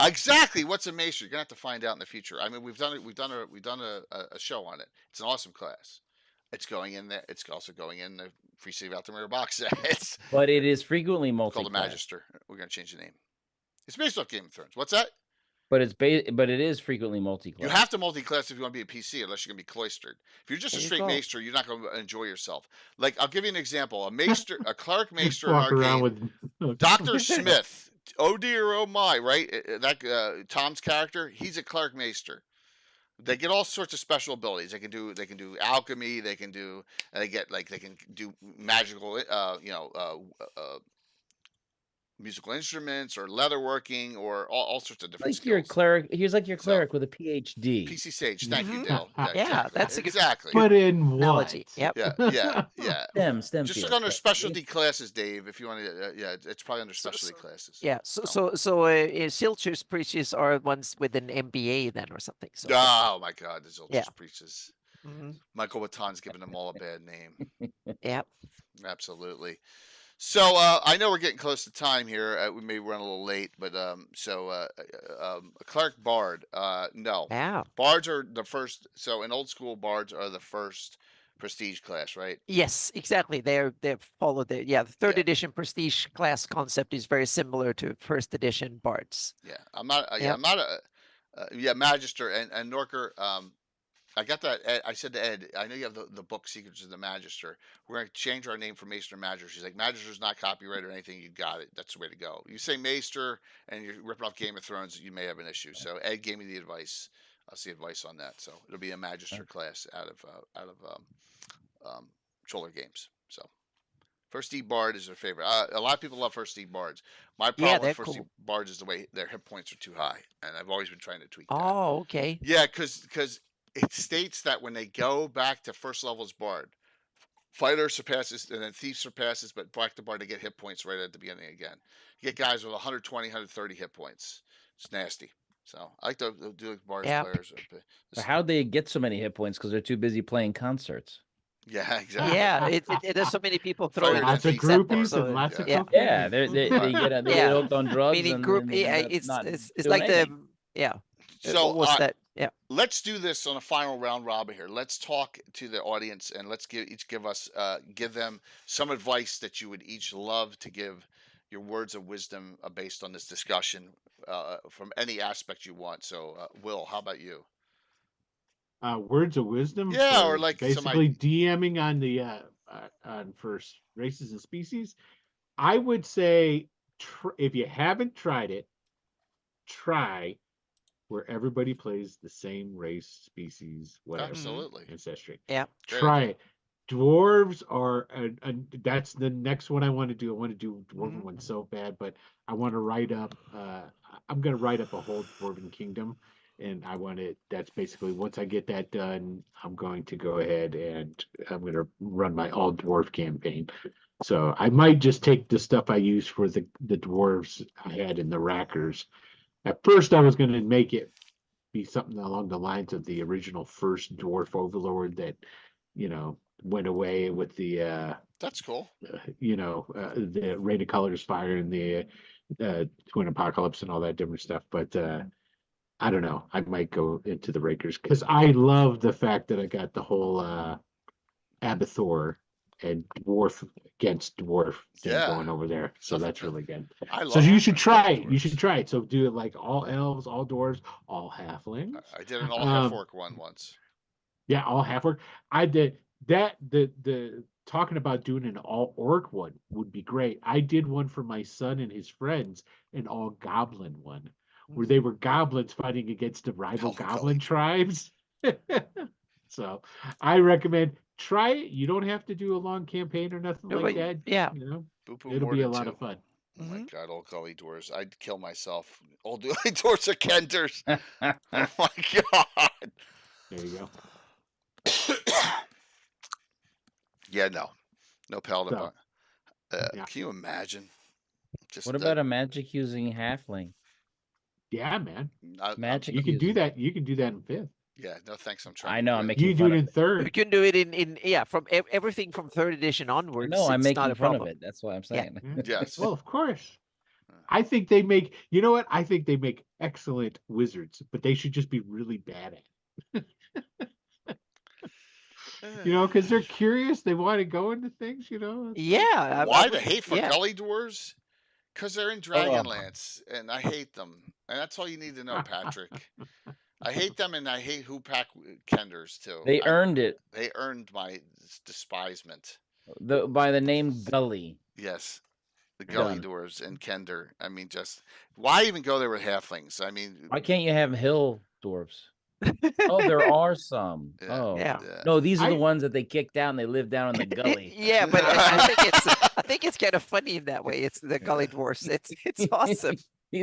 exactly what's a maester? You're gonna have to find out in the future. I mean, we've done a show on it. It's an awesome class. It's going in there. It's also going in the Free City of Altamira box set. But it is frequently Called the multi-class. Magister. We're gonna change the name. It's based off Game of Thrones. What's that? But it is frequently multi-class. You have to multi-class if you want to be a PC, unless you're going to be cloistered. If you're just a straight go. maester, you're not going to enjoy yourself. Like, I'll give you an example. A cleric maester in Walk our around game, with Dr. Smith, oh dear, oh my, right? That Tom's character, he's a cleric maester. They get all sorts of special abilities. They can do alchemy. They can do magical, musical instruments or leatherworking or all sorts of different Like skills. your cleric, he's like your So- cleric with a PhD. PC Sage, thank you, Mhm. Dale. Yeah, exactly. that's a good- exactly. But in what? Analogy. Yep. Yeah. STEM Just field. look under specialty classes, Dave. If you want to, it's probably under specialty classes. Yeah. So Silcher's preachers are ones with an MBA then or something. So Oh my God, the Zilchus Yeah. preaches. Mhm. Michael Watan's giving them all a bad name. Yeah. Absolutely. So I know we're getting close to time here. We may run a little late, but a cleric bard. No, Yeah. bards are the first. So in old school, bards are the first prestige class, right? Yes, exactly. They've followed the third Yeah. edition prestige class concept is very similar to first edition bards. Yeah, I'm not. Yep. I'm not a Magister and Norker. I got that. Ed, I said to Ed, I know you have the book Secrets of the Magister. We're going to change our name from Maester to Magister. She's like, Magister's not copyright or anything. You got it. That's the way to go. You say Maester and you're ripping off Game of Thrones, you may have an issue. So Ed gave me the advice. I'll see advice on that. So it'll be a Magister class out of Choler Games. So First Ed Bard is their favorite. A lot of people love First Ed Bards. My problem they're with First Ed cool. Bards is the way their hit points are too high, and I've always been trying to tweak that. Oh, okay. Yeah, because it states that when they go back to first level as Bard, Fighter surpasses and then Thief surpasses, but back to Bard to get hit points right at the beginning again. You get guys with 120, 130 hit points. It's nasty. So I like to do like Bard's Yeah. players. How'd they get so many hit points? Because they're too busy playing concerts. Yeah, exactly. Yeah, there's so many people throwing Fighter Lots of defeats that groupies part. so and lots of yeah. cocaine. Yeah, they get they Yeah. get hooked on drugs. meaning and group. then they Yeah, end up it's not it's doing like anything. So what was that? Yeah. let's do this on a final round robin here. Let's talk to the audience and let's give them some advice that you would each love to give your words of wisdom based on this discussion from any aspect you want. So Will, how about you? words of wisdom. Yeah, or for like basically DMing on the on first races and species. I would say if you haven't tried it, try where everybody plays the same race, species, whatever. Absolutely. Ancestry. Yeah. Try it. Dwarves are, that's the next one I want to do. I want to do Dwarven one so bad, but I want to write up, I'm going to write up a whole Dwarven kingdom. And I want to, that's basically, once I get that done, I'm going to go ahead and I'm going to run my all dwarf campaign. So I might just take the stuff I used for the dwarves I had in the Rackers. At first, I was going to make it be something along the lines of the original first dwarf overlord that, went away with the that's cool. The Rain of Colors Fire and the Twin Apocalypse and all that different stuff. But I don't know. I might go into the Rakers because I love the fact that I got the whole Abathor and dwarf against dwarf thing going over there. So that's really good. So you should try it. You should try it. So do it like all elves, all dwarves, all halflings. I did an all half orc one once. Yeah, all half orc. I did that. The talking about doing an all orc one would be great. I did one for my son and his friends, an all goblin one, where they were goblins fighting against the rival goblin tribes. So I recommend try it. You don't have to do a long campaign or nothing like that. Yeah. It'll be a lot of fun. Oh my God, old gully doors. I'd kill myself. Old gully doors are Kenders. Oh my God. There you go. Yeah, no paladin. Can you imagine? What about a magic using halfling? Yeah, man. Magic. You can do that. You can do that in 5th. Yeah, no thanks. I'm trying. I know. I'm making. You do it in 3rd. You can do it in from everything from 3rd edition onwards. No, I'm making fun problem. of it. That's what I'm saying. Yeah. Yes. Well, of course. I think they make. You know what? I think they make excellent wizards, but they should just be really bad at it. Because they're curious. They want to go into things. Yeah. Why the hate for gully dwarves? Because they're in Dragonlance, and I hate them. And that's all you need to know, Patrick. I hate them, and I hate Hoopak Kenders too. They earned it. They earned my despisement. By the name Gully. Yes, the Gully dwarves and Kender. I mean, just why even go there with halflings? I mean, why can't you have hill dwarves? Oh, there are some. Yeah. No, these are the ones that they kicked out and they live down in the gully. Yeah, but I think it's kind of funny in that way. It's the gully dwarfs. It's awesome.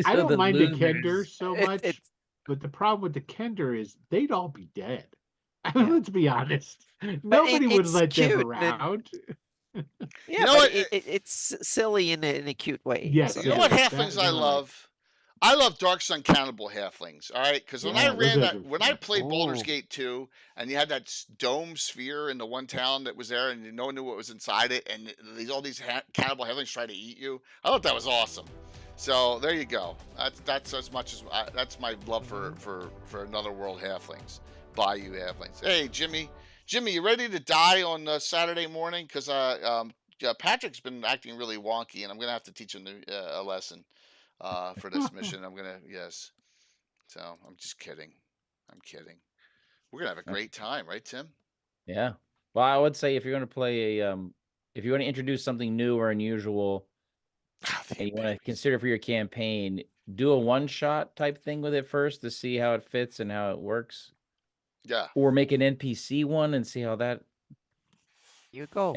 I don't mind the Kender so much, but the problem with the Kender is they'd all be dead. Let's be honest. Nobody would let them around. Yeah, it's silly in a cute way. Yes. You know what halflings I love? I love Dark Sun Cannibal halflings, all right? Because when I played Baldur's Gate 2, and you had that dome sphere in the one town that was there, and no one knew what was inside it, and all these cannibal halflings try to eat you, I thought that was awesome. So there you go. That's as much as that's my love for Another World halflings, Bayou halflings. Hey, Jimmy, you ready to die on Saturday morning? Because Patrick's been acting really wonky, and I'm gonna have to teach him a lesson. For this mission, yes. So I'm just kidding. We're gonna have a great time, right, Tim? Yeah. Well, I would say if you're gonna play if you want to introduce something new or unusual, and you want to consider for your campaign, do a one-shot type thing with it first to see how it fits and how it works. Yeah. Or make an NPC one and see how that. You go.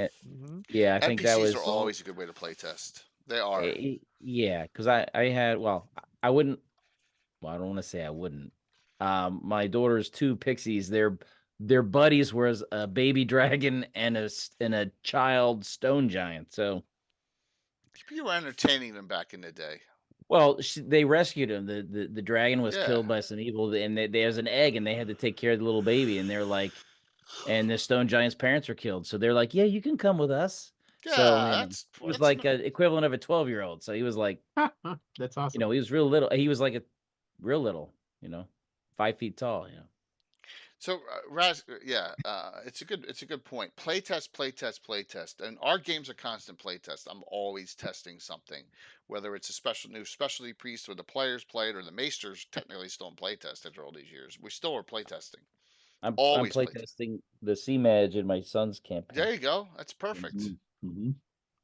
Yeah, I think that was always a good way to play test. They are. Yeah, because I had, I wouldn't, I don't want to say I wouldn't. My daughter's 2 pixies, their buddies was a baby dragon and a child stone giant. So you were entertaining them back in the day. Well, they rescued him. The dragon was killed by some evil, and there's an egg, and they had to take care of the little baby. And they're like, and the stone giant's parents are killed. So they're like, yeah, you can come with us. Yeah, so he was like an equivalent of a 12-year-old. So he was like, that's awesome. He was real little. He was like a real little, 5 feet tall. So Raz, it's a good point. Playtest, and our game's a constant playtest. I'm always testing something, whether it's a new specialty priest or the players play it, or the maesters technically still in playtest after all these years. We still are playtesting. I'm Always play. playtesting the Sea Mage in my son's campaign. There you go. That's perfect. Mm-hmm.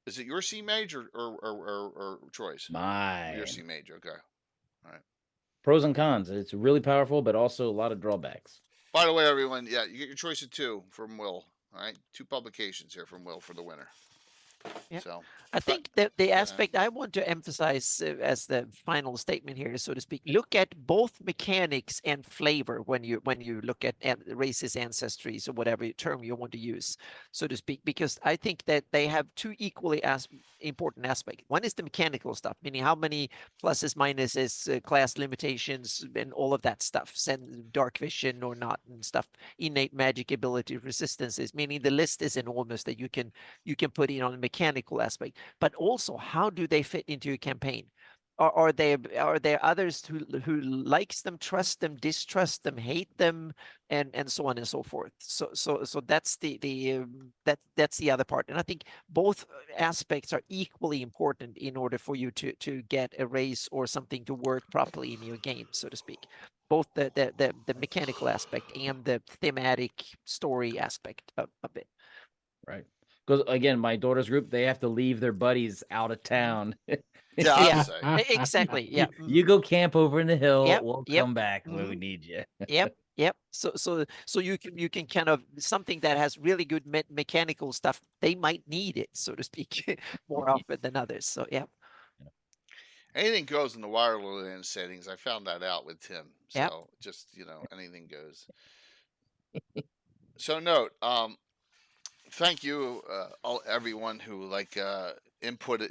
Is it your Sea Mage or Troy's? Mine. Your Sea Mage. Okay. All right. Pros and cons. It's really powerful, but also a lot of drawbacks. By the way, everyone, yeah, you get your choice of 2 from Will. All right, 2 publications here from Will for the winner. Yeah. So I think that the aspect I want to emphasize as the final statement here, so to speak, look at both mechanics and flavor when you look at races, ancestries, or whatever term you want to use, so to speak, because I think that they have 2 equally as important aspects. One is the mechanical stuff, meaning how many pluses, minuses, class limitations, and all of that stuff, send dark vision or not and stuff, innate magic ability, resistances, meaning the list is enormous that you can put in on the mechanical aspect. But also, how do they fit into your campaign? Are there others who likes them, trust them, distrust them, hate them, and so on and so forth? So that's that's the other part, and I think both aspects are equally important in order for you to get a race or something to work properly in your game, so to speak. Both the mechanical aspect and the thematic story aspect of it. Right. Because again, my daughter's group, they have to leave their buddies out of town. yeah, Exactly. Yeah. You go camp over in the hill. Yep, We'll yep. come back when we need you. Yep. So you can kind of something that has really good mechanical stuff. They might need it, so to speak, more often than others. So yeah. Anything goes in the Wonderland settings. I found that out with Tim. So Yep. just anything goes. So note, thank you, everyone who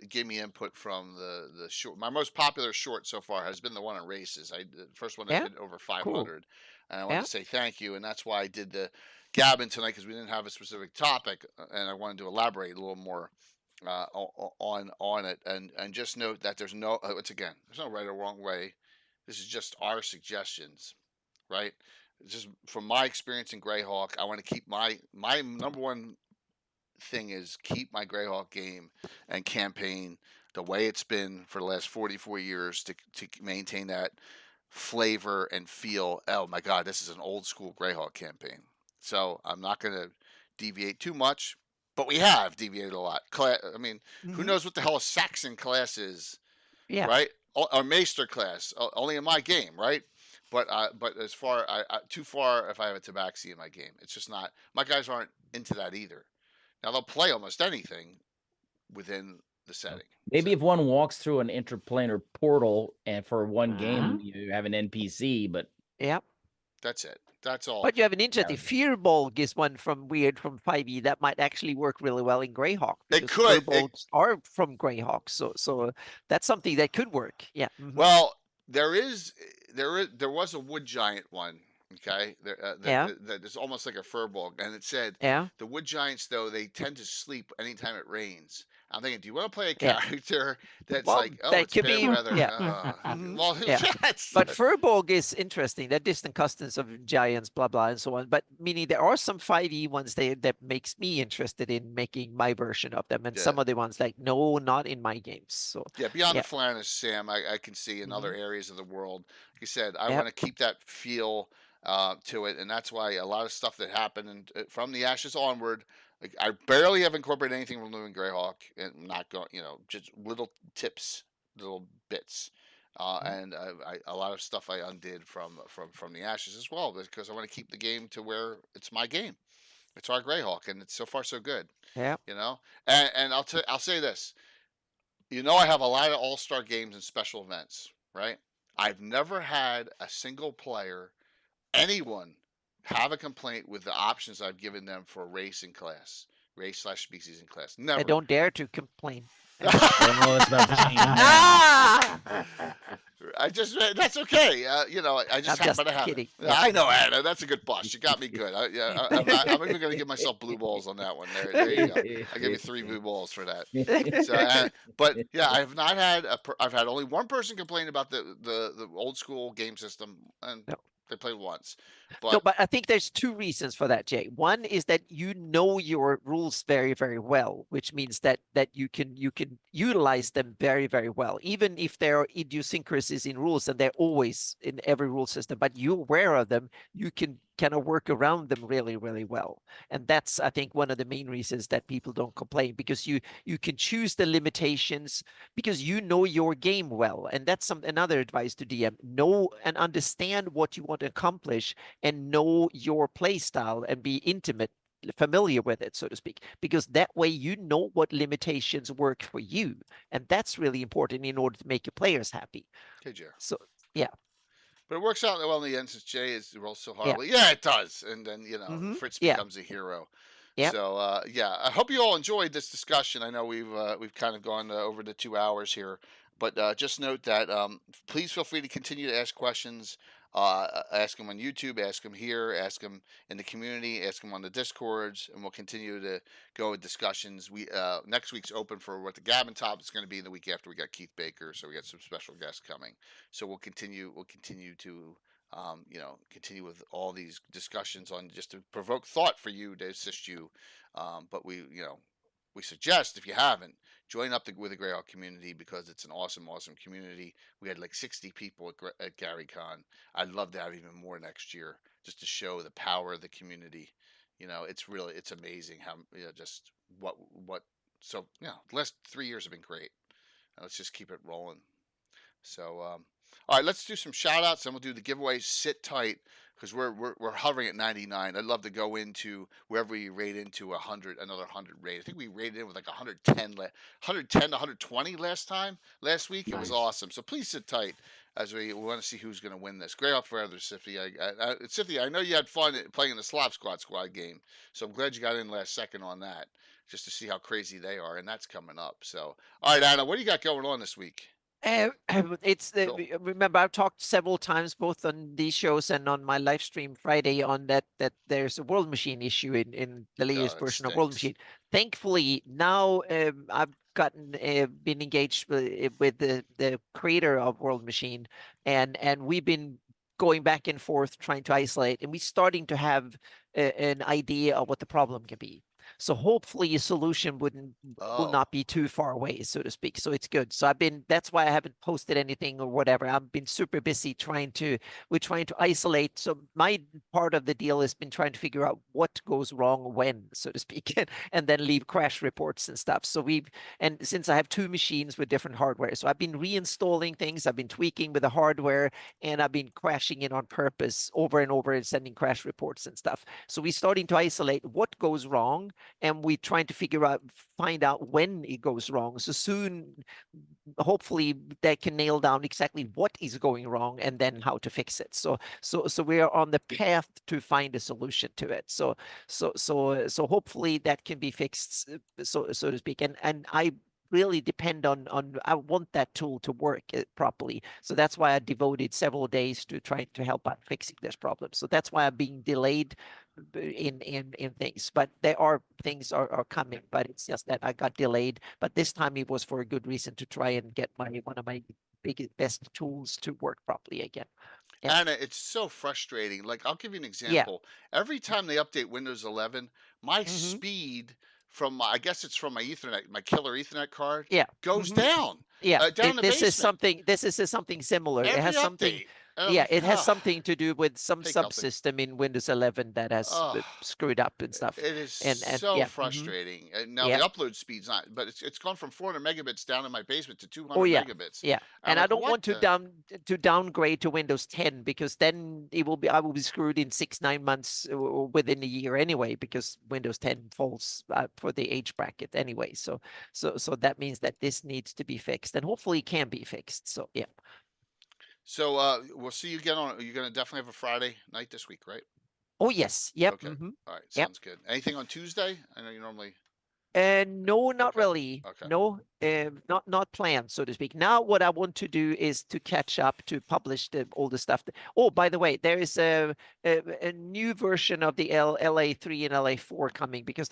gave me input from the short. My most popular short so far has been the one on races. The first one I did over 500, cool. and I want to say thank you. And that's why I did the Gabbin tonight, because we didn't have a specific topic, and I wanted to elaborate a little more on it. And just note that there's no right or wrong way. This is just our suggestions, right? Just from my experience in Greyhawk, I want to keep my number one thing is keep my Greyhawk game and campaign the way it's been for the last 44 years to maintain that flavor and feel. Oh my God, this is an old school Greyhawk campaign. So I'm not going to deviate too much, but we have deviated a lot. Who knows what the hell a Saxon class is? Yeah. Right? Or Maester class, only in my game, right? But as far too far if I have a Tabaxi in my game, it's just not. My guys aren't into that either. Now they'll play almost anything within the setting. Maybe if one walks through an interplanar portal and for one game you have an NPC, but that's it. That's all. But you have an interesting Firbolg is one from 5e that might actually work really well in Greyhawk. It could. Firbolgs are from Greyhawk, so that's something that could work. Yeah. Mm-hmm. Well, there was a wood giant one. Okay, that is almost like a Firbolg, and it said the wood giants, though, they tend to sleep anytime it rains. I'm thinking, do you want to play a character that's that could be weather? But Firbolg is interesting. They're distant cousins of giants, blah blah, and so on. But meaning there are some 5e ones that makes me interested in making my version of them, and some of the ones like no, not in my games. So beyond the Flannish, Sam, I can see in other areas of the world. Like you said, I want to keep that feel to it, and that's why a lot of stuff that happened from the Ashes onward. Like I barely have incorporated anything from Living Greyhawk, and not going, just little tips, little bits, and a lot of stuff I undid from the Ashes as well, because I want to keep the game to where it's my game, it's our Greyhawk, and it's so far so good. Yeah, and I'll say this, I have a lot of all-star games and special events, right? I've never had a single player, anyone, have a complaint with the options I've given them for race /species in class. Never. I don't dare to complain. That's okay. I just happen to have kidding. I know, Anna. That's a good bust. You got me good. I'm even going to give myself blue balls on that one. There you go. I give you 3 blue balls for that. So, but yeah, I have not had I've had only one person complain about the old school game system, and they played once. But I think there's 2 reasons for that, Jay. One is that you know your rules very, very well, which means that you can utilize them very, very well, even if there are idiosyncrasies in rules, and they're always in every rule system. But you're aware of them. You can kind of work around them really, really well. And that's, I think, one of the main reasons that people don't complain, because you can choose the limitations because you know your game well. And that's another advice to DM: know and understand what you want to accomplish, and know your play style and be familiar with it, so to speak, because that way you know what limitations work for you, and that's really important in order to make your players happy. Okay, Jer. So yeah. But it works out well in the end, since Jay is rolls so Yeah. horribly. Yeah, it does. And then, Fritz Yeah. becomes a hero. Yep. So yeah, I hope you all enjoyed this discussion. I know we've kind of gone over the 2 hours here, but just note that please feel free to continue to ask questions. Ask them on YouTube, ask them here, ask them in the community, ask them on the Discords, and we'll continue to go with discussions. We next week's open for what the Gabbin top is going to be. The week after, we got Keith Baker, so we got some special guests coming. So we'll continue to continue with all these discussions on, just to provoke thought for you, to assist you. But we suggest, if you haven't, join up with the Greyhawk community, because it's an awesome community. We had like 60 people at GaryCon. I'd love to have even more next year, just to show the power of the community. It's amazing how just what so the last 3 years have been great. Let's just keep it rolling. So all right, let's do some shout outs, and we'll do the giveaways. Sit tight, because we're hovering at 99. I'd love to go into wherever we rate into another 100 rate. I think we rated in with like 110 to 120 last week. It was Nice. awesome. So please sit tight as we want to see who's going to win this. Greyhawk Forever, Sifty. Sifty, I know you had fun playing the Slop Squad game, so I'm glad you got in last second on that, just to see how crazy they are, and that's coming up. So all right, Anna, what do you got going on this week? It's Cool. remember, I've talked several times, both on these shows and on my live stream Friday, on that there's a World Machine issue in the latest it version of World stinks. Machine. Thankfully, now I've been engaged with the creator of World Machine, and we've been going back and forth trying to isolate, and we're starting to have an idea of what the problem can be. So hopefully a solution will not be too far away, so to speak. So it's good. So that's why I haven't posted anything or whatever. I've been super busy we're trying to isolate. So my part of the deal has been trying to figure out what goes wrong when, so to speak, and then leave crash reports and stuff. So and since I have 2 machines with different hardware, so I've been reinstalling things, I've been tweaking with the hardware, and I've been crashing it on purpose over and over and sending crash reports and stuff. So we're starting to isolate what goes wrong, and we're trying to find out when it goes wrong. So soon, hopefully, they can nail down exactly what is going wrong and then how to fix it. So we are on the path to find a solution to it. So hopefully that can be fixed, so to speak. And I really depend on I want that tool to work properly. So that's why I devoted several days to trying to help out fixing this problem. So that's why I'm being delayed in things, but there are things are coming, but it's just that I got delayed. But this time it was for a good reason, to try and get one of my best tools to work properly again. Yeah. Anna, it's so frustrating. Like, I'll give you an example. Every time they update Windows 11, my speed from I guess it's from my Ethernet, my killer Ethernet card, goes down. Yeah, down the this basement. is something similar. Every It has something. update. It has something to do with some Hey, Kelsey. subsystem in Windows 11 that has screwed up and stuff. It is and so frustrating. And now the upload speed's not, but it's gone from 400 megabits down in my basement to 200 megabits. Yeah, and like, I don't want to downgrade to Windows 10, because then I will be screwed in 6-9 months or within a year anyway, because Windows 10 falls for the age bracket anyway. So that means that this needs to be fixed, and hopefully it can be fixed. So yeah. So we'll see you again you're going to definitely have a Friday night this week, right? Oh yes. Yep. Okay. All right. Sounds good. Anything on Tuesday? I know you normally. No, not really. Okay. No, not planned, so to speak. Now, what I want to do is to catch up, to publish all the stuff. Oh, by the way, there is a new version of the LA3 and LA4 coming, because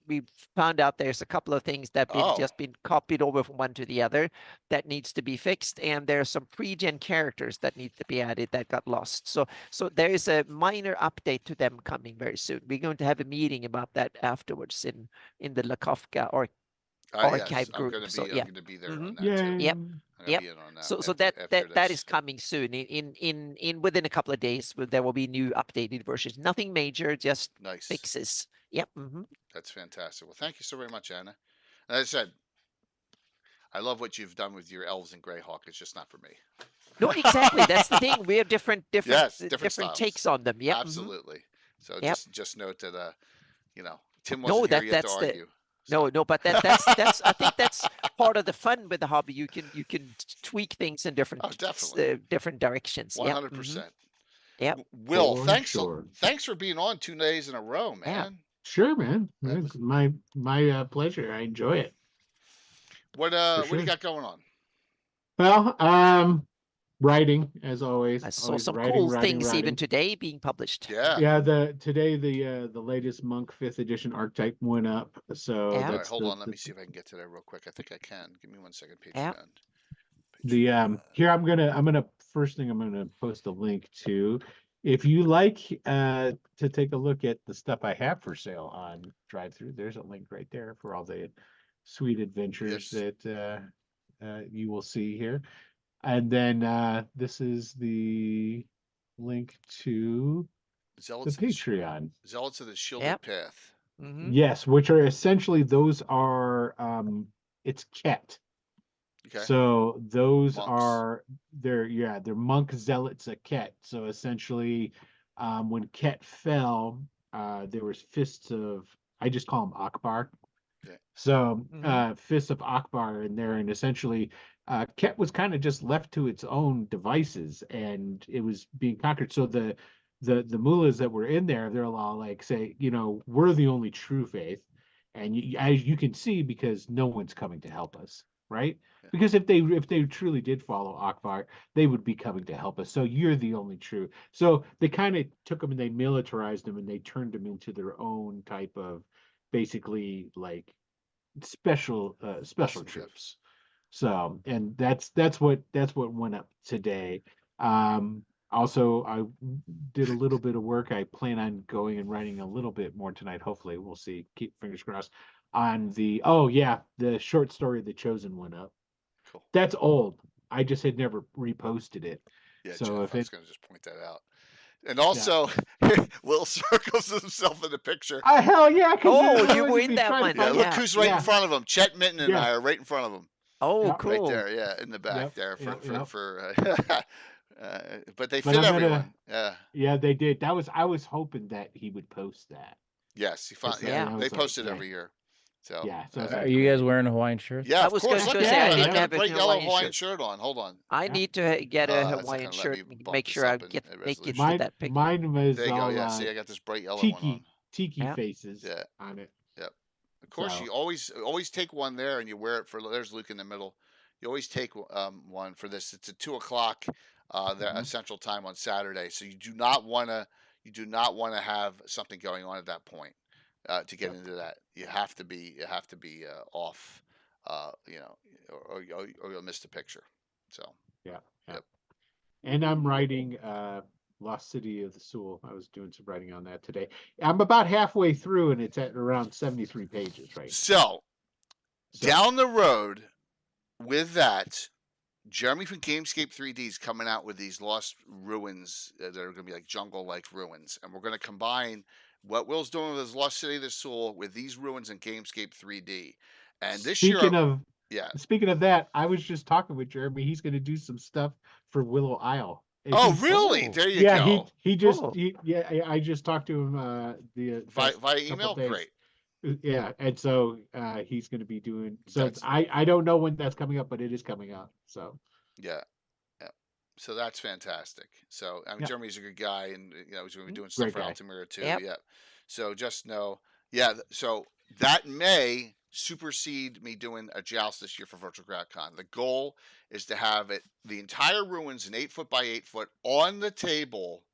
we found out there's a couple of things that just been copied over from one to the other that needs to be fixed, and there's some pre-gen characters that need to be added that got lost. So there is a minor update to them coming very soon. We're going to have a meeting about that afterwards in the Kafka or archive group. I'm going to be there on that Yeah. too. Yep. I'm gotta Yep. be in on that. So after, that after that this. is coming soon. In within a couple of days, there will be new updated versions. Nothing major, just Nice. fixes. Yep. Mm-hmm. That's fantastic. Well, thank you so very much, Anna. As I said, I love what you've done with your elves and Greyhawk. It's just not for me. No, exactly. That's the thing. We have different Yes, different styles. takes on them. Yep. Absolutely. So Yep. just note that you know, Tim No, wasn't here yet to that's argue. No, but that's I think that's part of the fun with the hobby. You can tweak things in different definitely. different directions. 100%. Yep. Will, For thanks sure. thanks for being on 2 days in a row, man. Yeah. Sure, man. That It's my pleasure. I enjoy it. What For do you sure. got going on? Well, writing as always. I saw Always some writing, cool writing, things even writing. today being published. Yeah. Yeah, today the latest Monk 5th edition archetype went up. So Yeah. All right, that's hold the, on. Let the- me see if I can get to that real quick. I think I can. Give me 1 second. Yeah. Patreon. the here I'm gonna first thing I'm gonna post a link to. If you like to take a look at the stuff I have for sale on Drive-Thru, there's a link right there for all the sweet adventures Yes. that you will see here. And then this is the link to the Zealots of the Patreon. Zealots of the Shielded Yep. Path. Mm-hmm. Yes, which are essentially those are it's Ket. Okay. So those Monks. are they're monk zealots of Ket. So essentially, when Ket fell, there was fists of I just call them Akbar. Okay. So Mhm. fists of Akbar in there, and essentially, Ket was kind of just left to its own devices, and it was being conquered. So the mullahs that were in there, they're all like say, we're the only true faith, and as you can see, because no one's coming to help us, right? Yeah. Because if they truly did follow Akbar, they would be coming to help us. So you're the only true. So they kind of took them and they militarized them and they turned them into their own type of basically like special Awesome, Jeff. troops. So and that's what went up today. Also I did a little bit of work. I plan on going and writing a little bit more tonight. Hopefully we'll see. Keep fingers crossed on the the short story The Chosen went up. Cool. That's old. I just had never reposted it. Yeah, So Jeff, if I was it going to just point that out. And also, Will circles himself in the picture. hell yeah! 'Cause Oh, there's you always were if in you that try to one. Yeah, find- look Yeah. who's right Yeah. in front of him. Chet Minton and Yeah. I are right in front of him. Oh, Yep. cool. Right there, yeah, in the back Yep, there. yep. But they But fit I'm gonna- everyone. Yeah. Yeah, they did. I was hoping that he would post that. Yes, he found. So, Yeah, I they was like, post it yeah. every year. So Yeah, so that's it's Are pretty you guys cool. wearing Hawaiian shirts? Yeah, I of was course. going Look to at say, I that. didn't I got a have a bright yellow Hawaiian Hawaiian shirt. shirt on. Hold on. I Yeah. need to get a That's not Hawaiian gonna let shirt. me bump Make this sure I up in make it resolution. to that picture. Mine was There you go. all Yeah, see, I got this bright yellow one on. tiki Yeah. faces Yeah. on it. Of course, So- you always take one there, and you wear it for. There's Luke in the middle. You always take one for this. It's at 2:00 Mhm. Central Time on Saturday. So you do not want to have something going on at that point to get into that. You have to be off, or you'll miss the picture. So And I'm writing Lost City of the Soul. I was doing some writing on that today. I'm about halfway through, and it's at around 73 pages right so So- down the road with that. Jeremy from Gamescape 3D is coming out with these lost ruins that are going to be like jungle-like ruins, and we're going to combine what Will's doing with his Lost City of the Soul with these ruins in Gamescape 3D. And this Speaking year, of yeah. Speaking of that, I was just talking with Jeremy. He's going to do some stuff for Willow Isle. And Oh, he's- really? Oh. There you Yeah, go. he just Oh. I just talked to him via Via couple email, days. great. Yeah, and so he's going to be doing. So That's- I don't know when that's coming up, but it is coming up. So Yeah. So that's fantastic. So I mean, Yeah. Jeremy's a good guy, and he's going to be doing stuff Great for guy. Altamira too. Yep. Yeah. So just know, so that may supersede me doing a joust this year for Virtual GrowdCon. The goal is to have the entire ruins in 8 foot by 8 foot on the table,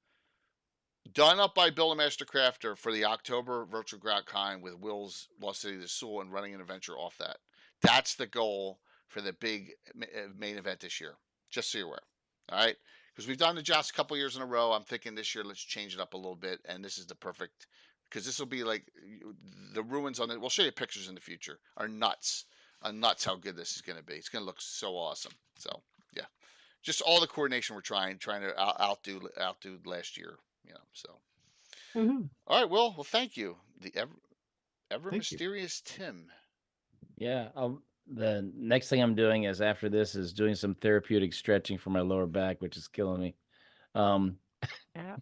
done up by Bill the Master Crafter for the October Virtual GrowdCon with Will's Lost City of the Soul and running an adventure off that. That's the goal for the big main event this year. Just so you're aware. All right, because we've done the joust a couple years in a row. I'm thinking this year let's change it up a little bit, and this is the perfect, because this will be like the ruins on it. We'll show you pictures in the future. Are nuts. nuts how good this is going to be. It's going to look so awesome. So yeah, just all the coordination we're trying to outdo last year. So. Mhm. All right, Will. Well, thank you. The ever Thank you. mysterious Tim. Yeah. The next thing I'm doing is after this is doing some therapeutic stretching for my lower back, which is killing me. Yeah.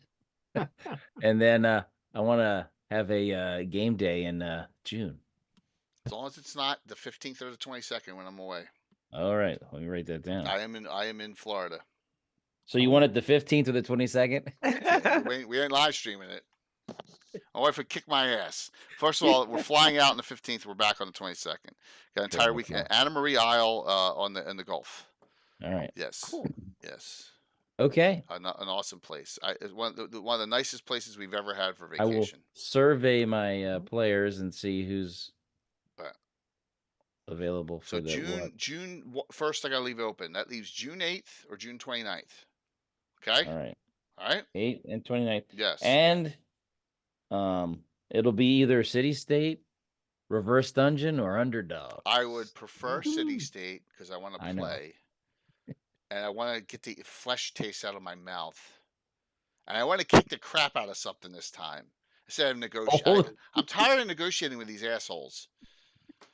And then I want to have a game day in June. As long as it's not the 15th or the 22nd when I'm away. All right, let me write that down. I am in Florida. So you want it the 15th or the 22nd? we ain't live streaming it. My wife would kick my ass. First of all, we're flying out on the 15th. We're back on the 22nd. Got an entire week. Anna Marie Isle in the Gulf. All right. Yes. Cool. Yes. Okay. An awesome place. It's one of the nicest places we've ever had for I will vacation. survey my players and see who's Right. available So for the June 1st, I gotta leave it open. That leaves June 8th or June 29th. Okay. All right. All right. 8th and 29th. Yes. And it'll be either City State, Reverse Dungeon, or Underdog. I would prefer City State because I want to I know. play, and I want to get the flesh taste out of my mouth, and I want to kick the crap out of something this time instead of negotiating. Oh. I'm tired of negotiating with these assholes.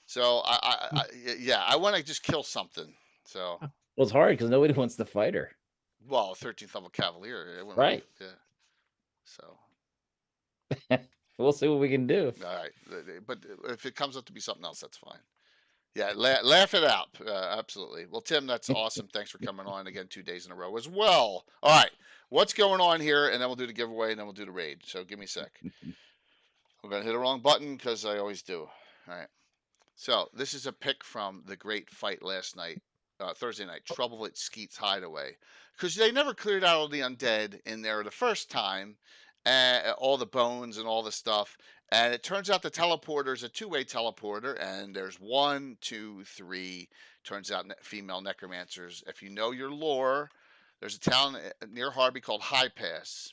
So I want to just kill something. So Well, it's hard because nobody wants to fight her. well, 13th level Cavalier, Right. Yeah. So We'll see what we can do. all right, but if it comes up to be something else, that's fine. Yeah, laugh it out. Absolutely. Well, Tim, that's awesome. Thanks for coming on again 2 days in a row as well. All right, what's going on here? And then we'll do the giveaway, and then we'll do the raid. So give me a sec. I'm gonna hit the wrong button because I always do. All right. So this is a pick from the great fight last night, Thursday night. Trouble at Skeet's Hideaway, because they never cleared out all the undead in there the first time, all the bones and all the stuff. And it turns out the teleporter is a two-way teleporter, and there's 1, 2, 3. Turns out female necromancers. If you know your lore, there's a town near Harby called High Pass,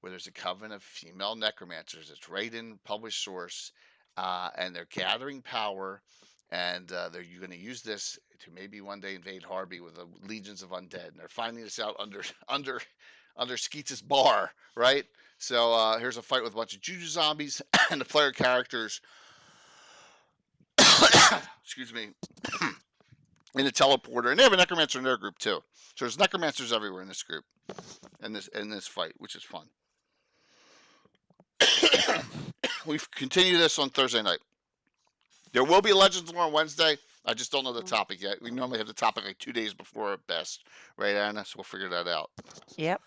where there's a coven of female necromancers. It's right in published source, and they're gathering power, and you're going to use this to maybe one day invade Harby with the legions of undead. And they're finding this out under Skeets' bar, right? So here's a fight with a bunch of Juju zombies and the player characters. Excuse me. In the teleporter, and they have a necromancer in their group too. So there's necromancers everywhere in this group, in this fight, which is fun. We've continued this on Thursday night. There will be Legends Lore on Wednesday. I just don't know the topic yet. We normally have the topic like 2 days before at best, right, Anna? So we'll figure that out. Yep.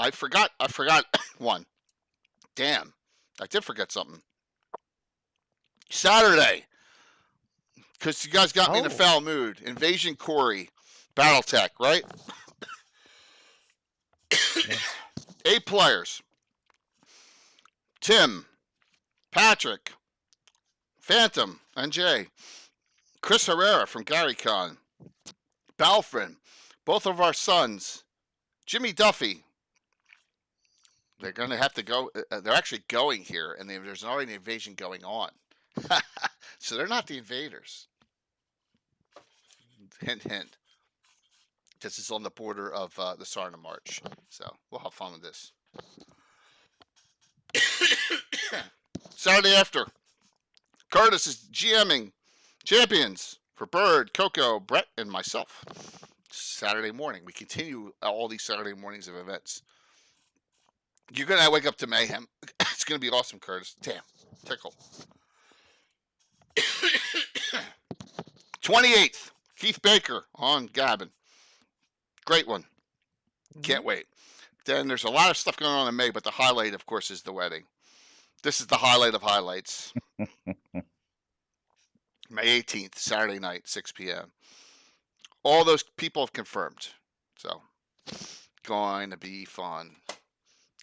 I forgot one. Damn, I did forget something. Saturday, because you guys got me in a foul mood. Invasion Corey, BattleTech, right? 8 players. Tim, Patrick, Phantom, NJ, Chris Herrera from GaryCon, Balfrin, both of our sons, Jimmy Duffy. They're going to have to go. They're actually going here, and there's already an invasion going on. So they're not the invaders. Hint, hint. This is on the border of the Sarna March. So we'll have fun with this. Saturday after, Curtis is GMing champions for Bird, Coco, Brett, and myself. Saturday morning. We continue all these Saturday mornings of events. You're going to wake up to mayhem. It's going to be awesome, Curtis. Damn. Tickle. 28th, Keith Baker on Gabbin. Great one. Can't wait. Then there's a lot of stuff going on in May, but the highlight, of course, is the wedding. This is the highlight of highlights. May 18th, Saturday night, 6 p.m. All those people have confirmed. So, going to be fun.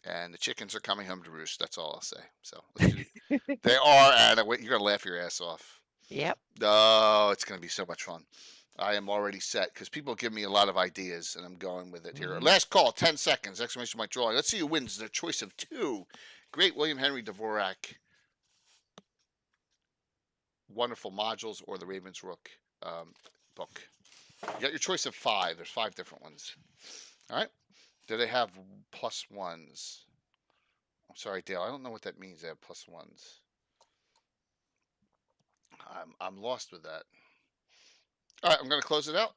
And the chickens are coming home to roost. That's all I'll say. So, they are, and you're going to laugh your ass off. Yep. Oh, it's going to be so much fun. I am already set because people give me a lot of ideas, and I'm going with it here. Last call, 10 seconds, exclamation point drawing. Let's see who wins the choice of 2. Great William Henry Dvorak. wonderful modules or the Raven's Rook book. You got your choice of 5. There's 5 different ones. All right. Do they have +1s? I'm sorry, Dale. I don't know what that means. They have +1s. I'm lost with that. All right, I'm going to close it out.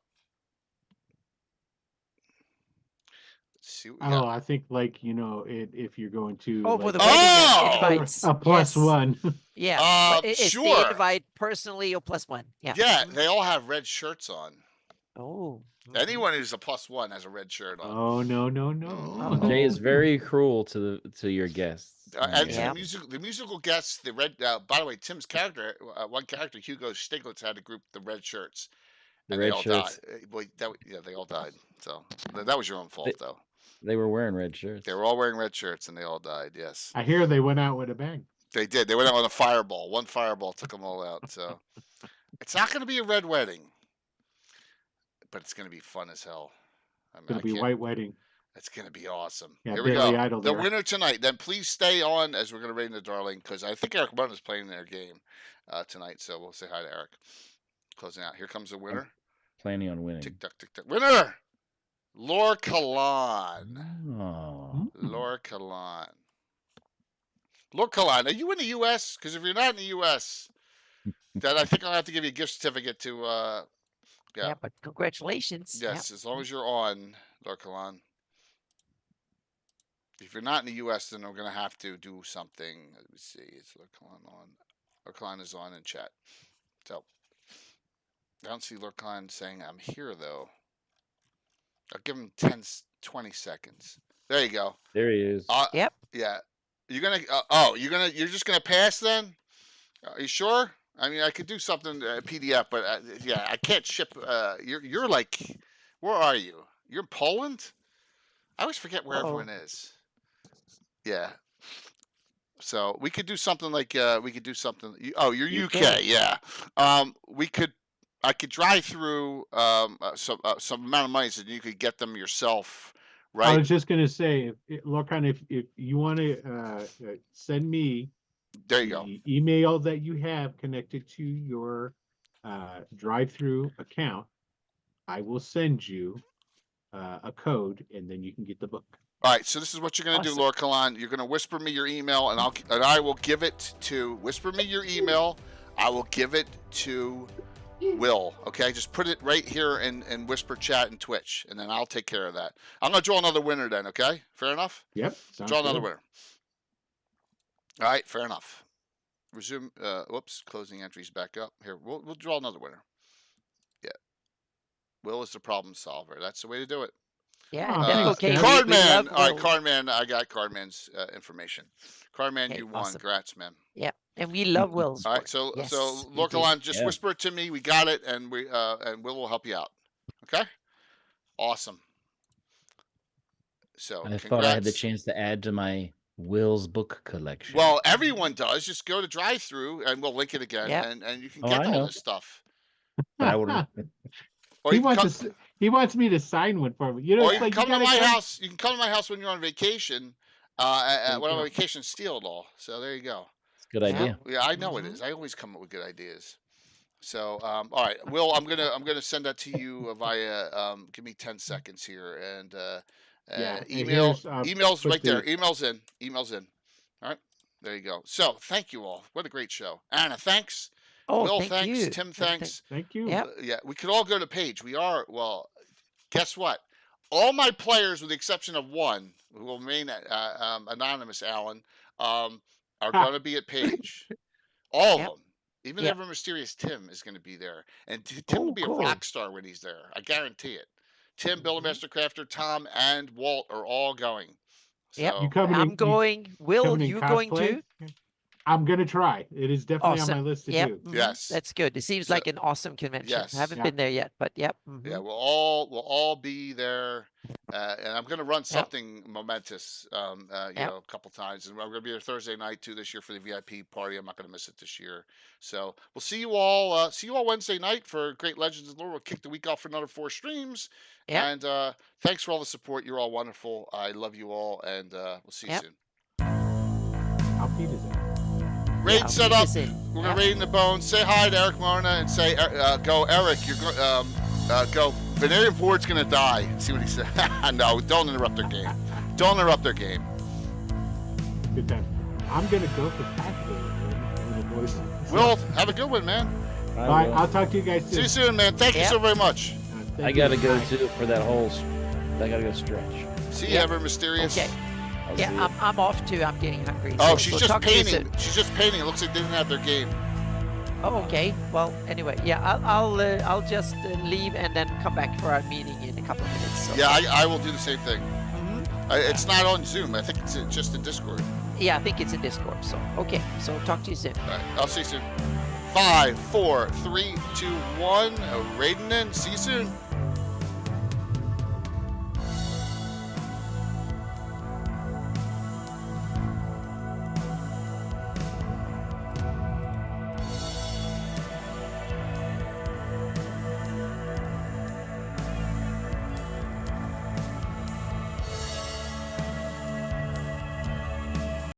Let's see what we got. I think if you're going to Oh, for the Oh! wedding invites. a +1. Yeah. It's sure. the invite personally or +1. Yeah. Yeah, they all have red shirts on. Oh. Anyone who's a +1 has a red shirt on. Oh no. Jay is very cruel to your guests. And Yeah. to the musical guests, the red. By the way, Tim's character, one character, Hugo Stiglitz, had to group the red shirts. The and red they all shirts. died. Boy, they all died. So that was your own fault, though. They were wearing red shirts. They were all wearing red shirts, and they all died. Yes, I hear they went out with a bang. they did. They went out on a fireball. One fireball took them all out. So it's not going to be a red wedding, but it's going to be fun as hell. I mean, It's gonna be white wedding. It's going to be awesome. Yeah, Here we Barely go. Idle The there. winner tonight. Then please stay on as we're going to raid the Darling, because I think Eric Martin is playing their game tonight. So we'll say hi to Eric. Closing out. Here comes the winner. Planning on winning. Tick tock, tick tock. Winner! Lore Kalan. Oh. Lore Kalan. Lore Kalan, are you in the U.S.? Because if you're not in the U.S., then I think I'll have to give you a gift certificate to. Yeah, but congratulations. Yes, as long as you're on, Lore Kalan. If you're not in the U.S., then we're going to have to do something. Let me see. It's Lore Kalan on. Lore Kalan is on in chat. So, I don't see Lore Kalan saying I'm here, though. I'll give him 20 seconds. There you go. There he is. Yep. Yeah. You're going to, you're just going to pass then? Are you sure? I mean, I could do something PDF, but yeah, I can't ship. You're like, where are you? You're in Poland? I always forget where everyone is. Yeah. So we could do something like you're UK. Yeah. I could drive through some amount of money so you could get them yourself, right? I was just gonna say, if you want to send me there you go. the email that you have connected to your drive-through account, I will send you a code, and then you can get the book. All right, so this is what you're going to do, Lore Kalan. You're going to whisper me your email, and I will give it to. Whisper me your email. I will give it to Will. Okay, just put it right here in whisper chat and Twitch, and then I'll take care of that. I'm going to draw another winner then. Okay, fair enough. Yep. Draw another winner. All right, fair enough. Resume. Whoops, closing entries back up. Here, we'll draw another winner. Yeah, Will is the problem solver. That's the way to do it. Yeah, that's okay. Cardman. All right, Cardman. I got Cardman's information. Cardman, Okay, you won. awesome. Congrats, man. Yeah, and we love Will's. All right, book. so Yes, we Lore do. Kalan, just whisper it to me. We got it, and Will will help you out. Okay. Awesome. So I thought I had the chance to add to my Will's book collection. Well, everyone does. Just go to drive-through, and we'll link it again, Yep. and you can Oh, get I all know. this stuff. But I would. Or He you can wants come, he wants me to sign one for me. You know, or it's you can like come to gotta my come- house. You can come to my house when you're on vacation. When I'm you on go. vacation, steal it all. So there you go. It's a good idea. Yeah, I know it is. I always come up with good ideas. So, all right, Will, I'm gonna send that to you via. Give me 10 seconds here, and Yeah, and email. here's, Emails put right there. the- Emails in. Emails in. All right, there you go. So, thank you all. What a great show. Anna, thanks. Oh, Will, thank thanks. you. Tim, Thank- thanks. Thank you. Yep. Yeah, we could all go to Page. We are, well, guess what? All my players, with the exception of one, who will remain anonymous, Alan, are going to be at Page. All Yep. of them. Even Yep. ever mysterious Tim is going to be there. And Tim will Oh, be a cool. rock star when he's there. I guarantee it. Tim, Bill, Mhm. Master Crafter, Tom, and Walt are all going. Yep. So, You coming in- I'm you going. Will, coming in you going cosplay? too? I'm gonna try. It is definitely on Awesome. my list to Yep. do. mhm, Yes. That's good. It seems So- like an awesome convention. Yes. I haven't Yeah. been there yet, but yep. mhm. yeah, we'll all be there, and I'm going to run something momentous, a couple times, and I'm going to be there Thursday night too this year for the VIP party. I'm not going to miss it this year. So we'll see you all. See you all Wednesday night for Great Legends of Lore. We'll kick the week off for another 4 streams. Yep. And thanks for all the support. You're all wonderful. I love you all, and we'll see you Yep. soon. How Pete is that? Raid I'll set keep up. this in. We're gonna Yeah. raid in the bone. Say hi to Eric Mona and say, "Go, Eric. You're go. Venerian Ford's gonna die." See what he said. No, don't interrupt their game. Don't interrupt their game. Good time. I'm gonna go for Pathfinder, boys. Will, have a good one, man. All right, I'll talk to you guys See soon. you soon, man. Thank you Yep. so very much. Thank I you. gotta go Bye. too for that whole. I gotta go stretch. See you, Yeah. Ever Mysterious. Okay. I'll see Yeah, ya. I'm off too. I'm getting hungry. Oh, so- she's so just talk to you painting. soon. She's just painting. It looks like they didn't have their game. Oh, okay. Well, anyway, yeah, I'll just leave and then come back for our meeting in a couple of minutes. So. Yeah, I will do the same thing. Mhm. It's not on Zoom. I think it's just in Discord. Yeah, I think it's in Discord. So, okay. So talk to you soon. All right, I'll see you soon. 5, 4, 3, 2, 1. Raiden in. See you soon.